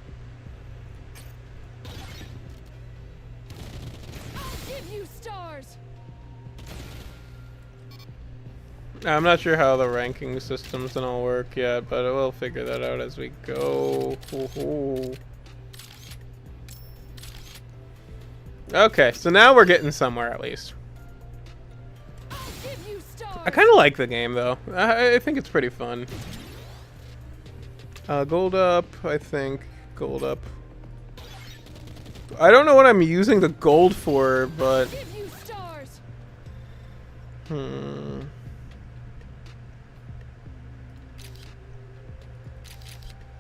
I'm not sure how the ranking systems and all work yet, but we'll figure that out as we go. Ooh. Okay, so now we're getting somewhere at least. I kind of like the game though. I think it's pretty fun. Gold up, I think. Gold up. I don't know what I'm using the gold for, but...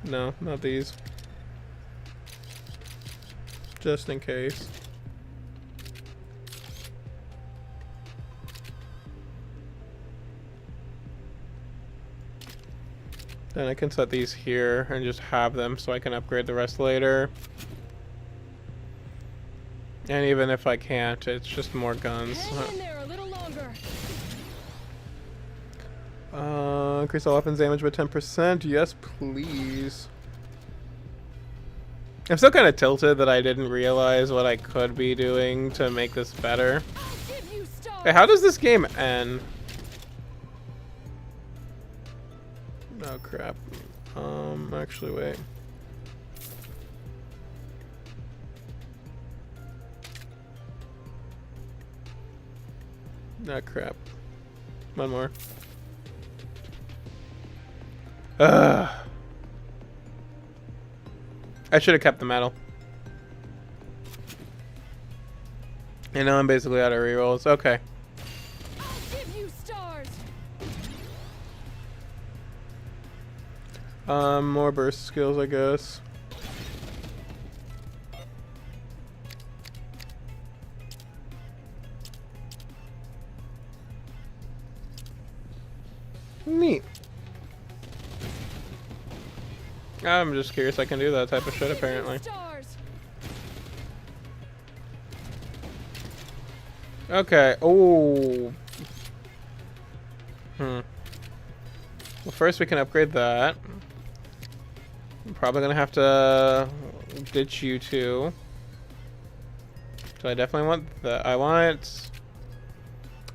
No, not these. Just in case. Then I can set these here and just have them so I can upgrade the rest later. And even if I can't, it's just more guns. Hang in there a little longer. Increase all weapons damage by 10%. Yes, please. I'm still kind of tilted that I didn't realize what I could be doing to make this better. Hey, how does this game end? Oh crap. Actually wait. Ah crap. One more. Ugh. I should have kept the medal. And now I'm basically out of rerolls. Okay. More burst skills, I guess. Neat. I'm just curious I can do that type of shit, apparently. Okay. Oh. Well, first we can upgrade that. I'm probably gonna have to ditch you two. So I definitely want that. I want...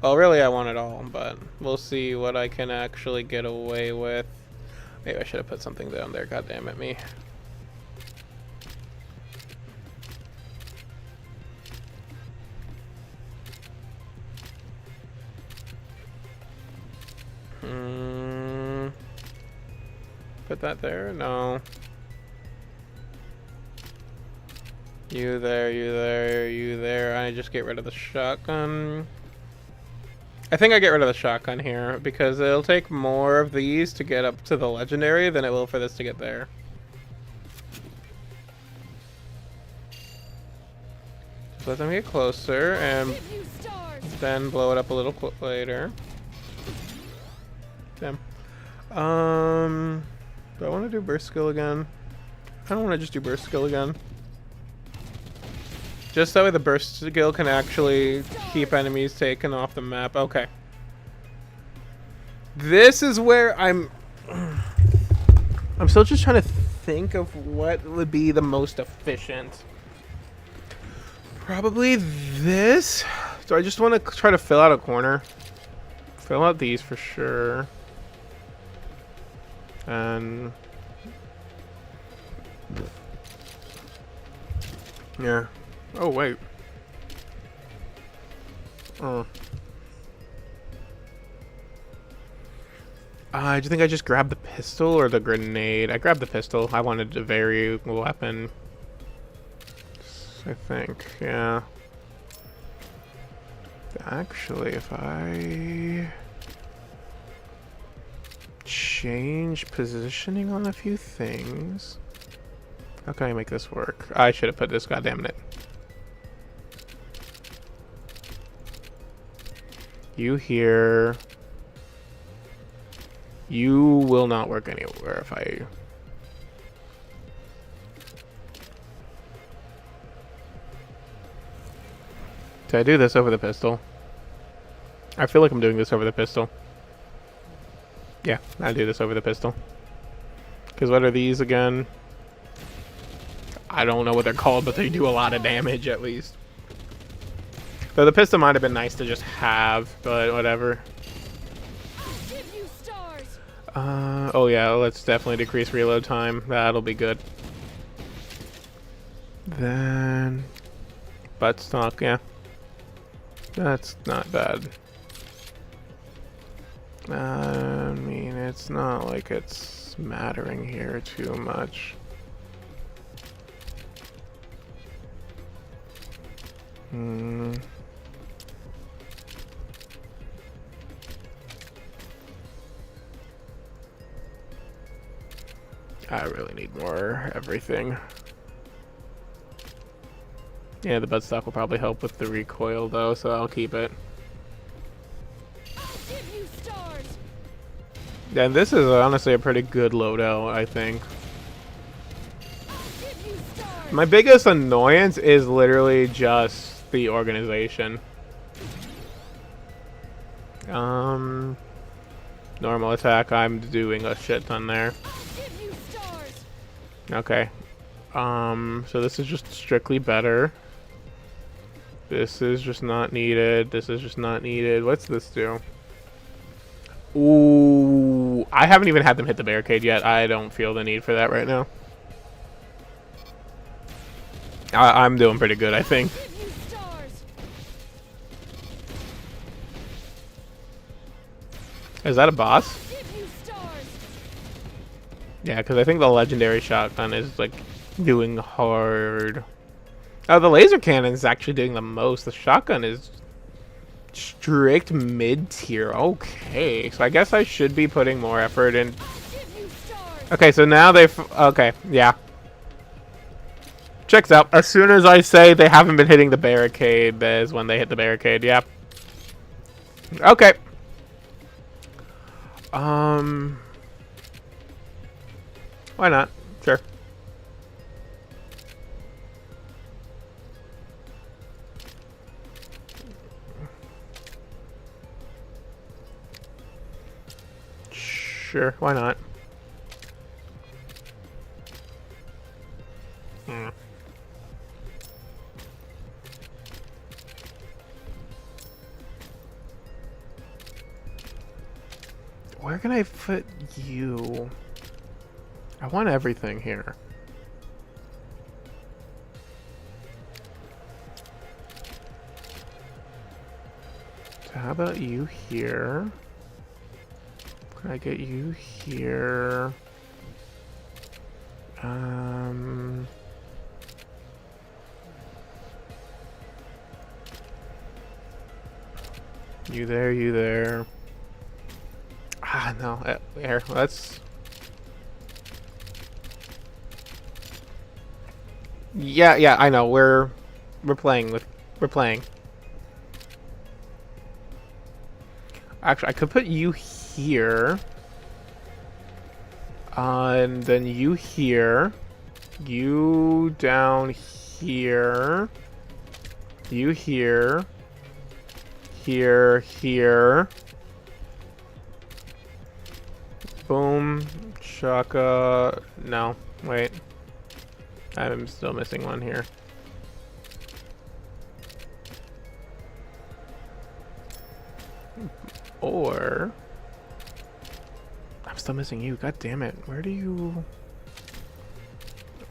Oh, really, I want it all, but we'll see what I can actually get away with. Maybe I should have put something down there. God damn it, me. Put that there? No. You there, you there, you there. I just get rid of the shotgun. I think I get rid of the shotgun here because it'll take more of these to get up to the legendary than it will for this to get there. Just let them get closer and then blow it up a little later. Damn. Do I want to do burst skill again? I don't want to just do burst skill again. Just that way the burst skill can actually keep enemies taken off the map. Okay. This is where I'm still just trying to think of what would be the most efficient. Probably this. So I just want to try to fill out a corner. Fill out these for sure. And yeah. Oh wait. Oh. Do you think I just grabbed the pistol or the grenade? I grabbed the pistol. I wanted to vary weapon. I think, yeah. Actually, if I change positioning on a few things, how can I make this work? I should have put this, goddamn it. You here. You will not work anywhere if I... Did I do this over the pistol? I feel like I'm doing this over the pistol. Yeah, I do this over the pistol. Because what are these again? I don't know what they're called, but they do a lot of damage at least. So the pistol might have been nice to just have, but whatever. Oh yeah, let's definitely decrease reload time. That'll be good. Then... buttstock, yeah. That's not bad. I mean, it's not like it's mattering here too much. I really need more everything. Yeah, the buttstock will probably help with the recoil though, so I'll keep it. And this is honestly a pretty good loadout, I think. My biggest annoyance is literally just the organization. Normal attack, I'm doing a shit ton there. Okay. So this is just strictly better. This is just not needed. This is just not needed. What's this do? Ooh, I haven't even had them hit the barricade yet. I don't feel the need for that right now. I'm doing pretty good, I think. Is that a boss? Yeah, because I think the legendary shotgun is like doing hard. Oh, the laser cannon is actually doing the most. The shotgun is strict mid-tier. Okay, so I guess I should be putting more effort in. Okay, so now they've... okay, yeah. Checks out. As soon as I say they haven't been hitting the barricade, that is when they hit the barricade, yeah. Okay. Why not? Sure. Sure, why not? Where can I put you? I want everything here. So how about you here? Can I get you here? You there, you there. Ah, no. Here, let's... Yeah, I know. We're playing. Actually, I could put you here. And then you here. You down here. You here. Here. Boom. Shaka. No, wait. I'm still missing one here. Or... I'm still missing you. God damn it. Where do you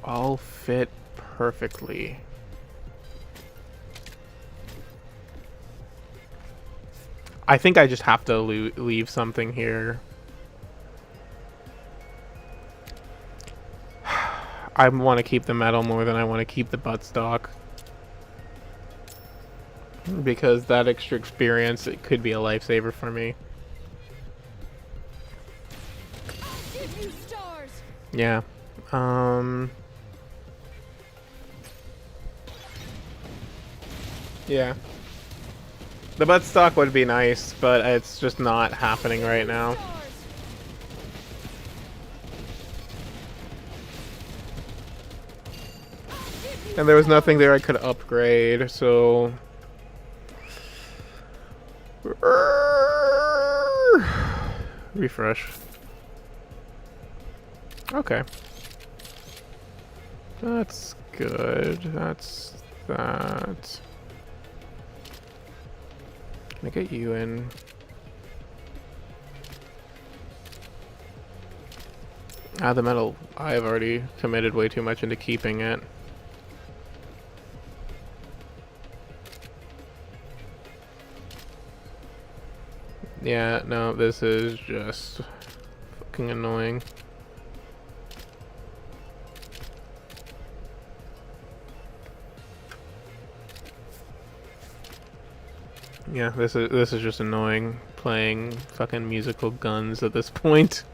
all fit perfectly? I think I just have to leave something here. I want to keep the metal more than I want to keep the buttstock. Because that extra experience, it could be a lifesaver for me. Give you stars. Yeah. Yeah. The buttstock would be nice, but it's just not happening right now. Stars. And there was nothing there I could upgrade, so... Refresh. Okay. That's good. That's that. Can I get you in? Ah, the metal. I've already committed way too much into keeping it. Yeah, no, this is just fucking annoying. Yeah, this is just annoying playing fucking musical guns at this point.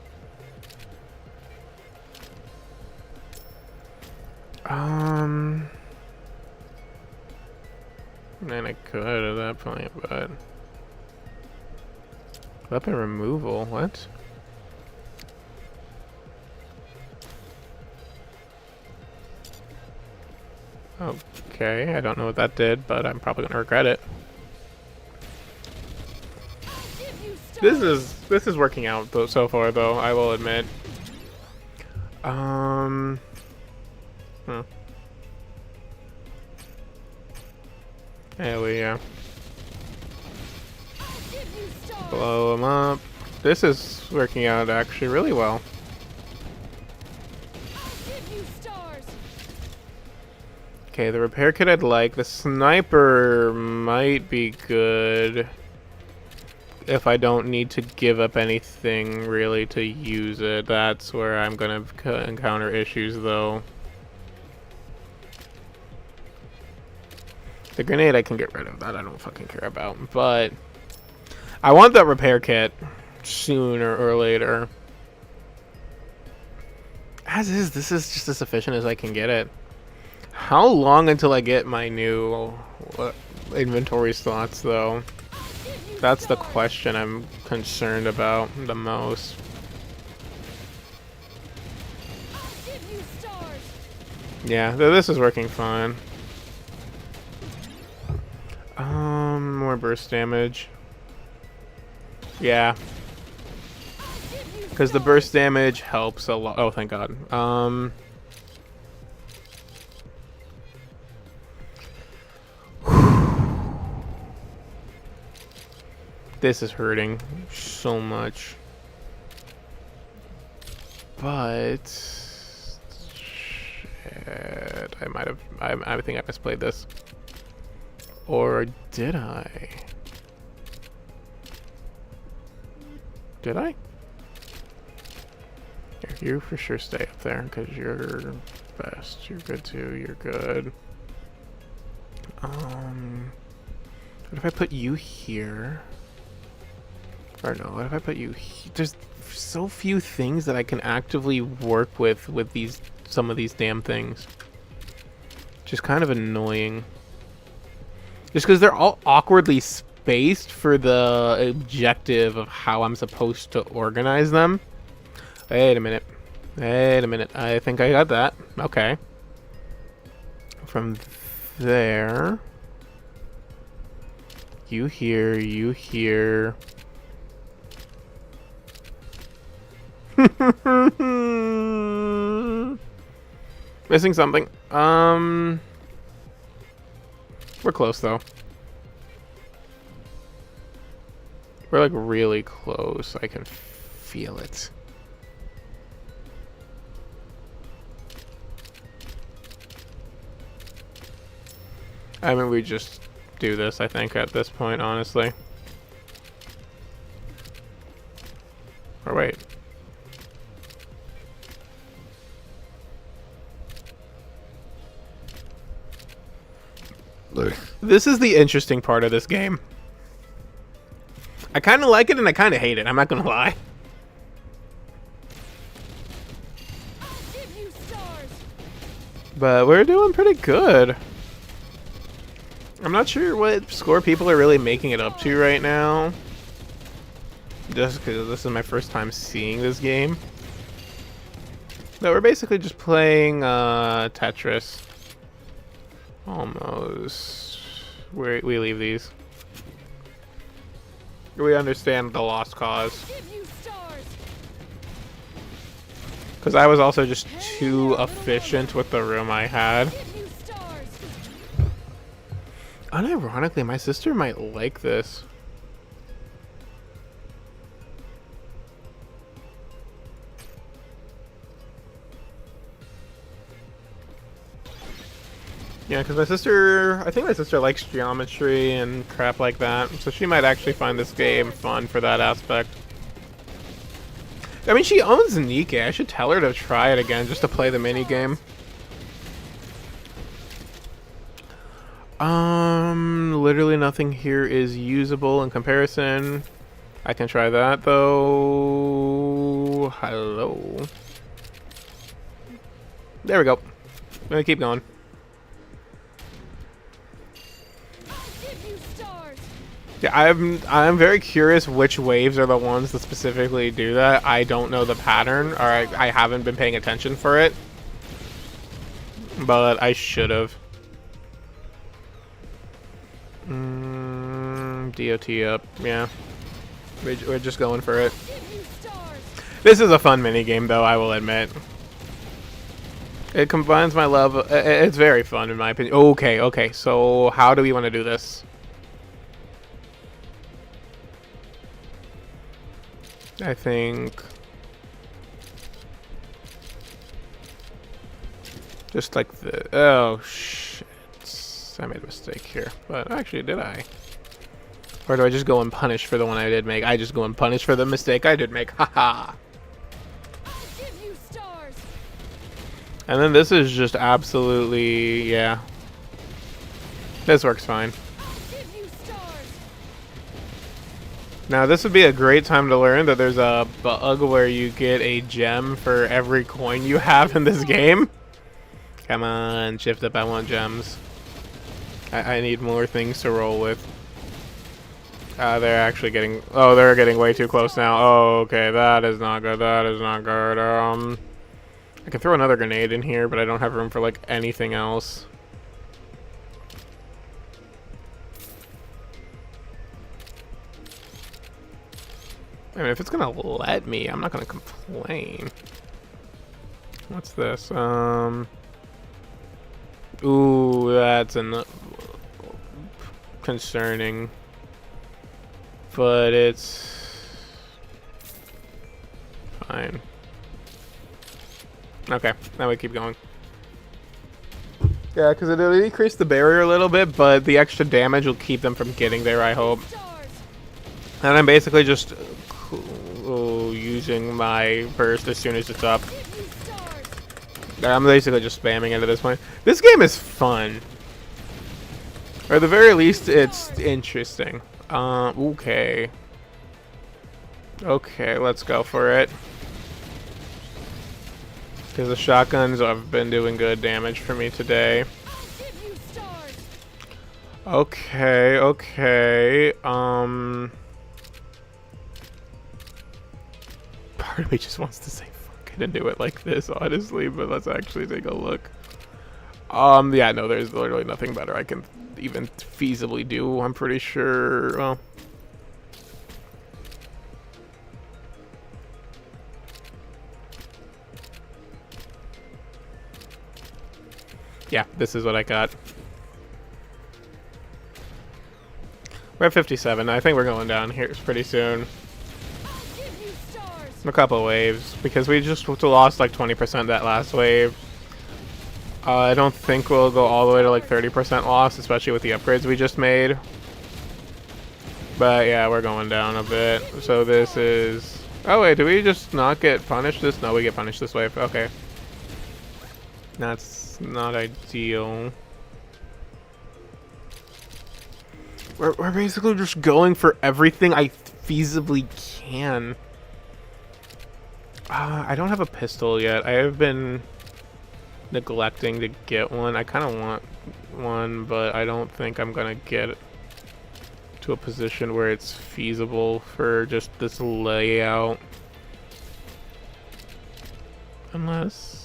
Man, I could at that point, but weapon removal, what? Okay, I don't know what that did, but I'm probably gonna regret it. This is working out though, so far though, I will admit. There we go. Blow him up. This is working out actually really well. Okay, the repair kit I'd like. The sniper might be good if I don't need to give up anything really to use it. That's where I'm gonna encounter issues though. The grenade I can get rid of. That I don't fucking care about. But I want that repair kit sooner or later. As is, this is just as efficient as I can get it. How long until I get my new inventory slots though? That's the question I'm concerned about the most. Yeah, this is working fine. More burst damage. Yeah. Because the burst damage helps a lot. Oh, thank God. This is hurting so much. But shit, I think I misplayed this. Or did I? Did I? Here, you for sure stay up there because you're best. You're good too. You're good. What if I put you here? Or no, what if I put you here? There's so few things that I can actively work with these, some of these damn things. Just kind of annoying. Just because they're all awkwardly spaced for the objective of how I'm supposed to organize them. Wait a minute. Wait a minute. I think I got that. Okay. From there. You here, you here. Missing something. We're close though. We're like really close. I can feel it. I mean, we just do this, I think, at this point, honestly. Or wait. This is the interesting part of this game. I kind of like it and I kind of hate it. I'm not gonna lie. But we're doing pretty good. I'm not sure what score people are really making it up to right now. Just because this is my first time seeing this game. No, we're basically just playing Tetris. Almost. We leave these. We understand the lost cause. Because I was also just too efficient with the room I had. Unironically, my sister might like this. Yeah, because I think my sister likes geometry and crap like that, so she might actually find this game fun for that aspect. I mean, she owns Nikke. I should tell her to try it again just to play the mini game. Literally nothing here is usable in comparison. I can try that though. Hello. There we go. I'm gonna keep going. Yeah, I'm very curious which waves are the ones that specifically do that. I don't know the pattern, or I haven't been paying attention for it. But I should have. DOT up, yeah. We're just going for it. This is a fun minigame, though, I will admit. It combines my love. It's very fun, in my opinion. Okay, so how do we want to do this? I think just like the oh shit, I made a mistake here. But actually, did I? Or do I just go and punish for the one I did make? I just go and punish for the mistake I did make. Haha. And then this is just absolutely, yeah. This works fine. Now this would be a great time to learn that there's a bug where you get a gem for every coin you have in this game. Come on, shift up, I want gems. I need more things to roll with. They're actually getting, oh, they're getting way too close now. Oh, okay, that is not good, that is not good. I can throw another grenade in here, but I don't have room for like anything else. I mean, if it's gonna let me, I'm not gonna complain. What's this? Ooh, that's concerning. But it's fine. Okay, now we keep going. Yeah, because it'll decrease the barrier a little bit, but the extra damage will keep them from getting there, I hope. And I'm basically just using my burst as soon as it's up. I'm basically just spamming it at this point. This game is fun. Or at the very least, it's interesting. Okay. Okay, let's go for it. Because the shotguns have been doing good damage for me today. Okay, okay. Part of me just wants to say fuck it and do it like this, honestly, but let's actually take a look. Yeah, no, there's literally nothing better I can even feasibly do, I'm pretty sure. Well, yeah, this is what I got. We're at 57. I think we're going down here pretty soon. A couple of waves, because we just lost like 20% that last wave. I don't think we'll go all the way to like 30% loss, especially with the upgrades we just made. But yeah, we're going down a bit. So this is... Oh wait, do we just not get punished this? No, we get punished this wave. Okay. That's not ideal. We're basically just going for everything I feasibly can. I don't have a pistol yet. I have been neglecting to get one. I kind of want one, but I don't think I'm gonna get to a position where it's feasible for just this layout. Unless...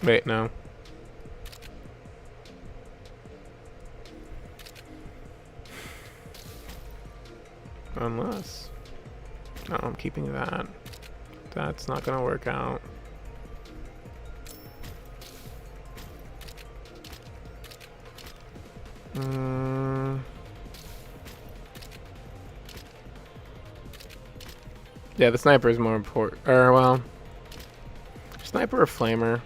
Wait, no. Unless... No, I'm keeping that. That's not gonna work out. Yeah, the sniper is more important. Or, well... Sniper or flamer?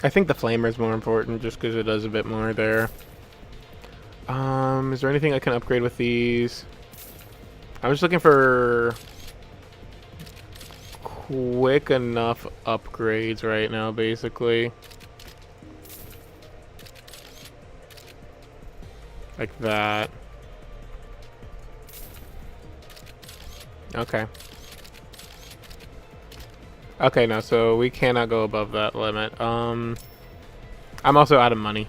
I think the flamer is more important just because it does a bit more there. Is there anything I can upgrade with these? I'm just looking for quick enough upgrades right now, basically. Like that. Okay. Okay, no, so we cannot go above that limit. I'm also out of money.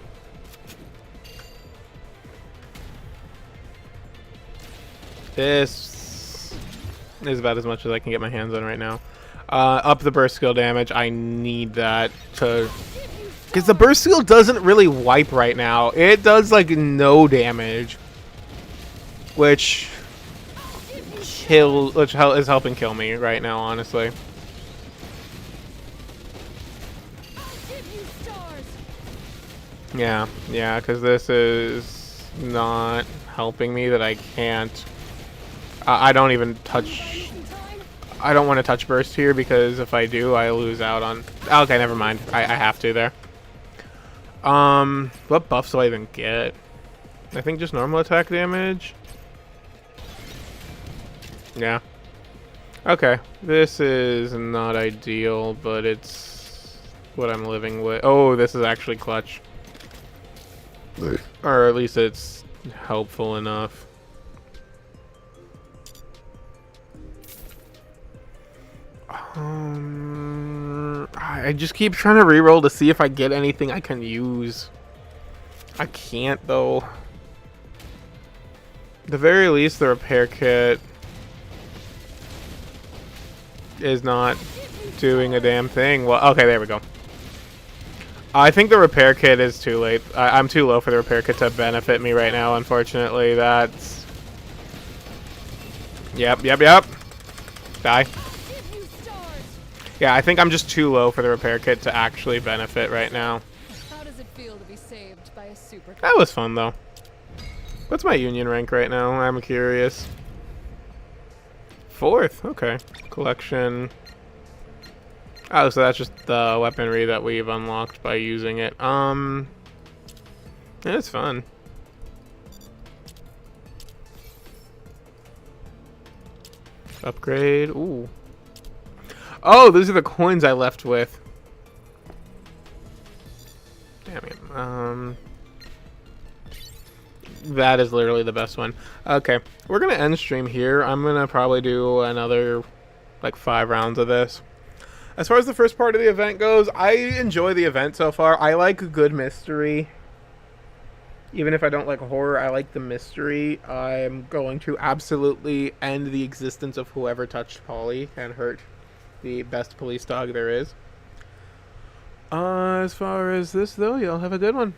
This is about as much as I can get my hands on right now. Up the burst skill damage. I need that to... Because the burst skill doesn't really wipe right now. It does, like, no damage. Which is helping kill me right now, honestly. Yeah, because this is not helping me that I can't... I don't even touch... I don't want to touch burst here because if I do, I lose out on... Okay, never mind. I have to there. What buffs do I even get? I think just normal attack damage. Yeah. Okay. This is not ideal, but it's what I'm living with. Oh, this is actually clutch. Or at least it's helpful enough. I just keep trying to reroll to see if I get anything I can use. I can't, though. At the very least, the repair kit is not doing a damn thing. Well, okay, there we go. I think the repair kit is too late. I'm too low for the repair kit to benefit me right now, unfortunately. That's... Yep. Die. Yeah, I think I'm just too low for the repair kit to actually benefit right now. How does it feel to be saved by a super... That was fun, though. What's my union rank right now? I'm curious. 4th. Okay. Collection. Oh, so that's just the weaponry that we've unlocked by using it. Yeah, it's fun. Upgrade. Ooh. Oh, those are the coins I left with. Damn it. That is literally the best one. Okay, we're gonna end stream here. I'm gonna probably do another like 5 rounds of this. As far as the first part of the event goes, I enjoy the event so far. I like a good mystery. Even if I don't like horror, I like the mystery. I'm going to absolutely end the existence of whoever touched Polly and hurt the best police dog there is. As far as this, though, y'all have a good one.